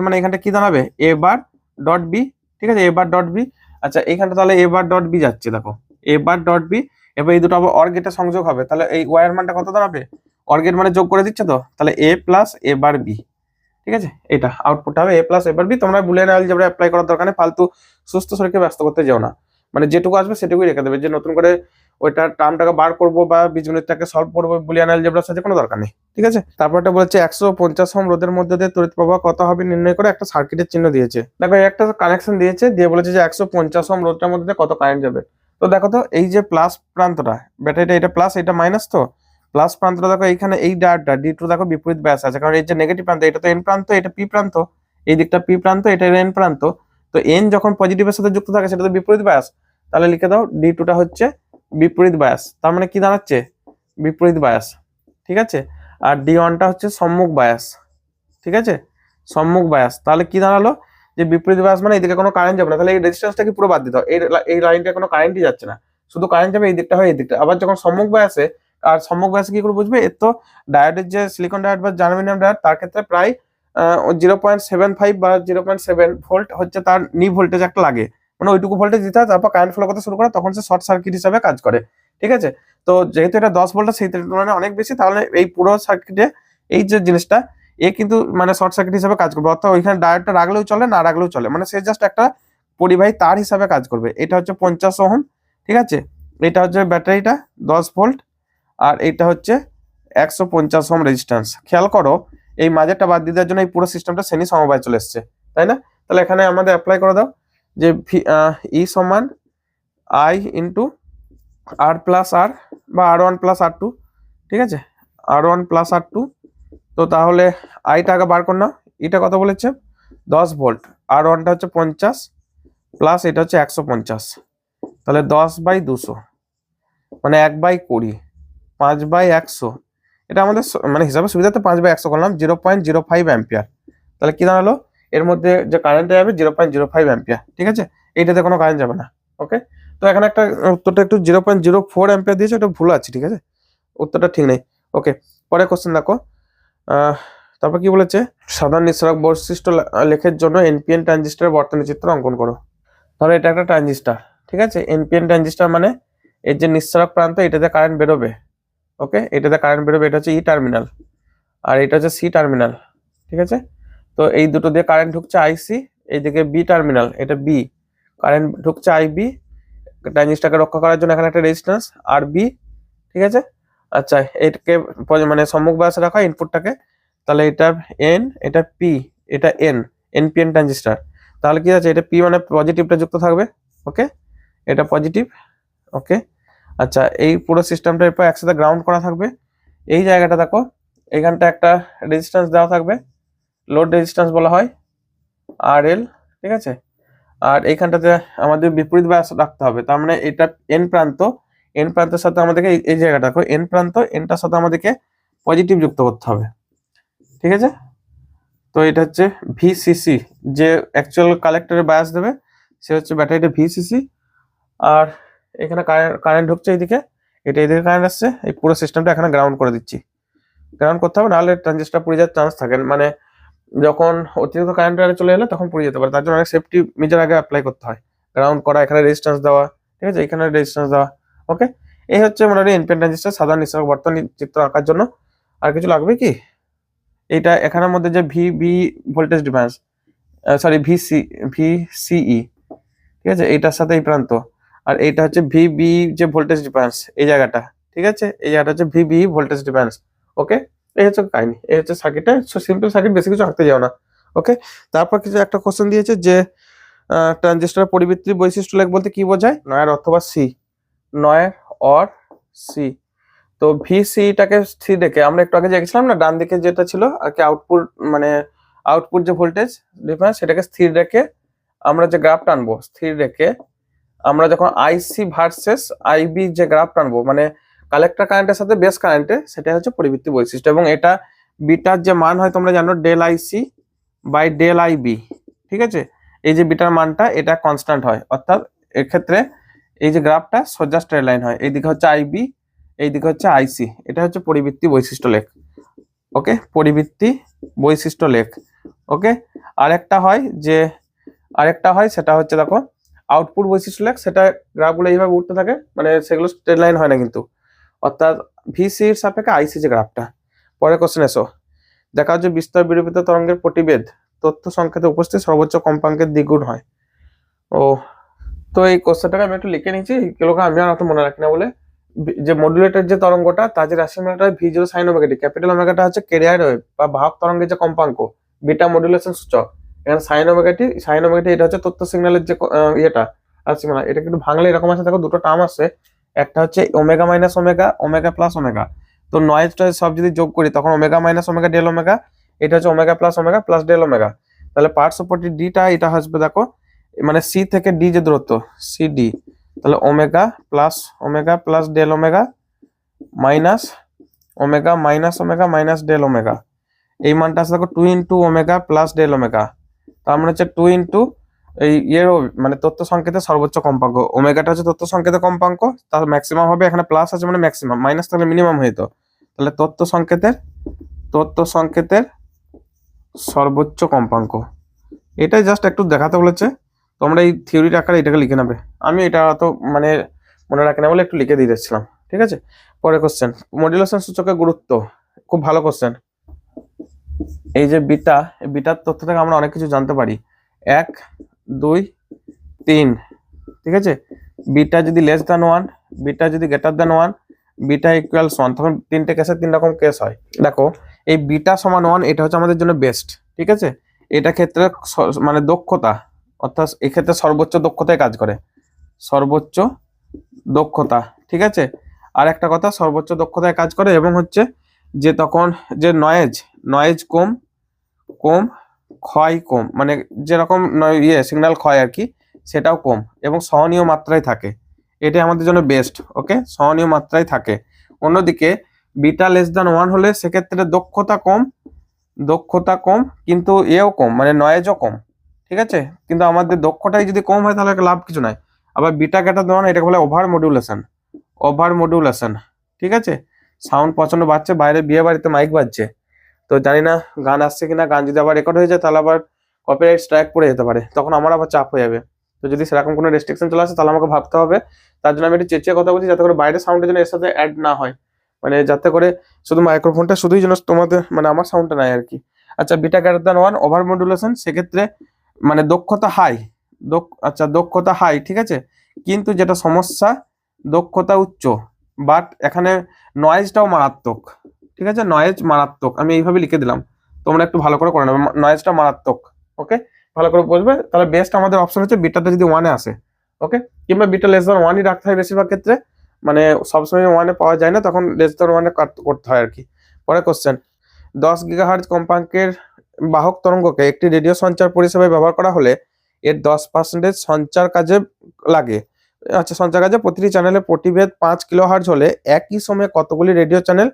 মানে এখানটা কি দাঁড়াবে, এ বার ডট বি, ঠিক আছে, এ বার ডট বি। আচ্ছা এইখানটা তাহলে এ বার ডট বি যাচ্ছে, দেখো এ বার ডট বি। এবার এই দুটো আবার অর গেটে সংযোগ হবে, তাহলে এই ওয়াই এর মানটা কত দাঁড়াবে, অর গেট মানে যোগ করে দিচ্ছে তো, তাহলে এ প্লাস এ বার বি, ঠিক আছে। এটা আউটপুট হবে এ প্লাস এ বার বি। তোমরা বুলিয়ান অ্যালজেব্রা অ্যাপ্লাই করার দরকার নেই, ফালতু সুস্থ শরীরকে ব্যস্ত করতে যেও না, মানে যেটুকু আসবে সেটুকুই রেখে দেবে, যে নতুন করে ওইটা টার্মটাকে বার করবো বা বীজগণিতটাকে সলভ করবো বুলিয়ান অ্যালজেব্রার সাথে কোনো দরকার নেই, ঠিক আছে। তারপরটা বলেছে 150 ওহম রোধের মধ্যে দিয়ে তড়িৎ প্রবাহ কত হবে নির্ণয় করে একটা সার্কিটের চিহ্ন দিয়েছে। দেখো একটা কানেকশন দিয়েছে, দিয়ে বলেছে যে 150 ওহম রোধটার মধ্যে দিয়ে কত কারেন্ট যাবে। তো দেখো তো এই যে প্লাস প্রান্তটা ব্যাটারিটা, এটা প্লাস এটা মাইনাস, তো প্লাস প্রান্তটা দেখো এইখানে এই ডাটটা ডি টু দেখো বিপরীত ব্যাস আছে, কারণ এই যে নেগেটিভ প্রান্ত এটা তো এন প্রান্ত, এটা পি প্রান্ত, এই দিকটা পি প্রান্ত, এটা এন প্রান্ত। তো এন যখন পজিটিভের সাথে যুক্ত থাকে সেটা তো বিপরীত ব্যাস, তাহলে লিখে দাও ডি টুটা হচ্ছে বিপরীত বায়াস, তার মানে কি দাঁড়াচ্ছে, বিপরীত বায়াস, ঠিক আছে। আর ডি ওয়ানটা হচ্ছে সম্মুখ বায়াস, ঠিক আছে, সম্মুখ বায়াস। তাহলে কি দাঁড়ালো, যে বিপরীত বায়াস মানে এইদিকে কোনো কারেন্ট যাবে না, তাহলে এই রেজিস্ট্যান্সটা কি পুরো বাদ দিতে হবে, এই লাইনটা কোনো কারেন্টই যাচ্ছে না, শুধু কারেন্ট যাবে এই দিকটা হয় এই দিকটা। আবার যখন সম্মুখ বায়াসে, আর সম্মুখ বায়াসে কি করে বুঝবে, এর তো ডায়োডের যে সিলিকন ডায়োড বা জার্মেনিয়াম ডায়োড তার ক্ষেত্রে প্রায় 0.75 বা 0.7 ভোল্ট হচ্ছে তার নি ভোল্টেজ একটা লাগে, মানে ওইটুকু ভোল্টেজ দিতে হয়, তারপর কারেন্ট ফ্লো করতে শুরু করে, তখন সে শর্ট সার্কিট হিসাবে কাজ করে, ঠিক আছে। তো যেহেতু এটা 10 ভোল্ট সেই তুলনায় অনেক বেশি, তাহলে এই পুরো সার্কিটে এই যে জিনিসটা এ কিন্তু মানে শর্ট সার্কিট হিসাবে কাজ করবে, অর্থাৎ ওইখানে ডায়োডটা রাখলেও চলে না রাখলেও চলে, মানে সে জাস্ট একটা পরিবাহী তার হিসাবে কাজ করবে। এটা হচ্ছে 50 ওহম, ঠিক আছে, এটা হচ্ছে ব্যাটারিটা 10 ভোল্ট, আর এটা হচ্ছে 150 ওহম রেজিস্ট্যান্স। খেয়াল করো এই মাঝেরটা বাদ দিয়ে দেওয়ার জন্য এই পুরো সিস্টেমটা শ্রেণী সমবায় চলে এসছে, তাই না। তাহলে এখানে আমাদের অ্যাপ্লাই করে দাও যে ই সমান আই ইন্টু আর প্লাস আর বা আর ওয়ান প্লাস আর টু, ঠিক আছে, আর ওয়ান প্লাস আর টু। তো তাহলে আইটা আগে বার কর না, এটা কত বলেছে 10 ভোল্ট, আর ওয়ানটা হচ্ছে 50 প্লাস এটা হচ্ছে 150, তাহলে 10/200 মানে 1/20, 5/100। এটা আমাদের মানে হিসাবে সুবিধাতে 5/100 করলাম, 0.05 অ্যাম্পিয়ার। তাহলে কি দাঁড়ালো, এর মধ্যে যে কারেন্ট যাবে 0.05 অ্যাম্পিয়ার, ঠিক আছে, এইটাতে কোনো কারেন্ট যাবে না, ওকে। তো এখানে একটা উত্তরটা একটু 0.04 অ্যাম্পিয়ার দিয়েছে, ওটা ভুল আছে, ঠিক আছে, উত্তরটা ঠিক নেই, ওকে। পরে কোশ্চেন দেখো, তারপর কি বলেছে, সাধারণ নিঃসরক বৈশিষ্ট্য লেখার জন্য এনপিএন ট্রানজিস্টরের বর্তনী চিত্র অঙ্কন করো। তাহলে এটা একটা ট্রানজিস্টর, ঠিক আছে, এনপিএন ট্রানজিস্টর মানে এর যে নিঃসরক প্রান্ত এটাতে কারেন্ট বেরোবে, ওকে, এটাতে কারেন্ট বেরোবে, এটা হচ্ছে ই টার্মিনাল আর এটা হচ্ছে সি টার্মিনাল, ঠিক আছে। তো এই দুটো দিয়ে কারেন্ট ঢুকছে আইসি, এইদিকে বি টার্মিনাল এটা বি, কারেন্ট ঢুকছে আইবি, ট্রানজিস্টরকে রক্ষা করার জন্য এখানে একটা রেজিস্ট্যান্স আর বি, ঠিক আছে। আচ্ছা এটাকে মানে সম্মুখ বায়াসে রাখা ইনপুটটাকে, তাহলে এটা এন, এটা পি, এটা এন, এনপিএন ট্রানজিস্টর। তাহলে কি আছে, এটা পি মানে পজিটিভটা যুক্ত থাকবে, ওকে, এটা পজিটিভ, ওকে। আচ্ছা এই পুরো সিস্টেমটা এরপর একসাথে গ্রাউন্ড করা থাকবে। এই জায়গাটা দেখো এইখানটা একটা রেজিস্ট্যান্স দেওয়া থাকবে, লোড রেজিস্ট্যান্স বলা হয় আর এল, ঠিক আছে। আর এইখানটাতে আমাদের বিপরীত বায়াস রাখতে হবে, তার মানে এটা এন প্রান্ত, এন প্রান্তের সাথে আমাদেরকে এই জায়গাটা দেখো এন প্রান্ত, এনটার সাথে আমাদেরকে পজিটিভ যুক্ত করতে হবে, ঠিক আছে। তো এটা হচ্ছে ভিসিসি, যে অ্যাকচুয়াল কালেক্টরের বায়াস দেবে সে হচ্ছে ব্যাটারিটা ভিসিসি। আর এখানে কারেন্ট ঢুকছে এইদিকে, এটা এইদিকে কারেন্ট আসছে, এই পুরো সিস্টেমটা এখানে গ্রাউন্ড করে দিচ্ছি, গ্রাউন্ড করতে হবে, নাহলে ট্রানজিস্টর পুড়ে যাওয়ার চান্স থাকে, মানে যখন অতিরিক্ত কারেন্ট চলে এলে তখন পুড়ে যেতে পারে, তার জন্য অনেক সেফটি মেজার আগে অ্যাপ্লাই করতে হয়, গ্রাউন্ড করা, এখানে রেজিস্ট্যান্স দেওয়া, ঠিক আছে, এখানে রেজিস্ট্যান্স দেওয়া, ওকে। এই হচ্ছে মোটামুটি এনপিএন ট্রানজিস্টর সাধারণ নিঃসরক বর্তনী চিত্র আঁকার জন্য। আর কিছু লাগবে কি, এইটা এখানের মধ্যে যে VB voltage difference, sorry VCE, ঠিক আছে, এইটার সাথে এই প্রান্ত, আর এইটা হচ্ছে ভিবি যে ভোল্টেজ ডিফারেন্স এই জায়গাটা, ঠিক আছে, এই জায়গাটা হচ্ছে ভিবি ভোল্টেজ ডিফারেন্স, ওকে। এই হচ্ছে কাহিনী, এই হচ্ছে সার্কিটটা, সিম্পল সার্কিট, বেশি কিছু আঁকতে যাও না, ওকে। তারপর কিছু একটা কোশ্চেন দিয়েছে যে ট্রানজিস্টরের পরিবর্তিত বৈশিষ্ট্য লেখ বলতে কি বোঝায়, নয়ের অথবা সি, নয়ের অর সি। তো ভিসিটাকে স্থির রেখে আমরা একটু আগে দেখছিলাম না, ডান দিকে যেটা ছিল আর কি আউটপুট, মানে আউটপুট যে ভোল্টেজ ডিফারেন্স সেটাকে স্থির রেখে আমরা যে গ্রাফ টানবো, স্থির রেখে আমরা যখন আইসি ভার্সেস আইবি যে গ্রাফ টানবো, মানে কালেক্টর কারেন্টের সাথে বেস কারেন্টে, সেটা হচ্ছে পরিবর্তী বৈশিষ্ট্য, এবং এটা বিটার যে মান হয় তোমরা জানো del IC by del IB, ঠিক আছে। এই যে বিটার মানটা এটা কনস্ট্যান্ট হয়, অর্থাৎ এক্ষেত্রে এই যে গ্রাফটা সোজা স্ট্রেট লাইন হয়, এইদিকে হচ্ছে আইবি, এইদিকে হচ্ছে আইসি, এটা হচ্ছে পরিবৃত্তি বৈশিষ্ট্য লেখ। ওকে, পরিবৃত্তি বৈশিষ্ট্য লেখ। ওকে, আরেকটা হয় সেটা হচ্ছে দেখো আউটপুট বৈশিষ্ট্য লেখ, সেটা গ্রাফগুলো এইভাবে উঠতে থাকে, মানে সেগুলো স্ট্রেট লাইন হয় না কিন্তু, অর্থাৎ ভিসির সাপেক্ষে আইসি যে গ্রাফটা। পরে কোশ্চেন এসো, দেখা যাচ্ছে বিস্তর বিরূপিত তরঙ্গের প্রতিবেদ তথ্য সংকেতে উপস্থিত সর্বোচ্চ কম্পাঙ্কের দ্বিগুণ হয়। ও, তো এই কোশ্চেনটাকে আমি একটু লিখে নিয়েছি, এগুলোকে আমি আর অত মনে রাখি না বলে। যে মডুলেটের যে তরঙ্গটা তার যে রাশিমালাটা V0 সাইন ওমেগা টি, ক্যাপিটাল ওমেগাটা হচ্ছে ক্যারিয়ার ওয়েভ বা বাহক তরঙ্গের যে কম্পাঙ্ক, বিটা মডুলেশন সূচক। এখানে সাইন ওমেগা টি এটা হচ্ছে তথ্য সিগন্যালের যে ইয়েটা রাশিমালা। এটা কিন্তু ভাঙলে এরকম আছে, দেখো দুটো টার্ম আছে, একটা হচ্ছে omega minus omega, omega plus omega. তো নয়েজটা সব যদি যোগ করি তখন omega minus omega del omega, এটা হচ্ছে ওমেগা প্লাস ডেল ওমেগা। তাহলে পার্টস অফ ডিটা এটা আসবে দেখো, মানে সি থেকে ডি যে দূরত্ব সিডি, তাহলে omega plus del omega minus omega minus del omega. এই মানটা আছে দেখো 2 into omega plus del omega, তার মানে হচ্ছে 2 ইন্টু এই ইয়ের মানে তথ্য সংকেতের সর্বোচ্চ কম্পাঙ্ক। ওমেগাটা হচ্ছে তথ্য সংকেতের কম্পাঙ্ক, তার ম্যাক্সিমাম হবে, এখানে প্লাস আছে মানে ম্যাক্সিমাম, মাইনাস থাকলে মিনিমাম হইতো। তাহলে তথ্য সংকেতের সর্বোচ্চ কম্পাঙ্ক, এটাই জাস্ট একটু দেখাতে বলেছে, তোমরা এই থিওরির আকারে এটাকে লিখে নেবে। আমি এটা তো মানে মনে রাখি না বলে একটু লিখে দিয়ে দিচ্ছিলাম, ঠিক আছে। পরে কোশ্চেন, মডুলেশন সূচকের গুরুত্ব, খুব ভালো কোশ্চেন। এই যে বিটার তথ্য থেকে আমরা অনেক কিছু জানতে পারি, 1 2 3, ঠিক আছে। বিটা যদি লেস দ্যান 1, বিটা যদি গ্রেটার দ্যান 1, বিটা ইকুয়ালস 1, তখন তিনটে কেসে 3 রকম কেস হয়। দেখো এই বিটা সমান 1 এটা হচ্ছে আমাদের জন্য বেস্ট, ঠিক আছে। এটা ক্ষেত্রে মানে দক্ষতা, অর্থাৎ এক্ষেত্রে সর্বোচ্চ দক্ষতায় কাজ করে, সর্বোচ্চ দক্ষতা, ঠিক আছে। আর একটা কথা, সর্বোচ্চ দক্ষতায় কাজ করে এবং হচ্ছে যে তখন যে নয়েজ কম, ক্ষয় কম, মানে যেরকম সিগন্যাল ক্ষয় আর কি, সেটাও কম এবং সহনীয় মাত্রায় থাকে, এটা আমাদের জন্য বেস্ট। ওকে, সহনীয় মাত্রায় থাকে। অন্যদিকে বিটা লেস দ্যান 1 হলে সেক্ষেত্রে দক্ষতা কম কিন্তু এও কম, মানে নয়েজও কম, ঠিক আছে। কিন্তু আমাদের দক্ষতাই যদি কম হয় তাহলে লাভ কিছু নাই। আবার বিটা গ্রেটার দ্যান 1 এটাকে বলে ওভার মডুলেশন, ঠিক আছে। সাউন্ড প্রচন্ড বাজছে, বাইরে বিয়ে বাড়িতে মাইক বাজছে, তো জানি না গান আসছে কিনা, গান যদি আবার রেকর্ড হয়ে যায় তাহলে আবার কপিরাইট স্ট্রাইক পড়ে যেতে পারে, তখন আমার আবার চাপ হয়ে যাবে। তো যদি সেরকম কোনো রেস্ট্রিকশন চলে আসে তাহলে আমাকে ভাবতে হবে, তার জন্য আমি একটু চেঁচিয়ে কথা বলছি যাতে করে বাইরের সাউন্ডের জন্য এর সাথে অ্যাড না হয়, মানে যাতে করে শুধু মাইক্রোফোনটা শুধুই যেন তোমাদের মানে আমার সাউন্ডটা নাই আর কি। আচ্ছা, beta greater than 1 over modulation, সেক্ষেত্রে মানে দক্ষতা হাই, ঠিক আছে, কিন্তু যেটা সমস্যা দক্ষতা উচ্চ, বাট এখানে নয়েজটাও মারাত্মক, ঠিক আছে, নয়েজ মারাত্মক, আমি এইভাবে লিখে দিলাম, তোমরা একটু ভালো করে নেবে, নয়েজটা মারাত্মক। ওকে, ভালো করে বুঝবে। তাহলে বেস্ট আমাদের অপশন হচ্ছে বিটাটা যদি 1-এ আসে, ওকে, কিংবা বিটা লেস দ্যান 1-ই রাখতে হয় বেশিরভাগ ক্ষেত্রে, মানে সবসময় 1-এ পাওয়া যায় না, তখন লেস দ্যান 1-এ করতে হয় আর কি। পরে কোশ্চেন, 10 গিগাহার্জ কম্পাঙ্কের বাহক তরঙ্গকে একটি রেডিও সঞ্চার পরিষেবায় ব্যবহার করা হলে এর 10% সঞ্চার কাজে লাগে। আচ্ছা, সঞ্চার কাজে প্রতিটি চ্যানেলে প্রতিভেদ 5 কিলোহার্জ হলে একই সময়ে কতগুলি রেডিও চ্যানেল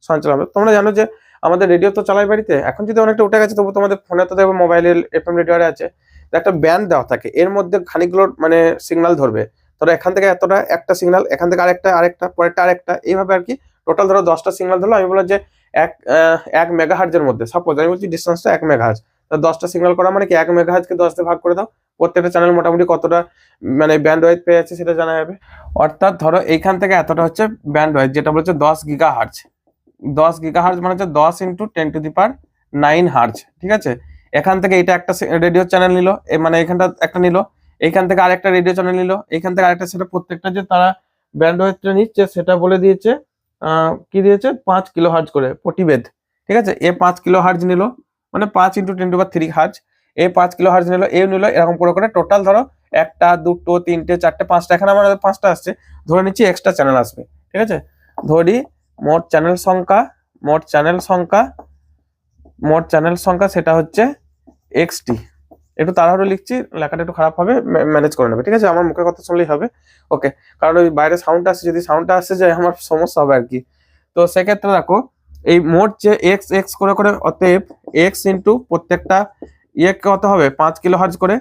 সঞ্চালন হবে। তোমরা জানো যে আমাদের রেডিও তো চালাই বাড়িতে, এখন যদি অনেকটা উঠে গেছে তবু তোমাদের ফোনে তো দেখবে, মোবাইলের FM রেডিওরে আছে, একটা ব্যান্ড দেওয়া থাকে, এর মধ্যে খানিকগুলো মানে সিগন্যাল ধরবে, ধরো এখান থেকে এতটা একটা সিগন্যাল, এখান থেকে আরেকটা পরেরটা আরেকটা, এইভাবে আর কি। টোটাল ধরো 10টা সিগন্যাল ধরলো, আমি বললাম যে 1 মেগাহার্জের মধ্যে, সাপোজ আমি বলছি ডিস্টেন্সটা 1 মেগাহার্জ, তো 10টা সিগন্যাল করা মানে কি 1 মেগাহার্জকে 10 দিয়ে ভাগ করে দাও, প্রত্যেকটা চ্যানেল মোটামুটি কতটা মানে ব্যান্ড ওয়েথ পেয়ে যাচ্ছে সেটা জানা যাবে। অর্থাৎ ধরো এইখান থেকে এতটা হচ্ছে ব্যান্ড ওয়েথ, যেটা বলছে 10 গিগাহার্জ, 10 গিগাহার্জ মানে হচ্ছে 10 × 10⁹ হার্জ, ঠিক আছে। এখান থেকে এটা একটা রেডিও চ্যানেল নিল, মানে এখানটা একটা নিল, এইখান থেকে আরেকটা রেডিও চ্যানেল নিল, এইখান থেকে আরেকটা, সেটা প্রত্যেকটা যে তারা ব্যান্ড ওয়েথটা নিচ্ছে সেটা বলে দিয়েছে, কি দিয়েছে 5 কিলোহার্জ করে প্রতিবেদ, ঠিক আছে। এ 5 কিলোহার্জ নিল, মানে 5 × 10⁻³ হার্জ, এ 5 কিলোহার্জ নিল, এ নিল, এরকম করে টোটাল ধরো 1টা 2টো 3টে 4টে 5টা, এখানে আমাদের 5টা আসছে, ধরে নিচ্ছি এক্সট্রা চ্যানেল আসবে, ঠিক আছে। ধরি মোট চ্যানেল সংখ্যা সেটা হচ্ছে XT। একটু তাড়াহুড়ো লিখছি, লেখাটা একটু খারাপ হবে, ম্যানেজ করে নেবে, ঠিক আছে, আমার মুখের কথা শুনলেই হবে। ওকে, কারণ ওই বাইরে সাউন্ডটা আসছে, যদি সাউন্ডটা আসছে যে আমার সমস্যা হবে আর কি। তো সেক্ষেত্রে দেখো এই মোট যে x করে, অতএব x ইন্টু প্রত্যেকটা ইয়ে কত হবে 5 কিলোহার্জ করে।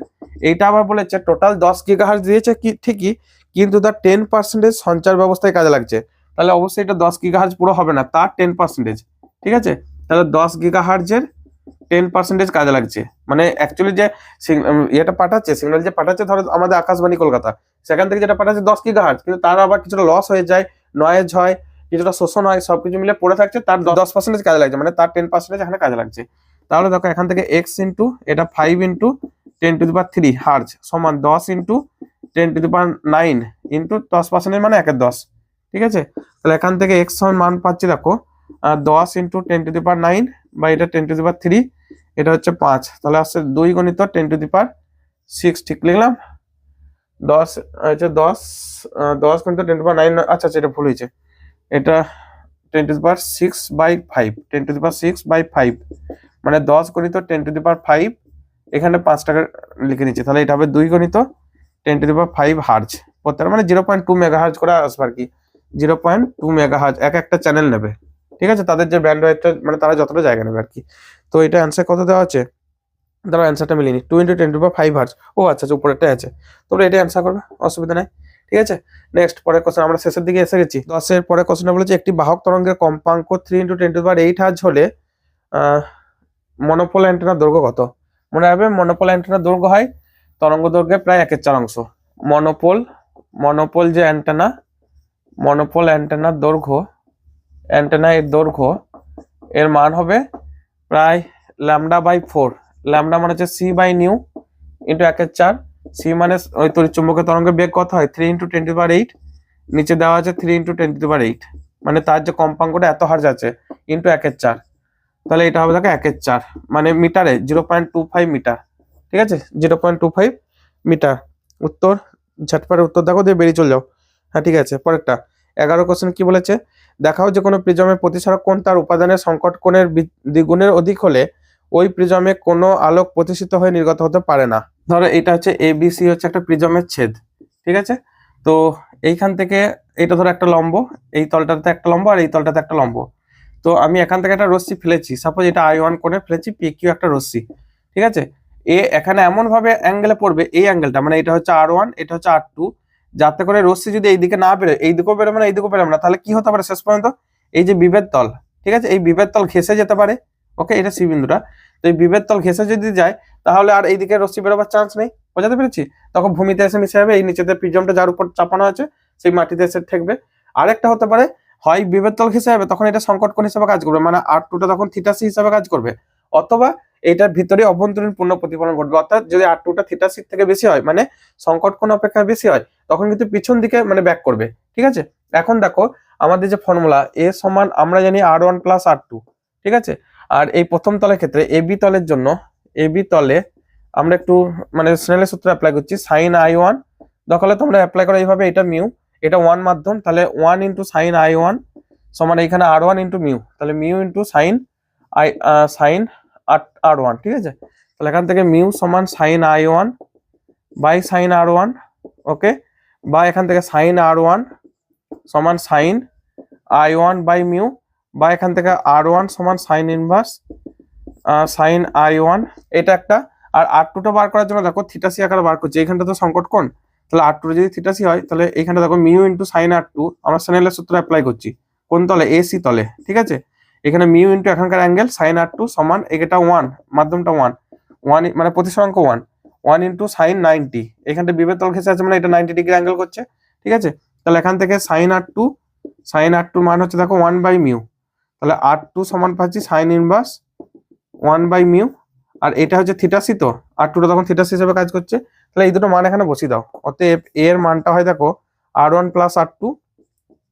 এইটা আবার বলেছে টোটাল 10 গিগাহার্জ দিয়েছে কি ঠিকই, কিন্তু তার 10% সঞ্চার ব্যবস্থায় কাজে লাগছে। তাহলে অবশ্যই এটা 10 গিগাহার্জ পুরো হবে না, তার 10%। ঠিক আছে, তাহলে 10 গিগাহার্জের 10% কাজে লাগছে। মানে অ্যাকচুয়ালি যে ইয়েটা পাঠাচ্ছে, সিগন্যাল যে পাঠাচ্ছে, ধরো আমাদের আকাশবাণী কলকাতা, সেখান থেকে যেটা পাঠাচ্ছে 10 গিগাহার্জ, কিন্তু তার আবার কিছুটা লস হয়ে যায়, নয়েজ হয়, কিছুটা শোষণ হয়, সবকিছু মিলে পড়ে থাকছে, তার 10% কাজে লাগছে, মানে তার 10% এখানে কাজে লাগছে। তাহলে দেখো এখান থেকে x ইন্টু এটা 5 ইন্টু 10⁻³ হার্জ সমান 10 ইন্টু 10⁹ ইন্টু 10% মানে 1/10। ঠিক আছে, তাহলে এখান থেকে x সমান মান পাচ্ছি দেখো 10 ইন্টু 10⁹ বা এটা 10⁻³ এটা হচ্ছে 5, তাহলে আসছে 2 গুণিত 10⁶ ঠিক লিখলাম। 10 হচ্ছে 10 গুণিত 10⁹, আচ্ছা এটা ভুল হয়েছে, এটা 10⁶/5 10⁶/5 মানে 10 গুণিত 10⁵, এখানে 5 টাকা লিখে নিচ্ছি, তাহলে এটা হবে 2 গুণিত 10⁵ হার্জ, প্রত্যেকটা মানে 0.2 মেগাহার্জ করে আসবে আর কি, 0.2 মেগাহার্জ একটা চ্যানেল নেবে। ঠিক আছে, তাদের যে ব্যান্ডউইথটা মানে তারা যতটা জায়গা নেবে আর কি। তো এটা অ্যান্সার কত দেওয়া আছে, ধরো অ্যান্সারটা মিলিনি, 2 × 10⁵ হার্জ। ও আচ্ছা উপরেরটাই আছে, তোমরা এটা অ্যান্সার করবে, অসুবিধা নাই। ঠিক আছে, নেক্সট পরের কোশ্চেন, আমরা শেষের দিকে এসে গেছি। 10 পরের কোশ্চেনটা বলেছে একটি বাহক তরঙ্গের কম্পাঙ্ক 3 × 10⁸ হার্জ হলে মনোপোল অ্যান্টেনার দৈর্ঘ্য কত? মনে রাখবে মনোপোল অ্যান্টেনার দৈর্ঘ্য হয় তরঙ্গ দৈর্ঘ্যের প্রায় 1/4 অংশ। মনোপোল যে অ্যান্টেনা, মনোপোল অ্যান্টেনার দৈর্ঘ্য, অ্যান্টেনা এর দৈর্ঘ্য এর মান হবে প্রায় λ/4। ল্যামডা মানে হচ্ছে c/নিউ ইন্টু 1/4। সি মানে ওই তড়িৎচুম্বকের তরঙ্গের বেগ কত হয় 3 × 10⁸, নিচে দেওয়া আছে 3 × 10⁸, মানে তার যে কম্পাঙ্কটা এত হার্জ আছে ইন্টু 1/4, তাহলে এটা হবে দেখো 1/4 মানে মিটারে 0.25 মিটার। ঠিক আছে, 0.25 মিটার। উত্তর ঝটপট উত্তর দেখো দিয়ে বেরিয়ে চলে যাও। হ্যাঁ ঠিক আছে, পরেরটা 11 কোশ্চেন কি বলেছে, দেখাও যে কোনো প্রিজমের প্রতিসরক কোণ তার উপাদানের সংকট কোণের দ্বিগুণের অধিক হলে ওই প্রিজমে কোনো আলোক প্রতিষ্ঠিত হয়ে নির্গত হতে পারে না। ধরো এটা হচ্ছে ABC হচ্ছে একটা প্রিজমের ছেদ। ঠিক আছে, তো এইখান থেকে এটা ধরো একটা লম্ব, এই তলটাতে একটা লম্ব আর এই তলটাতে একটা লম্ব। তো আমি এখান থেকে একটা রশ্মি ফেলেছি, সাপোজ এটা I1 কোণে ফেলেছি, PQ একটা রশ্মি। ঠিক আছে, এখানে এমন ভাবে অ্যাঙ্গেলে পড়বে, এই অ্যাঙ্গেলটা মানে এটা হচ্ছে R1, এটা হচ্ছে R2, যাতে করে রশ্মি যদি এইদিকে না বেরোয়, এইদিকেও বেরোবে না এইদিকেও বেরোবে না, তাহলে কি হতে পারে শেষ পর্যন্ত এই যে বিভেদ তল, ঠিক আছে, এই বিভেদ তল ঘেঁষে যেতে পারে। ওকে, এটা সি বিন্দুটা, তো এই বিভেদ তল ঘেঁষে যদি যায় তাহলে আর এইদিকে রশ্মি বেরোবার চান্স নেই। বোঝাতে পেরেছি? তখন ভূমিতে এসে মিশে যাবে, এই নিচেতে প্রিজমটা যার উপর চাপানো আছে সেই মাটিতে এসে ঠেকবে। আরেকটা হতে পারে, হয় বিভেদ তল ঘেঁষে যাবে, তখন এটা সংকট কোণ হিসেবে কাজ করবে, মানে R2টা তখন θc হিসাবে কাজ করবে, অথবা এটার ভিতরে অভ্যন্তরীণ পূর্ণ প্রতিফলন ঘটবে। অর্থাৎ যদি R2টা θc থেকে বেশি হয়, মানে সংকট কোণ অপেক্ষা বেশি হয়, তখন কিন্তু পিছন দিকে মানে ব্যাক করবে। ঠিক আছে, এখন দেখো আমাদের যে ফর্মুলা A সমান আমরা জানি R1 + R2। ঠিক আছে, আর এই প্রথম তলের ক্ষেত্রে AB তলের জন্য, AB তলে আমরা একটু মানে স্নেলের সূত্র অ্যাপ্লাই করছি, sin I1 দখলে তোমরা অ্যাপ্লাই করো এইভাবে, এটা মিউ, এটা 1 মাধ্যম, তাহলে 1 × sin I1 সমান এইখানে R1 × মিউ, তাহলে মিউ × sin R1। ঠিক আছে, তাহলে এখান থেকে মিউ সমান sin I1 / sin R1। ওকে, বা এখান থেকে sin R1 সমান sin I1/মিউ, বা এখান থেকে R1 সমান sin ইনভার্স sin I1, এটা একটা। আর R2টা বার করার জন্য দেখো θc আকারে বার করছি, এইখানটা তো সংকট কোণ, তাহলে R2 যদি θc হয়, তাহলে এইখানটা দেখো মিউ × sin R2, আমরা স্নেলের সূত্র অ্যাপ্লাই করছি কোন তলে, AC তলে। ঠিক আছে, এখানে মিউ × এখানকার অ্যাঙ্গেল sin R2 সমান এটা 1, মাধ্যমটা 1 মানে প্রতিসরাঙ্ক 1 × sin 90, এখানটা বিভেদ তল ঘেঁষে আছে মানে এটা 90 ডিগ্রি অ্যাঙ্গেল করছে। ঠিক আছে, তাহলে এখান থেকে sin R2 মান হচ্ছে দেখো 1/মিউ, তাহলে R2 সমান পাচ্ছি sin ইনভার্স 1/মিউ, আর এটা হচ্ছে θc, তো R2টা তখন θc হিসেবে কাজ করছে, তাহলে এই দুটো মান এখানে বসিয়ে দাও। অতএব এর মানটা হয় দেখো R1 + R2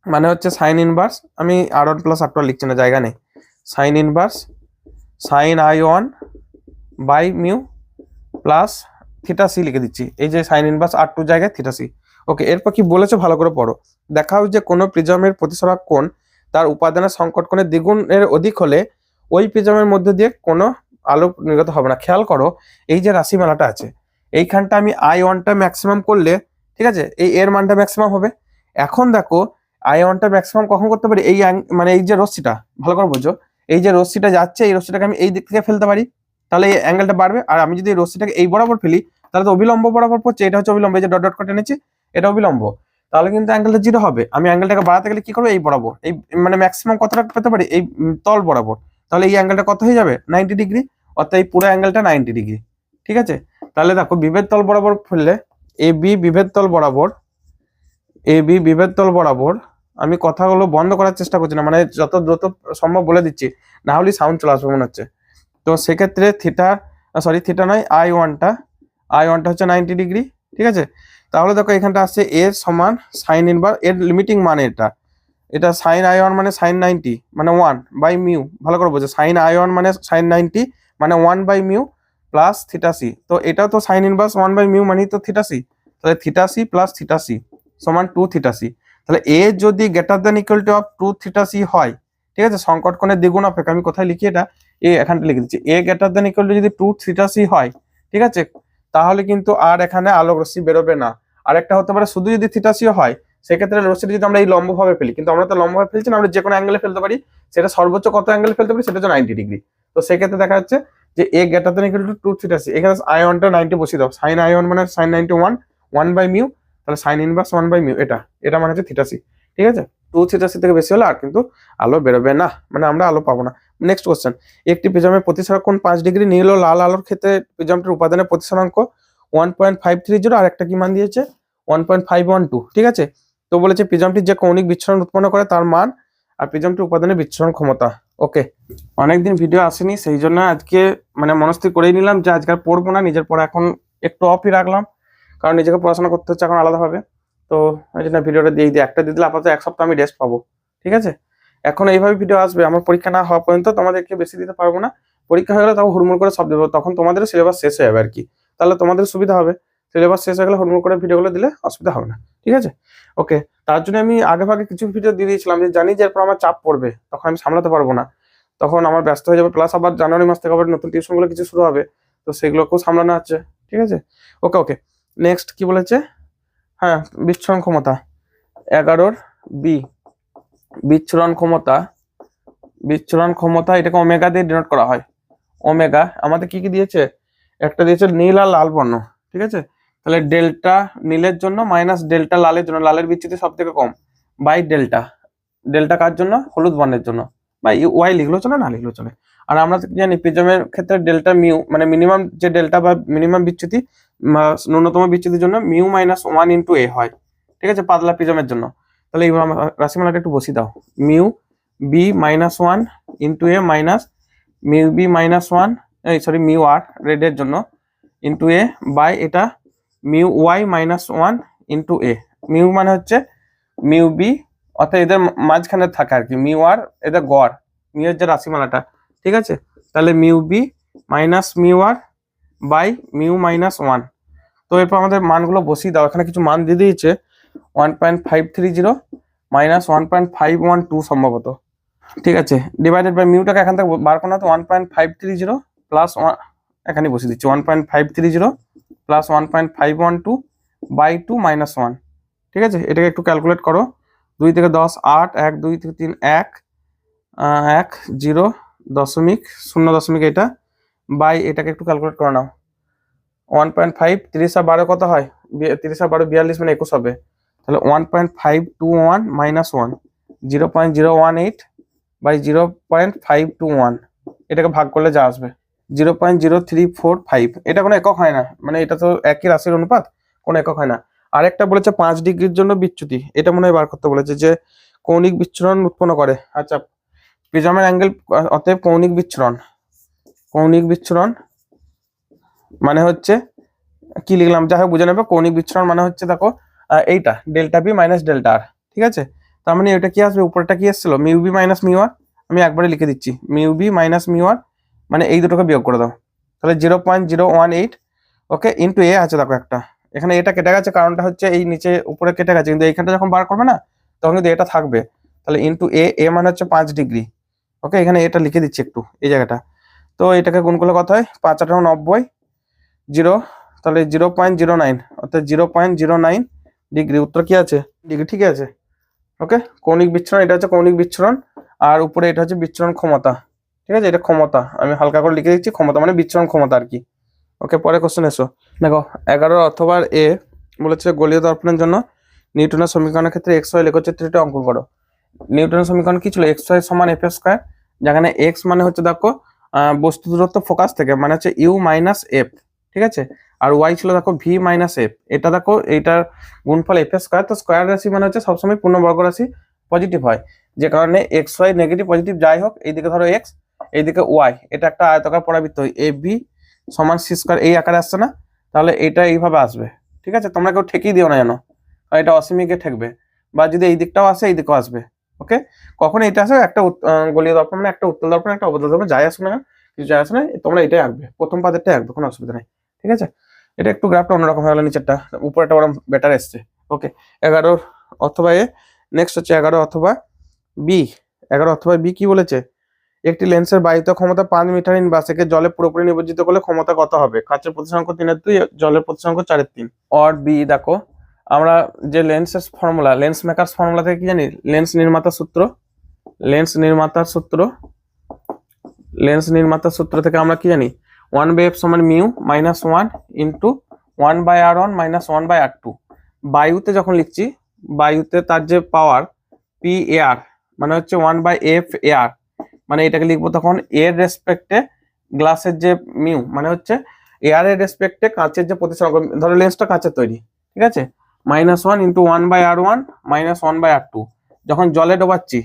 মানে হচ্ছে sin ইনভার্স, আমি R1 + R2 লিখছি না, জায়গা নেই, sin ইনভার্স sin I1/মিউ প্লাস θc লিখে দিচ্ছি, এই যে sin ইনভার্স R2 জায়গায় θc। ওকে, এরপর কি বলেছে ভালো করে পড়ো, দেখাও যে কোনো প্রিজমের প্রতিসরক কোণ তার উপাদানের সংকট কোণের দ্বিগুণের অধিক হলে ওই প্রিজমের মধ্যে দিয়ে কোনো আলো নির্গত হবে না। খেয়াল করো এই যে রাশিমালাটা আছে, এইখানটা আমি I1টা ম্যাক্সিমাম করলে, ঠিক আছে, এই এর মানটা ম্যাক্সিমাম হবে। এখন দেখো I1টা ম্যাক্সিমাম কখন করতে পারি, এই মানে এই যে রশ্মিটা, ভালো করে বোঝো, এই যে রশ্মিটা যাচ্ছে এই রশ্মিটাকে আমি এই দিক থেকে ফেলতে পারি, তাহলে এই অ্যাঙ্গেলটা বাড়বে। আর আমি যদি রশ্মিটাকে এই বরাবর ফেলি তাহলে তো অভিলম্ব বরাবর পড়ছে, এটা হচ্ছে অভিলম্ব, এই যে ডট ডট করে টেনেছি এটা অভিলম্ব, তাহলে কিন্তু অ্যাঙ্গেলটা 0 হবে। আমি অ্যাঙ্গেলটাকে বাড়াতে গেলে কি করবো, এই বরাবর, এই মানে ম্যাক্সিমাম কতটা পেতে পারি, এই তল বরাবর, তাহলে এই অ্যাঙ্গেলটা কত হয়ে যাবে 90 ডিগ্রি, অর্থাৎ এই পুরো অ্যাঙ্গেলটা 90 ডিগ্রি। ঠিক আছে, তাহলে দেখো বিভেদ তল বরাবর ফেললে এ বি বিভেদ তল বরাবর, এ বি বিভেদ তল বরাবর, আমি কথাগুলো বন্ধ করার চেষ্টা করছি না, মানে যত দ্রুত সম্ভব বলে দিচ্ছি, না হলে সাউন্ড চলে আসবে মনে হচ্ছে। তো সেক্ষেত্রে থিটা নয় I1টা হচ্ছে 90 ডিগ্রি। ঠিক আছে, তাহলে দেখো এখানটা আসছে এ সমান সাইন ইনভার্স, এর লিমিটিং মানে এটা সাইন I1 মানে সাইন 90 মানে 1/μ, ভালো করে বোঝো, সাইন I1 মানে সাইন 90 মানে 1/μ প্লাস থিটা সি। তো এটাও তো সাইন ইনভার্স 1/μ মানেই তো থিটা সি, তাহলে theta C plus theta C সমান 2 থিটা সি। তাহলে এ যদি greater than equal to of 2 theta C হয়, ঠিক আছে, সংকট কোণের দ্বিগুণ অপেক্ষা, আমি কোথায় লিখি এটা, এ এখানটা লিখে দিচ্ছি, এ গ্রেটার দ্যান ইকুয়াল টু যদি 2 থিটা সি হয়, ঠিক আছে, তাহলে কিন্তু আর এখানে আলোক রশ্মি বেরোবে না। আর একটা হতে পারে শুধু যদি থিটা সি হয়, সেক্ষেত্রে রশ্মিটা যদি আমরা এই লম্বভাবে ফেলি, কিন্তু আমরা তো লম্বভাবে ফেলছি না, আমরা যে কোনো অ্যাঙ্গেলে ফেলতে পারি, সেটা সর্বোচ্চ কত অ্যাঙ্গেলে ফেলতে পারি, সেটা হচ্ছে 90 ডিগ্রি। তো সেক্ষেত্রে দেখা যাচ্ছে যে A greater than equal to 2 theta C, এখানে I1টা 90 বসিয়ে দাও, সাইন I1 মানে সাইন 91 1/μ, তাহলে সাইন ইনভার্স 1/μ, এটা মানে হচ্ছে থিটা সি। ঠিক আছে, 2 থিটা সি থেকে বেশি হলে আর কিন্তু আলো বেরোবে না, মানে আমরা আলো পাবো না। নেক্সট কোশ্চেন, একটি প্রিজমের প্রতিসরণ কোণ 5 ডিগ্রি, নীল ও লাল আলোর ক্ষেত্রে প্রিজমটির উপাদানের প্রতিসরাঙ্ক 1.530, আর একটা কি মান দিয়েছে 1.512। ঠিক আছে, তো বলেছে প্রিজমটি যে কৌণিক বিচ্ছুরণ উৎপন্ন করে তার মান আর প্রিজমটির উপাদানের বিচ্ছুরণ ক্ষমতা। ওকে, অনেকদিন ভিডিও আসেনি, সেই জন্য আজকে মানে মনস্থির করেই নিলাম যে আজকে আর পড়বো না, নিজের পড়া এখন একটু অফই রাখলাম, কারণ নিজেকে পড়াশোনা করতে হচ্ছে এখন আলাদাভাবে। তো এই জন্য ভিডিওটা দিয়ে একটা দিয়ে দিলে আপাতত 1 সপ্তাহ আমি রেস্ট পাবো। ঠিক আছে, এখন এইভাবে ভিডিও আসবে, আমার পরীক্ষা না হওয়া পর্যন্ত তোমাদেরকে বেশি দিতে পারবো না, পরীক্ষা হয়ে গেলে তাও হুড়মুড় করে সব দেবো, তখন তোমাদের সিলেবাস শেষ হয়ে যাবে আর কি, তাহলে তোমাদের সুবিধা হবে। সিলেবাস শেষ হয়ে গেলে হুড়মুড় করে ভিডিওগুলো দিলে অসুবিধা হবে না। ঠিক আছে, ওকে, তার জন্য আমি আগে ভাগে কিছু ভিডিও দিয়ে দিয়েছিলাম, যে জানি যে এরপর আমার চাপ পড়বে, তখন আমি সামলাতে পারবো না, তখন আমার ব্যস্ত হয়ে যাবে, প্লাস আবার জানুয়ারি মাস থেকে আবার নতুন টিউশনগুলো কিছু শুরু হবে, তো সেগুলোকেও সামলানো আছে। ঠিক আছে, ওকে ওকে, নেক্সট কি বলেছে, হ্যাঁ বিচ্ছুরণ ক্ষমতা 11 বি, বিচ্ছুরণ ক্ষমতা এটাকে ওমেগা দিয়ে ডিনোট করা হয়। ওমেগা আমাদের কি কি দিয়েছে, একটা দিয়েছে নীল আর লাল বর্ণ। ঠিক আছে, তাহলে ডেল্টা নীলের জন্য মাইনাস ডেল্টা লালের জন্য, লালের বিচ্যুতি সব থেকে কম, বাই ডেল্টা, ডেল্টা কার জন্য, হলুদ বর্ণের জন্য, বা ওয়াই লিখলেও চলে না লিখলেও চলে। আর আমরা জানি প্রিজমের ক্ষেত্রে ডেল্টা মিউ মানে মিনিমাম যে ডেল্টা বা মিনিমাম বিচ্যুতি, ন্যূনতম বিচ্যুতির জন্য মিউ -1 ইন্টু এ হয়। ঠিক আছে, পাতলা প্রিজমের জন্য। তাহলে এইবার রাশিমালাটা একটু বসিয়ে দাও, mu B -1 into A minus mu B -1, sorry mu R রেডের জন্য ইন্টু এ বাই এটা mu Y -1 into A. Mu মানে হচ্ছে মিউ বি, অর্থাৎ এদের মাঝখানে থাকে আর কি, মিউ আর এদের গড়, মিউ এর যে রাশিমালাটা। ঠিক আছে, তাহলে mu B minus mu R by mu -1। তো এরপর আমাদের মানগুলো বসিয়ে দাও, এখানে কিছু মান দিয়ে দিয়েছে 1.530 মাইনাস 1.512 সম্ভবত। ঠিক আছে, ডিভাইডেড বাই মিউটাকে এখান থেকে বার করো না, তো 1.530 প্লাস এখানে বসিয়ে দিচ্ছি 1.530 প্লাস 1.512 বাই 2 -1। ঠিক আছে, এটাকে একটু ক্যালকুলেট করো, 2 থেকে 10 8, 1 2 থেকে 3 1 1 0 দশমিক 0 এটা বাই এটাকে একটু ক্যালকুলেট করে নাও, 1.5 30 আর 12 কত হয়, 30 আর 12 42 মানে 21 হবে। তাহলে 1.521 -1 0.018 বাই 0.521, এটাকে ভাগ করলে যা আসবে 0.0345। এটা কোনো একক হয় না, মানে এটা তো একই রাশির অনুপাত, কোনো একক হয় না। আরেকটা বলেছে 5 ডিগ্রির জন্য বিচ্যুতি, এটা মনে হয় বার করতে বলেছে, যে কৌণিক বিচ্ছুরণ উৎপন্ন করে। আচ্ছা, প্রিজমের অ্যাঙ্গেল, অতএব কৌণিক বিচ্ছুরণ মানে হচ্ছে কি লিখলাম, যাই হোক বুঝে নেবে, কৌণিক বিচ্ছুরণ মানে হচ্ছে দেখো এইটা ডেল্টা বি মাইনাস ডেল্টা আর। ঠিক আছে, তার মানে এটা কি আসবে, উপরটা কি এসেছিল মিউ বি মাইনাস মিউ আর, আমি একবারে লিখে দিচ্ছি মিউ বি মাইনাস মিউ আর, মানে এই দুটোকে বিয়োগ করে দাও, তাহলে 0.018। ওকে, ইন্টু এ আছে দেখো একটা, এখানে এটা কেটে গেছে, কারণটা হচ্ছে এই নিচে উপরে কেটে গেছে, কিন্তু এইখানটা যখন বার করবে না তখন কিন্তু এটা থাকবে, তাহলে ইন্টু এ মানে হচ্ছে 5 ডিগ্রি। ওকে, এখানে এটা লিখে দিচ্ছি একটু এই জায়গাটা, তো এটাকে গুণ করলে কত হয়, 5 8 90 0, তাহলে 0.09 অর্থাৎ 0.09 ডিগ্রি। উত্তর কি আছে, ডিগ্রি। ঠিক আছে, ওকে, কৌণিক বিচ্ছুরণ এটা হচ্ছে কৌণিক বিচ্ছুরণ, আর উপরে এটা হচ্ছে বিচ্ছুরণ ক্ষমতা। ঠিক আছে, এটা ক্ষমতা, আমি হালকা করে লিখে দিচ্ছি, ক্ষমতা মানে বিচ্ছুরণ ক্ষমতা আর কি। ওকে, পরে কোশ্চেন এসো। দেখো 11 অথবা এ বলেছে গোলীয় দর্পণের জন্য নিউটনের সমীকরণের ক্ষেত্রে এক্স ওয়াই লেখচিত্রটি অঙ্কন করো। নিউটনের সমীকরণ কি ছিল? এক্স ওয়াই সমান এফ স্কয়ার, যেখানে এক্স মানে হচ্ছে দেখো বস্তু দূরত্ব ফোকাস থেকে, মানে হচ্ছে ইউ মাইনাস এফ, ঠিক আছে। আর ওয়াই ছিল দেখো ভি মাইনাস এফ, এটা দেখো এইটার গুণফল এফ স্কয়ার। তো স্কয়ার রাশি মানে হচ্ছে সবসময় পূর্ণবর্গ রাশি পজিটিভ হয়, যে কারণে এক্স ওয়াই নেগেটিভ পজিটিভ যাই হোক, এইদিকে ধরো এক্স, এইদিকে ওয়াই, এটা একটা আয়তাকার পরাবৃত্ত, এ বি সমান সি স্কয়ার এই আকারে আসছে না, তাহলে এটা এইভাবে আসবে, ঠিক আছে। তোমরা কেউ ঠেকিয়ে দিও না যেন, এটা অসীমিকে ঠেকবে, বা যদি এই দিকটাও আসে এই দিকেও আসবে। ওকে, কখন এটা আসে, একটা গোলীয় দর্পণ মানে একটা উত্তল দর্পণ একটা অবতল দর্পণ, যাই আসে না কিছু যায় আসে না, তোমরা এটাই আঁকবে, প্রথম পাদেরটাই আঁকবে, কোনো অসুবিধা নেই, ঠিক আছে। এটা একটু গ্রাফটা অন্যরকম হয়ে গেল, নিচেরটা উপরেটা বরং বেটার এসছে। ওকে, 11 অথবা এ। নেক্সট হচ্ছে 11 অথবা বি। 11 অথবা বি কি বলেছে? একটি লেন্সের বায়ুত ক্ষমতা 5 মিটার ইন বাসেকে জলে পুরোপুরি নিমজ্জিত করলে ক্ষমতা কত হবে? কাচের প্রতিসংখ্য 3/2, জলের প্রতিসংখ্য 4/3। অর বি দেখো, আমরা যে লেন্সের ফর্মুলা, লেন্স মেকার্স ফর্মুলা থেকে কি জানি? লেন্স নির্মাতার সূত্র, লেন্স নির্মাতার সূত্র, লেন্স নির্মাতার সূত্র থেকে আমরা কি জানি? 1/f সমান mu minus 1 into 1/r1 minus 1/r2। বায়ুতে যখন লিখছি, বায়ুতে তার যে পাওয়ার পি এআর মানে হচ্ছে 1/f এআর, মানে এটাকে লিখবো তখন এর রেসপেক্টে গ্লাসের যে মিউ মানে হচ্ছে এয়ার এর রেসপেক্টে কাঁচের যে প্রতিসংখ্য, ধরো লেন্সটা কাঁচের তৈরি, ঠিক আছে, -1 ইন্টু 1/r1 মাইনাস 1/r2। যখন জলে ডোবাচ্ছি,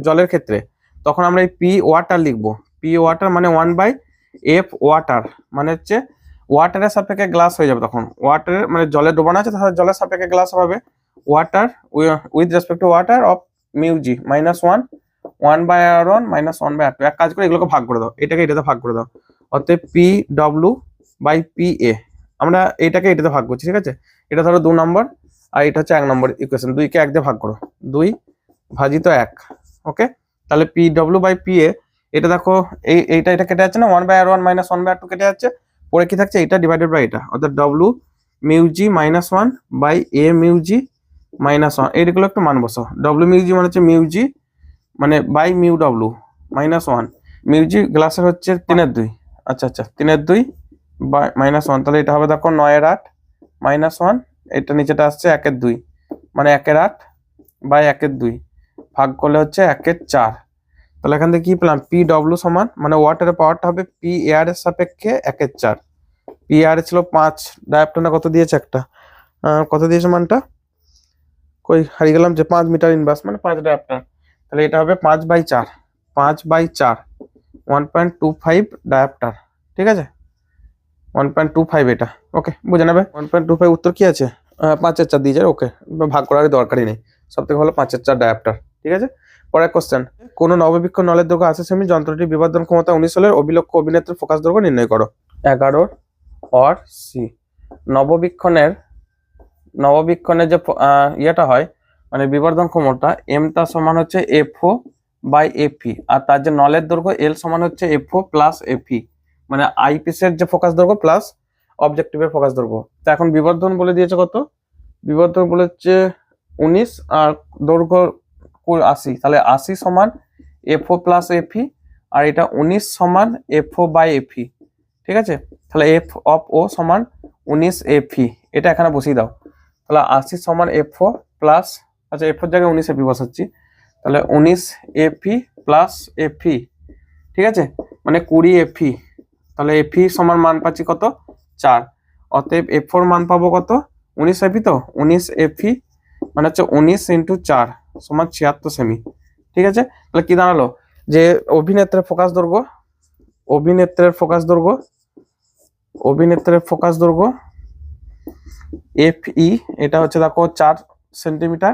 জলের ক্ষেত্রে, তখন আমরা এই পি ওয়াটার লিখবো, পি ওয়াটার মানে 1/f ওয়াটার, মানে হচ্ছে ওয়াটারের সাপেক্ষে গ্লাস হয়ে যাবে, তখন ওয়াটারের মানে জলে ডোবানো আছে তাহলে জলের সাপেক্ষে গ্লাস হবে, water with respect to water of mu G -1 1/r1 minus 1/r2। এক কাজ করে এগুলোকে ভাগ করে দাও, এটাকে এটাতে ভাগ করে দাও, অতএব P W by P A, আমরা এটাকে এটাতে ভাগ করছি, ঠিক আছে। এটা ধরো 2 নম্বর আর এটা হচ্ছে 1 নম্বর ইকুয়েশন, 2 কে 1 দিয়ে ভাগ করো, 2 ভাজিত 1। ওকে, তাহলে P W by P A, এটা দেখো এইটা এটা কেটে যাচ্ছে না, 1/r1 মাইনাস 1/r2 কেটে যাচ্ছে, পরে কি থাকছে? এটা ডিভাইডেড বাই এটা, অর্থাৎ W mu G -1 by A mu G -1। এইগুলো একটু মান বসাও, ডব্লিউ মিউ জি মানে হচ্ছে মিউ জি মানে বাই মিউ ডব্লিউ -1, মিউ জি গ্লাসের হচ্ছে 3/2, আচ্ছা আচ্ছা 3/2 বাই -1, তাহলে এটা হবে দেখো 9/8 -1, এটা নিচেটা আসছে 1/2 মানে 1/8 বাই 1/2 ভাগ করলে হচ্ছে 1/4। তাহলে এখান থেকে কি পেলাম? পি ডব্লিউ সমান মানে ওয়াটারের পাওয়ারটা হবে পি এয়ার এর সাপেক্ষে 1/4। পি এয়ার ছিল 5, ডায়াপ্টনা কত দিয়েছে? একটা কত দিয়েছে মানটা? কই হারিয়ে গেলাম, যে 5 মিটার ইনভার্স মানে 5 ডায়াপ্টন, তাহলে এটা হবে 5/4, 5/4 1.25 ডায়াপ্টার, ঠিক আছে, 1.25 এটা। ওকে, বুঝে নেবে। 1.25 উত্তর কি আছে? 5/4 দিয়েছে। ওকে, ভাগ করার দরকারই নেই, সব থেকে ভালো 5/4 ডায়াপ্টার, ঠিক আছে। পরের কোশ্চেন, কোন নববীক্ষণ নলের দৈর্ঘ্য 80 সেমি, যন্ত্রটির বিবর্ধন ক্ষমতা 19 হলে অবিলক্ষ্য অভিনেত্রীর ফোকাস দৈর্ঘ্য নির্ণয় করো। 11 অর সি। নববীক্ষণের যে ইয়েটা হয় মানে বিবর্ধন ক্ষমতা, এমটা সমান হচ্ছে এফও বাই এফি, আর তার যে নলের দৈর্ঘ্য এল সমান হচ্ছে এফও প্লাস এফি, মানে আইপিসের যে ফোকাস দৈর্ঘ্য প্লাস অবজেক্টিভের ফোকাস দৈর্ঘ্য। তো এখন বিবর্ধন বলে দিয়েছে কত? বিবর্ধন বলেছে 19 আর দৈর্ঘ্য 80, তাহলে 80 সমান এফও প্লাস এফি, আর এটা 19 সমান এফও বাই এফি, ঠিক আছে। তাহলে এফ অফ ও সমান 19 এফি, এটা এখানে বসিয়ে দাও, তাহলে 80 সমান এফও প্লাস, আচ্ছা এফোর জায়গায় 19 এফি বসাচ্ছি, তাহলে 19 এফি প্লাস এফি, ঠিক আছে, মানে 20 এফি। তাহলে এফি সমান মান পাচ্ছি কত? 4। অতএব এফোর মান পাবো কত? 19 এফি, তো 19 এফি মানে হচ্ছে 19 ইন্টু 4 সমান 76 সেমি, ঠিক আছে। তাহলে কি দাঁড়ালো? যে অভিনেত্রের ফোকাস দৈর্ঘ্য, অভিনেত্রের ফোকাস দৈর্ঘ্য এফ ই, এটা হচ্ছে দেখো 4 সেন্টিমিটার,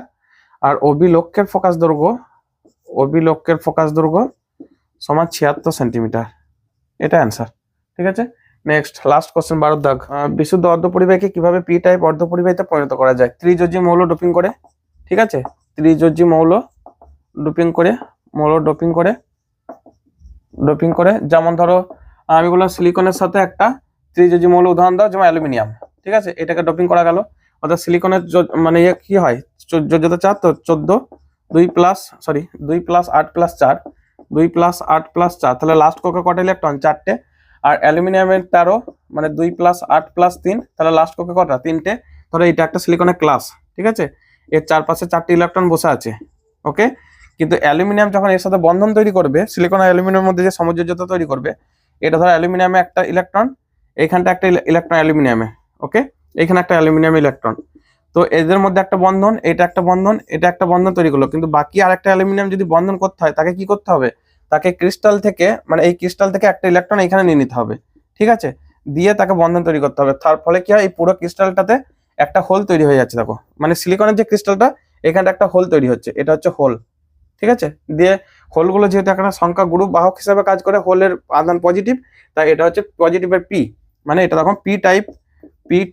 আর অভিলক্ষের ফোকাস দৈর্ঘ্য সমান 76 সেন্টিমিটার, এটা অ্যান্সার, ঠিক আছে। নেক্সট লাস্ট কোশ্চেন 12 দাগ, বিশুদ্ধ অর্ধপরিবাহীকে কিভাবে পি টাইপ অর্ধপরিবাহীতে পরিণত করা যায়? ত্রিযোজী মৌল ডোপিং করে, ঠিক আছে, ত্রিযোজী মৌল ডোপিং করে, যেমন ধরো আমি বললাম সিলিকনের সাথে একটা ত্রিযোজী মৌল উদাহরণ দাও, যেমন অ্যালুমিনিয়াম, ঠিক আছে, এটাকে ডোপিং করা গেল, অর্থাৎ সিলিকনের মানে কি হয় যোজ্যতা 4, তো 2 + 8 + 4 2 + 8 + 4, তাহলে লাস্ট কটা ইলেকট্রন? 4টে। আর অ্যালুমিনিয়ামের 13, মানে 2 + 8 + 3, তাহলে লাস্ট কটা? 3টে। ধরো এটা একটা সিলিকনের ক্লাস, ঠিক আছে, এর চারপাশে 4টে ইলেকট্রন বসে আছে, ওকে। কিন্তু অ্যালুমিনিয়াম যখন এর সাথে বন্ধন তৈরি করবে, সিলিকন আর অ্যালুমিনিয়ামের মধ্যে যে সমযোজ্যতা তৈরি করবে, এটা ধরো অ্যালুমিনিয়ামে একটা ইলেকট্রন, এইখানটা একটা ইলেকট্রন অ্যালুমিনিয়ামে, ওকে, এখানে একটা অ্যালুমিনিয়াম ইলেকট্রন। তো এদের মধ্যে একটা বন্ধন, এটা একটা বন্ধন, এটা একটা বন্ধন তৈরি করলো, কিন্তু বাকি আরেকটা অ্যালুমিনিয়াম যদি বন্ধন করতে হয়, তাকে কি করতে হবে? তাকে ক্রিস্টাল থেকে, মানে এই ক্রিস্টাল থেকে একটা ইলেকট্রন এখানে নিয়ে নিতে হবে, ঠিক আছে, দিয়ে তাকে বন্ধন তৈরি করতে হবে। তার ফলে কি হয়? এই পুরো ক্রিস্টালটাতে একটা হোল তৈরি হয়ে যাচ্ছে, দেখো, মানে সিলিকনের যে ক্রিস্টালটা, এখানটা একটা হোল তৈরি হচ্ছে, এটা হচ্ছে হোল, ঠিক আছে। দিয়ে হোলগুলো যেহেতু একটা সংখ্যা গ্রুপ বাহক হিসাবে কাজ করে, হোলের আধান পজিটিভ, তাই এটা হচ্ছে পজিটিভের পি, মানে এটা তখন পি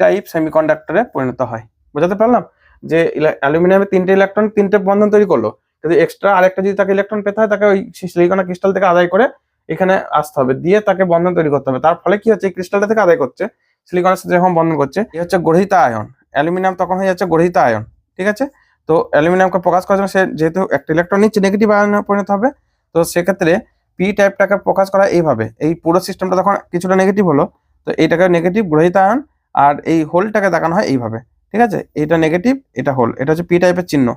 টাইপ সেমিকন্ডাক্টরে পরিণত হয়। বোঝাতে পারলাম যে অ্যালুমিনিয়ামে 3টে ইলেকট্রন 3টে বন্ধন তৈরি করলো, কিন্তু এক্সট্রা আরেকটা যদি তাকে ইলেকট্রন পেতে হয়, তাকে ওই সিলিকন ক্রিস্টাল থেকে আদায় করে এখানে আসতে হবে, দিয়ে তাকে বন্ধন তৈরি করতে হবে। তার ফলে কি হচ্ছে? এই ক্রিস্টালটা থেকে আদায় করছে, সিলিকনের সাথে যখন বন্ধন করছে, এই হচ্ছে গ্রহিতা আয়ন, অ্যালুমিনিয়াম তখন হয়ে যাচ্ছে গ্রহিতা আয়ন, ঠিক আছে। তো অ্যালুমিনিয়ামকে প্রকাশ করার জন্য সে যেহেতু একটা ইলেকট্রন নিচ্ছে, নেগেটিভ আয়নে পরিণত হবে, তো সেক্ষেত্রে পি টাইপটাকে প্রকাশ করা এইভাবে, এই পুরো সিস্টেমটা তখন কিছুটা নেগেটিভ হলো, তো এইটাকে নেগেটিভ গ্রহিতা আয়ন, আর এই হোলটাকে দেখানো হয় এইভাবে, ঠিক আছে, এটা নেগেটিভ, এটা হোল, এটা হচ্ছে পি টাইপের চিহ্ন,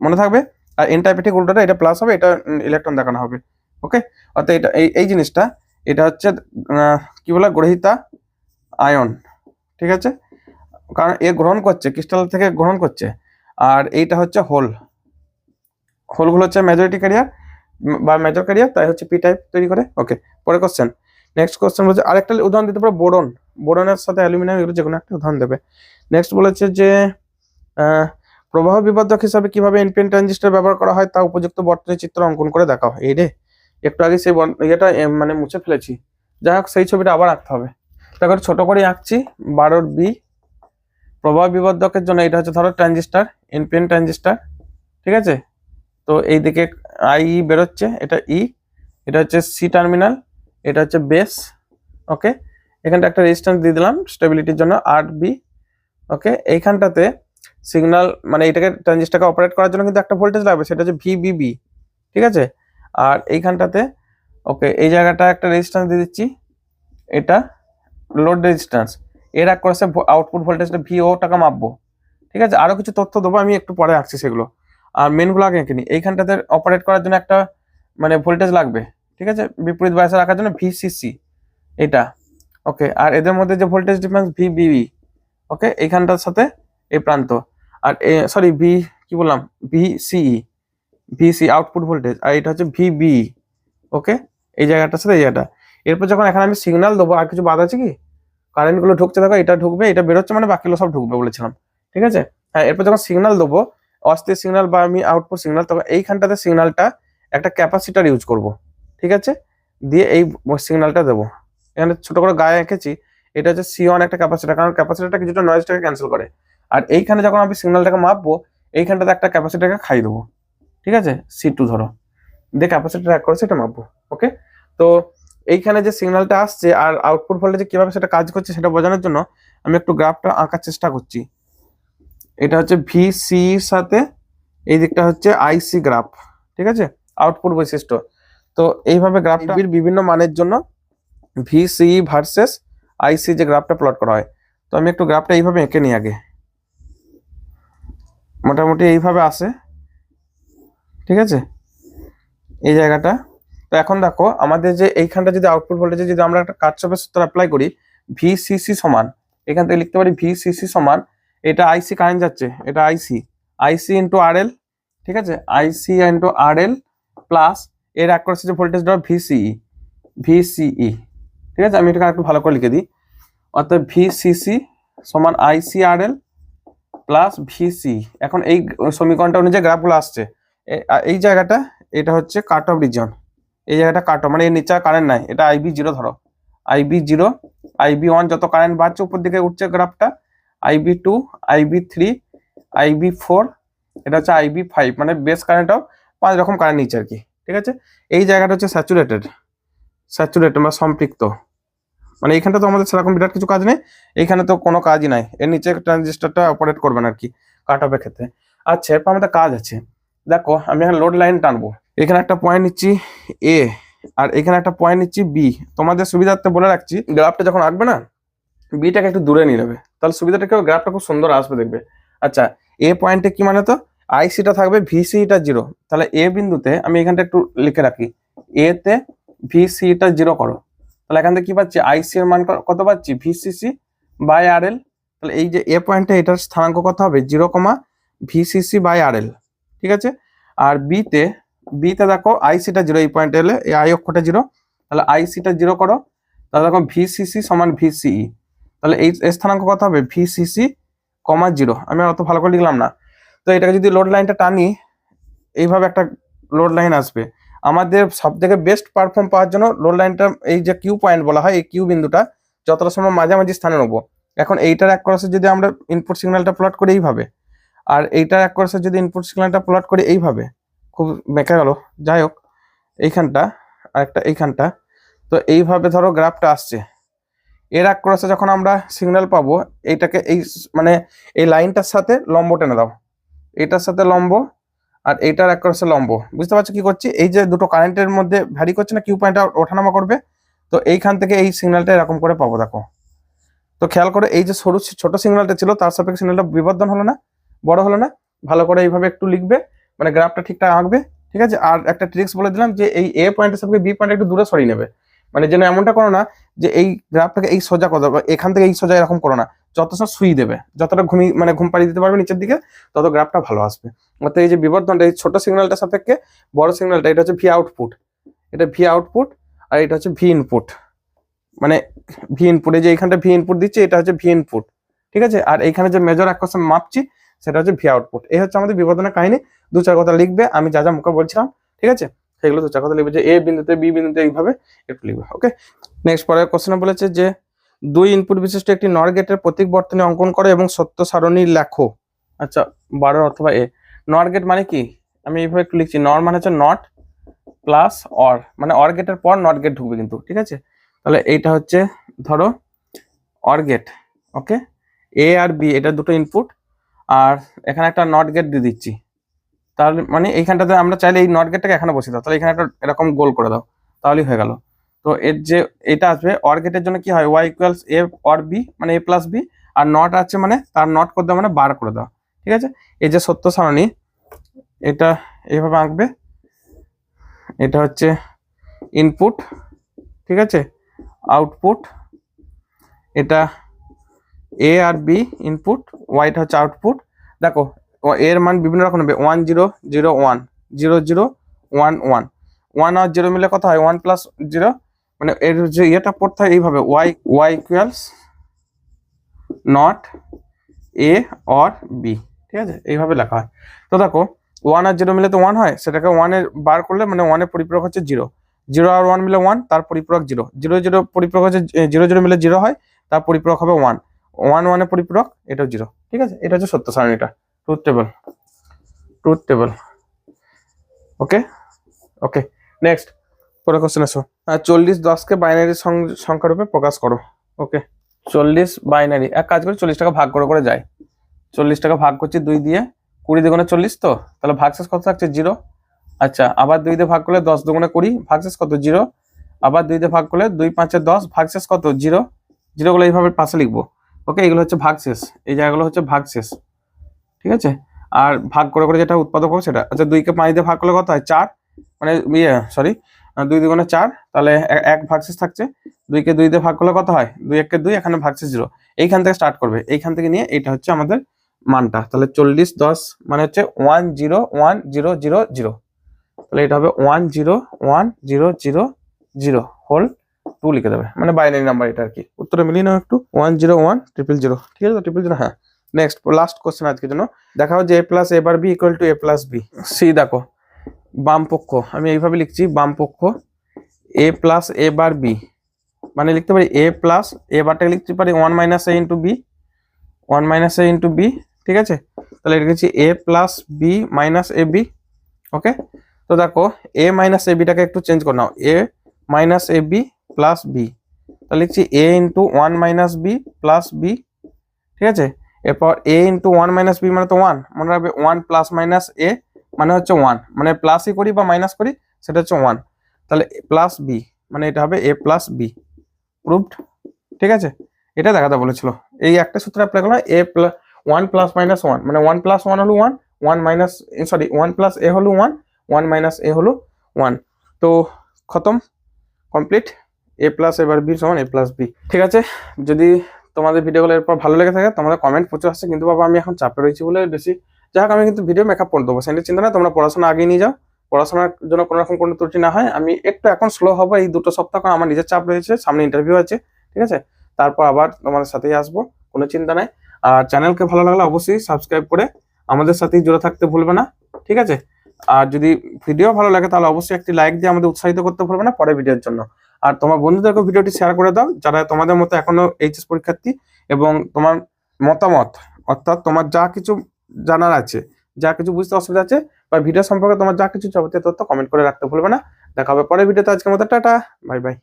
মনে থাকবে। আর এন টাইপের ঠিক উল্টোটা, এটা প্লাস হবে, এটা ইলেকট্রন দেখানো হবে, ওকে। অর্থাৎ এটা এই জিনিসটা, এটা হচ্ছে কি বলে? গ্রহিতা আয়ন, ঠিক আছে, কারণ এ গ্রহণ করছে, ক্রিস্টাল থেকে গ্রহণ করছে। আর এইটা হচ্ছে হোলগুলো হচ্ছে মেজরিটি ক্যারিয়ার বা মেজর ক্যারিয়ার, তাই হচ্ছে পি টাইপ তৈরি করে, ওকে। পরে কোশ্চেন, নেক্সট কোশ্চেন বলছে, আরেকটা উদাহরণ দিতে পারো, বোরনের সাথে অ্যালুমিনিয়াম, এগুলো যেকোনো একটা উদাহরণ দেবে। নেক্সট বলেছে যে প্রবাহ বিবর্ধক হিসাবে কিভাবে এনপিএন ট্রানজিস্টর ব্যবহার করা হয় তা উপযুক্ত বর্তনী চিত্র অঙ্কন করে দেখাও। এই রে, একটু আগে সেই ইয়েটা মানে মুছে ফেলেছি, যাই হোক সেই ছবিটা আবার আঁকতে হবে। তারপরে ছোট করে আঁকছি, 12 বি। প্রবাহ বিবর্ধকের জন্য এটা হচ্ছে ধরো ট্রানজিস্টর, এনপিএন ট্রানজিস্টর, ঠিক আছে। তো এইদিকে আই বেরোচ্ছে, এটা ই, এটা হচ্ছে সি টার্মিনাল, এটা হচ্ছে বেস, ওকে। এখানটা একটা রেজিস্ট্যান্স দিয়ে দিলাম স্টেবিলিটির জন্য, 8 বি, ওকে। এইখানটাতে সিগন্যাল, মানে এটাকে ট্রানজিস্টরকে অপারেট করার জন্য কিন্তু একটা ভোল্টেজ লাগবে, সেটা হচ্ছে ভিবিবি, ঠিক আছে। আর এইখানটাতে, ওকে, এই জায়গাটা একটা রেজিস্ট্যান্স দিয়ে দিচ্ছি, এটা লোড রেজিস্ট্যান্স, এর এক করে আউটপুট ভোল্টেজটা ভিওটাকে মাপবো, ঠিক আছে। আরো কিছু তথ্য দেবো, আমি একটু পরে আঁকছি সেগুলো। আর মেনগুলো আগে এঁকে নিই। এইখানটাতে অপারেট করার জন্য একটা মানে ভোল্টেজ লাগবে, ঠিক আছে, বিপরীত বায়াসে রাখার জন্য ভিসিসি, এটা, ওকে। আর এদের মধ্যে যে ভোল্টেজ ডিফারেন্স ভিবিবি, ওকে, এইখানটার সাথে এই প্রান্ত, আর সরি কি বললাম, ভিসি আউটপুট ভোল্টেজ, আর এটা হচ্ছে ভিবি, ওকে, এই জায়গাটার সাথে এই জায়গাটা। এরপর যখন এখানে আমি সিগন্যাল দেবো, আর কিছু বাদ আছে কি? কারেন্ট গুলো ঢুকছে, দেখো, এটা ঢুকবে, এটা বেরোচ্ছে, মানে বাকিগুলো সব ঢুকবে বলেছিলাম, ঠিক আছে। হ্যাঁ, এরপর যখন সিগন্যাল দেবো, অস্থির সিগন্যাল বা আমি আউটপুট সিগন্যাল, তবে এইখানটাতে সিগন্যালটা একটা ক্যাপাসিটার ইউজ করব, ঠিক আছে, দিয়ে এই সিগন্যালটা দেবো। এখানে ছোট করে গায়ে এঁকেছি, এটা হচ্ছে C1 একটা ক্যাপাসিটার, কারণ ক্যাপাসিটারটা কিছুটা নয়েজটাকে ক্যান্সেল করে। আর এইখানে যখন আমি সিগন্যালটাকে মাপবো, এইখানটাতে একটা ক্যাপাসিটারকে খাই দেবো, ঠিক আছে, C2 ধরো, দিয়ে ক্যাপাসিটার এক করে সেটা মাপবো, ওকে। তো এইখানে যে সিগন্যালটা আসছে আর আউটপুট ভোল্টেজে কিভাবে সেটা কাজ করছে সেটা বোঝানোর জন্য আমি একটু গ্রাফটা আঁকার চেষ্টা করছি। এটা হচ্ছে ভিসি সাথে এই দিকটা হচ্ছে আইসি গ্রাফ, ঠিক আছে, আউটপুট বৈশিষ্ট্য। তো এইভাবে গ্রাফটা বিভিন্ন মানের জন্য ভিসি ভার্সেস আইসি যে গ্রাফটা প্লট করা হয়, তো আমি একটু গ্রাফটা এইভাবে এঁকে নিই আগে, মোটামুটি এইভাবে আসে, ঠিক আছে, এই জায়গাটা। তো এখন দেখো, আমাদের যে এইখানটা যদি আউটপুট ভোল্টেজে যদি আমরা একটা কারশফের সূত্র অ্যাপ্লাই করি, ভিসিসি সমান, এখান থেকে লিখতে পারি ভিসিসি সমান, এটা আইসি কারেন্ট যাচ্ছে, এটা আইসি ইন্টু আরএল, ঠিক আছে, আইসি ইন্টু আরএল প্লাস এর এক করে যে ভোল্টেজ ড্রপ ভিসিই, ঠিক আছে। আমি এটাকে একটু ভালো করে লিখে দিই, অর্থাৎ ভিসিসি সমান আইসি আরএল প্লাস ভিসি। এখন এই সমীকরণটা অনুযায়ী গ্রাফগুলো আসছে, এই জায়গাটা এটা হচ্ছে কাট অফ রিজন, এই জায়গাটা কাট অফ, মানে এর নিচে কারেন্ট নাই, এটা IB0 ধরো, IB0, IB1 যত কারেন্ট বাড়ছে উপর দিকে উঠছে গ্রাফটা, IB2, IB3, IB4, এটা হচ্ছে IB5, মানে বেস কারেন্টও 5 রকম কারেন্ট নিচে আর কি, ঠিক আছে। এই জায়গাটা হচ্ছে স্যাচুরেটেড বা সম্পৃক্ত, মানে এইখানটা তো আমাদের সেরকম বিরাট কিছু কাজ নেই, এইখানে তো কোনো কাজই নাই, এর নিচে ট্রানজিস্টরটা অপারেট করবে না আর কি কাট অফের ক্ষেত্রে। আচ্ছা, এরপর আমাদের কাজ আছে, দেখো আমি এখন লোড লাইন টানবো, এখানে একটা পয়েন্ট নিচ্ছি এ, আর এখানে একটা পয়েন্ট নিচ্ছি বি। তোমাদের সুবিধার্থে বলে রাখছি, গ্রাফটা যখন আঁকবে না বিটাকে একটু দূরে নিয়ে নেবে, তাহলে সুবিধাটা কেউ গ্রাফটা খুব সুন্দর আসবে দেখবে। আচ্ছা, এ পয়েন্টে কি মানে, তো আইসিটা থাকবে, ভিসিটা 0, তাহলে এ বিন্দুতে আমি এখানটা একটু লিখে রাখি, এ তে ভিসিটা 0 করো, তাহলে এখান থেকে কি পাচ্ছি, আইসি এর মান কত পাচ্ছি, ভিসিসি বাই আর এল। তাহলে এই যে এ পয়েন্টে এটার স্থানাঙ্ক কত হবে, 0, ভিসিসি বাই আর এল, ঠিক আছে। আর বিতে দেখো আইসিটা 0, এই পয়েন্টে এলে এই আই অক্ষটা 0, তাহলে আইসিটা 0 করো, তাহলে দেখো ভিসিসি সমান ভিসিই, তাহলে এই স্থানাঙ্ক কত হবে, ভিসিসি, 0। আমি অত ভালো করে লিখলাম না। তো এটাকে যদি লোড লাইনটা টানি, এইভাবে একটা লোড লাইন আসবে। আমাদের সব থেকে বেস্ট পারফর্ম পাওয়ার জন্য লোড লাইনটা, এই যে কিউ পয়েন্ট বলা হয়, এই কিউ বিন্দুটা যতটা সময় মাঝামাঝি স্থানে নেবো। এখন এইটার এক ক্রসে যদি আমরা ইনপুট সিগন্যালটা প্লট করি এইভাবে, আর এইটার এক ক্রসে যদি ইনপুট সিগন্যালটা প্লট করি এইভাবে, খুব বেঁকে গেল, যাই হোক, এইখানটা আর একটা এইখানটা, তো এইভাবে ধরো গ্রাফটা আসছে। এর এক ক্রসে যখন আমরা সিগন্যাল পাবো, এইটাকে এই মানে এই লাইনটার সাথে লম্ব টেনে দাও, এটার সাথে লম্ব, আর এইটার এক ক্রসে লম্ব। বুঝতে পারছো কি করছি, এই যে দুটো কারেন্টের মধ্যে ভ্যারি করছে না, কিউ পয়েন্টটা ওঠানামা করবে, তো এইখান থেকে এই সিগন্যালটা এরকম করে পাবো, দেখো। তো খেয়াল করে, এই যে সরু ছোট সিগন্যালটা ছিল, তার সাপেক্ষে সিগন্যালটা বিবর্ধন হলো না, বড় হলো না। ভালো করে এইভাবে একটু লিখবে, মানে গ্রাফটা ঠিকঠাক আঁকবে, ঠিক আছে। আর একটা ট্রিক্স বলে দিলাম, যে এই এ পয়েন্টের সাপেক্ষে বি পয়েন্ট একটু দূরে সরিয়ে নেবে, মানে যেন এমনটা করো না যে এই গ্রাফটাকে এই সোজা করো, এখান থেকে এই সোজা এরকম করো না, যত সব সুই দেবে, যতটা ঘুম পাড়িয়ে দিতে পারবে নিচের দিকে, তত গ্রাফটা ভালো আসবে। অর্থাৎ এই যে বিবর্ধনটা, এই ছোট সিগন্যালটার সাপেক্ষে বড় সিগন্যালটা, এটা হচ্ছে ভি আউটপুট, এটা ভি আউটপুট, আর এটা হচ্ছে ভি ইনপুট, মানে ভি ইনপুট, এই যে এইখানটা ভি ইনপুট দিচ্ছে, এটা হচ্ছে ভি ইনপুট, ঠিক আছে। আর এইখানে যে মেজর আকর্ষণ মাপছি, সেটা হচ্ছে ভি আউটপুট। এই হচ্ছে আমাদের বিবর্ধনের কাহিনী। দু চার কথা লিখবে, আমি যা যা মুখে বলছিলাম, ঠিক আছে, সেগুলো দু চার কথা লিখবে, যে এ বিন্দুতে বি বিন্দুতে এইভাবে একটু লিখবে, ওকে। নেক্সট পরের কোশ্চেনে বলেছে যে 2 ইনপুট বিশিষ্ট একটি নর গেটের প্রতীক বর্তনী অঙ্কন করো এবং সত্য সারণী লেখো। আচ্ছা, 12 অথবা এ। নর গেট মানে কি, আমি এইভাবে একটু লিখছি, নর মানে হচ্ছে নট প্লাস অর, মানে অর গেটের পর নট গেট ঢুকবে কিন্তু, ঠিক আছে। তাহলে এইটা হচ্ছে ধরো অর গেট, ওকে, এ আর বি এটা দুটো ইনপুট, আর এখানে একটা নট গেট দিয়ে দিচ্ছি, তাহলে মানে এইখানটাতে আমরা চাইলে এই নট গেটটাকে এখানে বসিয়ে দাও, তাহলে এখানে একটা এরকম গোল করে দাও, তাহলেই হয়ে গেল। তো এর যে এটা আসবে অর গেটের জন্য কি হয়, Y equals A or B, মানে এ প্লাস বি, আর নট আছে মানে তার নট করে দাও, মানে বার করে দাও, ঠিক আছে। এই যে সত্য সারণী, এটা এইভাবে আঁকবে, এটা হচ্ছে ইনপুট, ঠিক আছে, আউটপুট, এটা এ আর বি ইনপুট, ওয়াইটা হচ্ছে আউটপুট। দেখো এর মান বিভিন্ন রকম হবে, 1 0 0 1 0 0 1 1 1 আর 0 মিলে কত হয়, 1 প্লাস 0, মানে এর যে ইয়েটা পড়তে হয় এইভাবে, Y equals not A or B, ঠিক আছে, এইভাবে লেখা হয়। তো দেখো 1 আর 0 মিলে তো 1 হয়, সেটাকে 1 এর বার করলে, মানে 1 এর পরিপূরক হচ্ছে 0, 0 আর 1 মিলে 1, তার পরিপূরক 0, 0 0 পরিপূরক হচ্ছে 0 0 মিলে 0 হয়, তার পরিপূরক হবে 1, 1 1 এর পরিপূরক, এটাও 0, ঠিক আছে। এটা হচ্ছে সত্য সারণীটা, ট্রুথ টেবল, ওকে ওকে। নেক্সট পরের কোশ্চেন আসো। 40 10কে বাইনারি সংখ্যা রূপে প্রকাশ করো, ওকে। 40 বাইনারি, এক কাজ করি 40 টাকা ভাগ করে যায়, 40 টাকা ভাগ করছি 2 দিয়ে, 20 দুগুণে 40, তো তাহলে ভাগশেষ কত থাকছে, 0। আচ্ছা, আবার 2 দিয়ে ভাগ করলে 10 দুগুণে 20, ভাগশেষ কত, 0। আবার 2 দিয়ে ভাগ করলে 2 5 10, ভাগশেষ কত, 0। 0 গুলো এইভাবে পাশে লিখবো, ওকে। এগুলো হচ্ছে ভাগশেষ, এই জায়গাগুলো হচ্ছে ভাগশেষ, ঠিক আছে। আর ভাগ করে যেটা উৎপাদক হবে সেটা, আচ্ছা 2 কে 5 দিয়ে ভাগ করলে কত হয়, 4, মানে সরি 2 দুগুণে 4, তাহলে 1 ভাগশেষ থাকছে। 2 কে 2 দিয়ে ভাগ করলে কত হয়, 2 1 কে 2, এখানে ভাগশেষ 0, এইখান থেকে স্টার্ট করবে, এইখান থেকে নিয়ে এটা হচ্ছে আমাদের মানটা। তাহলে 40 10 মানে হচ্ছে 1 0 1 0 0 0, তাহলে এটা হবে 1 0 1 0 0 0 হোল 2 লিখে দেবে, মানে বাইনারি নাম্বার এটা আর কি। উত্তরে মিলিয়ে নাও একটু, 1 0 1 0 0 0, ঠিক আছে, 0 0 0, হ্যাঁ। নেক্সট লাস্ট কোশ্চেন আজকের জন্য, দেখাও যে a plus a bar b equal to a plus b। সি দেখো, বাম পক্ষ আমি এইভাবে লিখছি, বাম পক্ষ a plus a bar b, মানে লিখতে পারি a প্লাস a বারটাকে লিখতে পারি 1 minus a into b, 1 minus a into b, ঠিক আছে। তাহলে লিখেছি a plus b minus a b, ওকে। তো দেখো a মাইনাস a বিটাকে একটু চেঞ্জ করে নাও, a minus a b plus b, তাহলে লিখছি a into 1 minus b plus b, ঠিক আছে। এরপর a ইন্টু 1 মাইনাস b মানে তো 1, মনে রাখবে 1 প্লাস মাইনাস a মানে হচ্ছে 1, মানে প্লাসই করি বা মাইনাস করি সেটা হচ্ছে 1। তাহলে প্লাস বি মানে এটা হবে এ প্লাস বি, প্রুভড। ঠিক আছে, এটা দেখাতে বলেছিল। এই একটা সূত্র অ্যাপ্লাই করলাম, এ প্লাস 1 প্লাস মাইনাস 1, মানে 1 প্লাস 1 হলো 1, 1 মাইনাস, সরি 1 প্লাস এ হলো 1, 1 মাইনাস এ হলো 1। তো খতম, কমপ্লিট। এ প্লাস এবার বি সমান এ প্লাস বি। ঠিক আছে, যদি তোমাদের ভিডিওগুলো এরপর ভালো লেগে থাকে, তোমাদের কমেন্ট প্রচুর আসছে, কিন্তু বাবা আমি এখন চাপে রয়েছি বলে বেশি, যাই হোক আমি কিন্তু ভিডিও মেকআপ করে দেবো, সেটা চিন্তা না, তোমরা পড়াশোনা আগে নিয়ে যাও, পড়াশোনার জন্য কোনো রকম কোনো ত্রুটি না হয়। আমি একটু এখন স্লো হবো এই 2 সপ্তাহ, কারণ আমার নিজের চাপ রয়েছে, সামনে ইন্টারভিউ আছে। ঠিক আছে, তারপর আবার তোমাদের সাথেই আসবো, কোনো চিন্তা নাই। আর চ্যানেলকে ভালো লাগলে অবশ্যই সাবস্ক্রাইব করে আমাদের সাথেই জুড়ে থাকতে ভুলবে না। ঠিক আছে, আর যদি ভিডিও ভালো লাগে তাহলে অবশ্যই একটি লাইক দিয়ে আমাদের উৎসাহিত করতে ভুলবে না পরের ভিডিওর জন্য। আর তোমার বন্ধুদেরকে ভিডিওটি শেয়ার করে দাও যারা তোমাদের মতো এখনো এইচএস পরীক্ষার্থী, এবং তোমার মতামত, অর্থাৎ তোমার যা কিছু জানার আছে, যা কিছু বুঝতে অসুবিধা আছে, বা ভিডিও সম্পর্কে তোমার যা কিছু যাবতীয় তথ্য কমেন্ট করে রাখতে ভুলবে না। দেখা হবে পরের ভিডিওতে, আজকের মতো টাটা, বাই বাই।